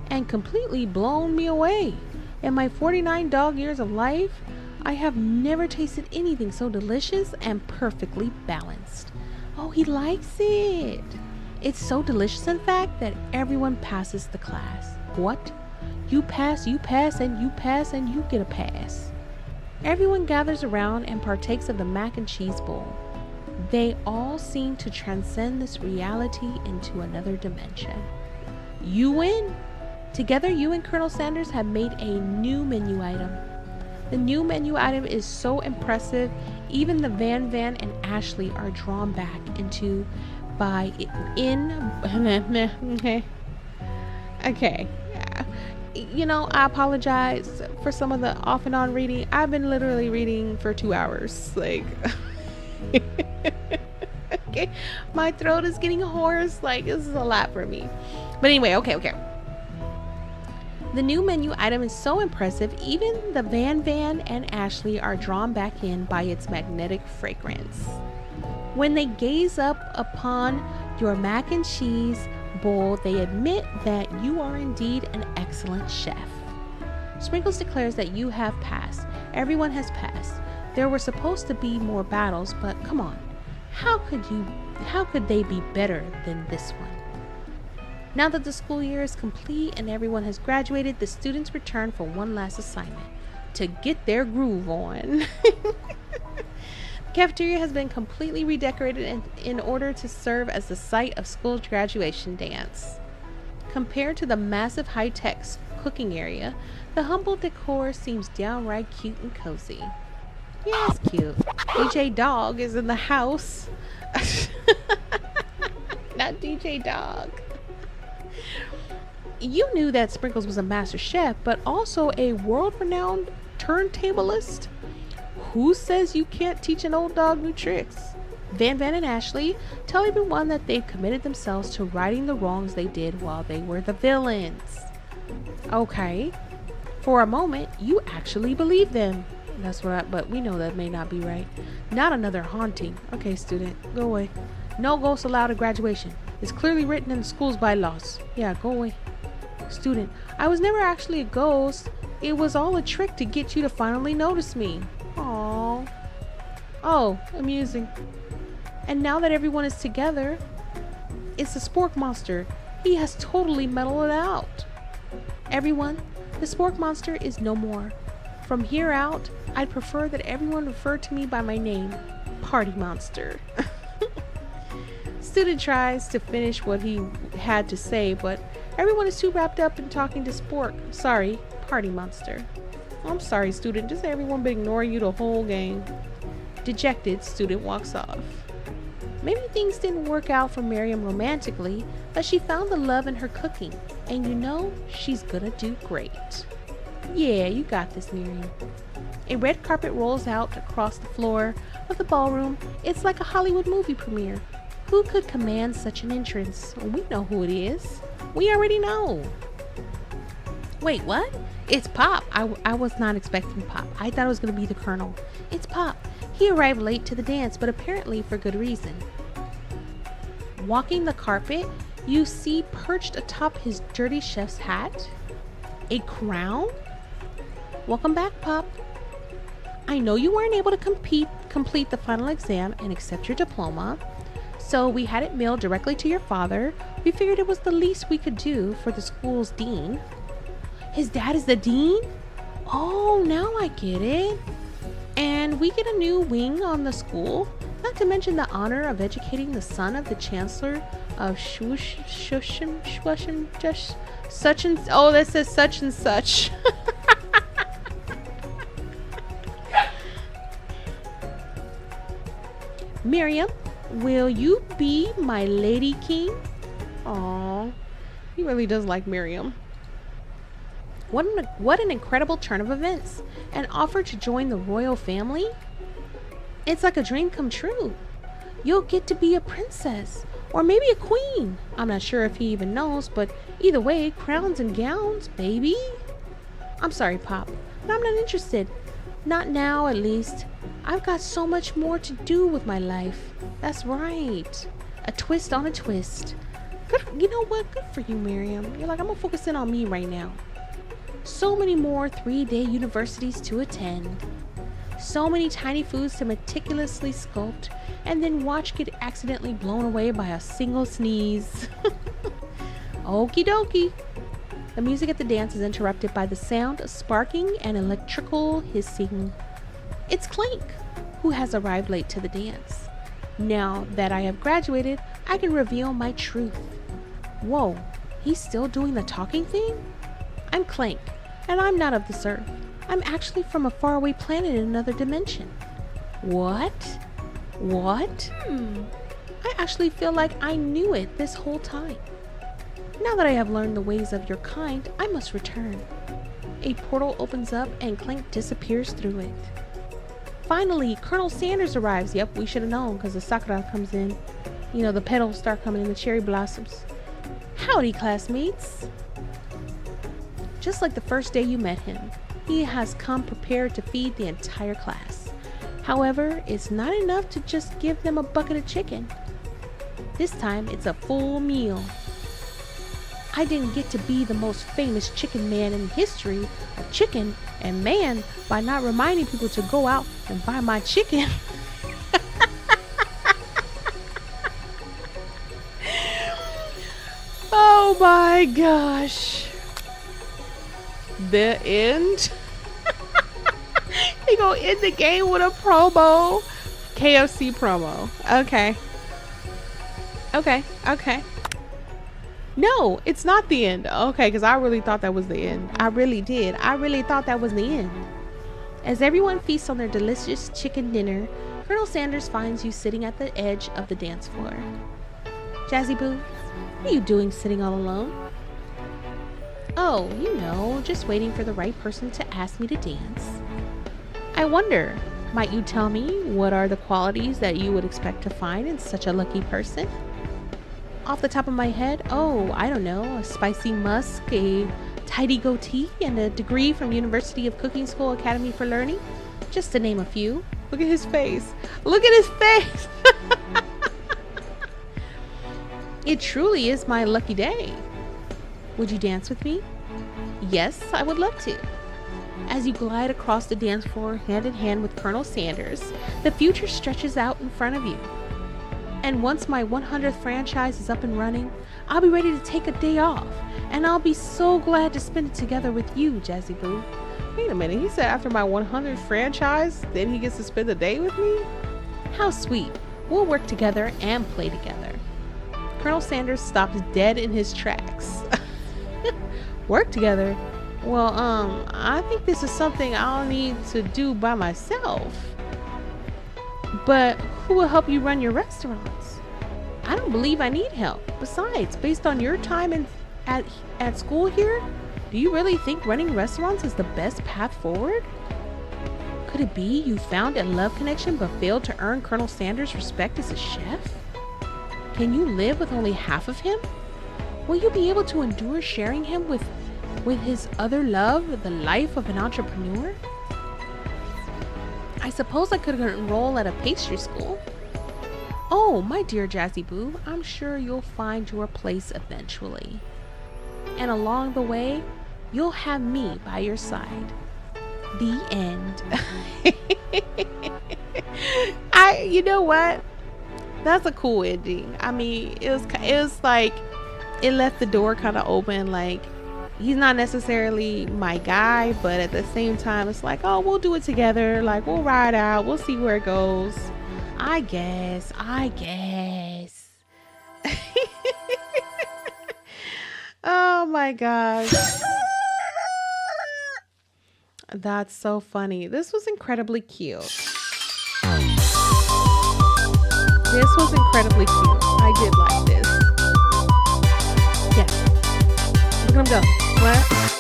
and completely blown me away. In my 49 dog years of life, I have never tasted anything so delicious and perfectly balanced. Oh, he likes it. It's so delicious, in fact, that everyone passes the class. What? You pass, and you pass, and you get a pass. Everyone gathers around and partakes of the mac and cheese bowl. They all seem to transcend this reality into another dimension. You win. Together, you and Colonel Sanders have made a new menu item. The new menu item is so impressive, even the Van and Ashley are drawn back into by in okay. You know, I apologize for some of the off and on reading. I've been literally reading for 2 hours. Like okay. My throat is getting hoarse. Like, this is a lot for me. But anyway, okay. The new menu item is so impressive, even the Van and Ashley are drawn back in by its magnetic fragrance. When they gaze up upon your mac and cheese bowl, they admit that you are indeed an excellent chef. Sprinkles declares that you have passed. Everyone has passed. There were supposed to be more battles, but come on. How could they be better than this one? Now that the school year is complete and everyone has graduated, the students return for one last assignment, to get their groove on. The cafeteria has been completely redecorated in order to serve as the site of school's graduation dance. Compared to the massive high-tech cooking area, the humble decor seems downright cute and cozy. Yeah, it's cute. DJ Dog is in the house. Not DJ Dog. You knew that Sprinkles was a master chef, but also a world-renowned turntablist? Who says you can't teach an old dog new tricks? Van and Ashley tell everyone that they've committed themselves to righting the wrongs they did while they were the villains. Okay. For a moment, you actually believe them. But we know that may not be right. Not another haunting. Okay, student, go away. No ghosts allowed at graduation. It's clearly written in the school's bylaws. Yeah, go away. Student, I was never actually a ghost. It was all a trick to get you to finally notice me. Aww. Oh, amusing. And now that everyone is together, it's the Spork Monster. He has totally mellowed out. Everyone, the Spork Monster is no more. From here out, I'd prefer that everyone refer to me by my name, Party Monster. Student tries to finish what he had to say, but everyone is too wrapped up in talking to Spork. Sorry, Party Monster. I'm sorry, student. Just everyone been ignoring you the whole game. Dejected, student walks off. Maybe things didn't work out for Miriam romantically, but she found the love in her cooking, and you know she's gonna do great. Yeah, you got this, Miriam. A red carpet rolls out across the floor of the ballroom. It's like a Hollywood movie premiere. Who could command such an entrance? We know who it is. We already know. Wait, what? It's Pop. I was not expecting Pop. I thought it was going to be the Colonel. It's Pop. He arrived late to the dance, but apparently for good reason. Walking the carpet, you see perched atop his dirty chef's hat a crown. Welcome back, Pop. I know you weren't able to complete the final exam and accept your diploma, so we had it mailed directly to your father. We figured it was the least we could do for the school's dean. His dad is the dean? Oh, now I get it. And we get a new wing on the school, not to mention the honor of educating the son of the chancellor of such and oh, that says such and such. Miriam, will you be my lady king? Aww, he really does like Miriam. What an incredible turn of events. An offer to join the royal family? It's like a dream come true. You'll get to be a princess, or maybe a queen. I'm not sure if he even knows, but either way, crowns and gowns, baby. I'm sorry, Pop, but I'm not interested. Not now, at least. I've got so much more to do with my life. That's right. A twist on a twist. Good, you know what? Good for you, Miriam. You're like, I'm gonna focus in on me right now. So many more 3-day universities to attend. So many tiny foods to meticulously sculpt and then watch get accidentally blown away by a single sneeze. Okie dokie. The music at the dance is interrupted by the sound of sparking and electrical hissing. It's Clank, who has arrived late to the dance. Now that I have graduated, I can reveal my truth. Whoa, he's still doing the talking thing? I'm Clank, and I'm not of this earth. I'm actually from a faraway planet in another dimension. What? What? I actually feel like I knew it this whole time. Now that I have learned the ways of your kind, I must return. A portal opens up and Clank disappears through it. Finally, Colonel Sanders arrives. Yep, we should have known because the Sakura comes in. You know, the petals start coming in, the cherry blossoms. Howdy, classmates. Just like the first day you met him, he has come prepared to feed the entire class. However, it's not enough to just give them a bucket of chicken. This time, it's a full meal. I didn't get to be the most famous chicken man in history of chicken and man by not reminding people to go out and buy my chicken. Oh my gosh. The end. He gonna end the game with a promo. KFC promo. Okay. No, it's not the end. Okay, because I really thought that was the end. I really did. I really thought that was the end. As everyone feasts on their delicious chicken dinner, Colonel Sanders finds you sitting at the edge of the dance floor. Jazzy Boo, what are you doing sitting all alone? Oh, you know, just waiting for the right person to ask me to dance. I wonder, might you tell me what are the qualities that you would expect to find in such a lucky person? Off the top of my head, oh, I don't know, a spicy musk, a tidy goatee, and a degree from University of Cooking School Academy for Learning, just to name a few. Look at his face. Look at his face. It truly is my lucky day. Would you dance with me? Yes, I would love to. As you glide across the dance floor hand in hand with Colonel Sanders, the future stretches out in front of you. And once my 100th franchise is up and running, I'll be ready to take a day off, and I'll be so glad to spend it together with you, Jazzy Boo. Wait a minute, he said after my 100th franchise, then he gets to spend a day with me? How sweet. We'll work together and play together. Colonel Sanders stops dead in his tracks. Work together? Well, I think this is something I'll need to do by myself. But who will help you run your restaurants? I don't believe I need help. Besides, based on your time at school here, do you really think running restaurants is the best path forward? Could it be you found a love connection but failed to earn Colonel Sanders' respect as a chef? Can you live with only half of him? Will you be able to endure sharing him with his other love, the life of an entrepreneur? I suppose I could enroll at a pastry school. Oh, my dear Jazzy Boo, I'm sure you'll find your place eventually. And along the way, you'll have me by your side. The end. You know what? That's a cool ending. I mean, it was like, it left the door kind of open, like, he's not necessarily my guy, but at the same time, it's like, oh, we'll do it together. Like, we'll ride out. We'll see where it goes. I guess. Oh my gosh. That's so funny. This was incredibly cute. This was incredibly cute. I did like this. Yeah. Look at him go. What?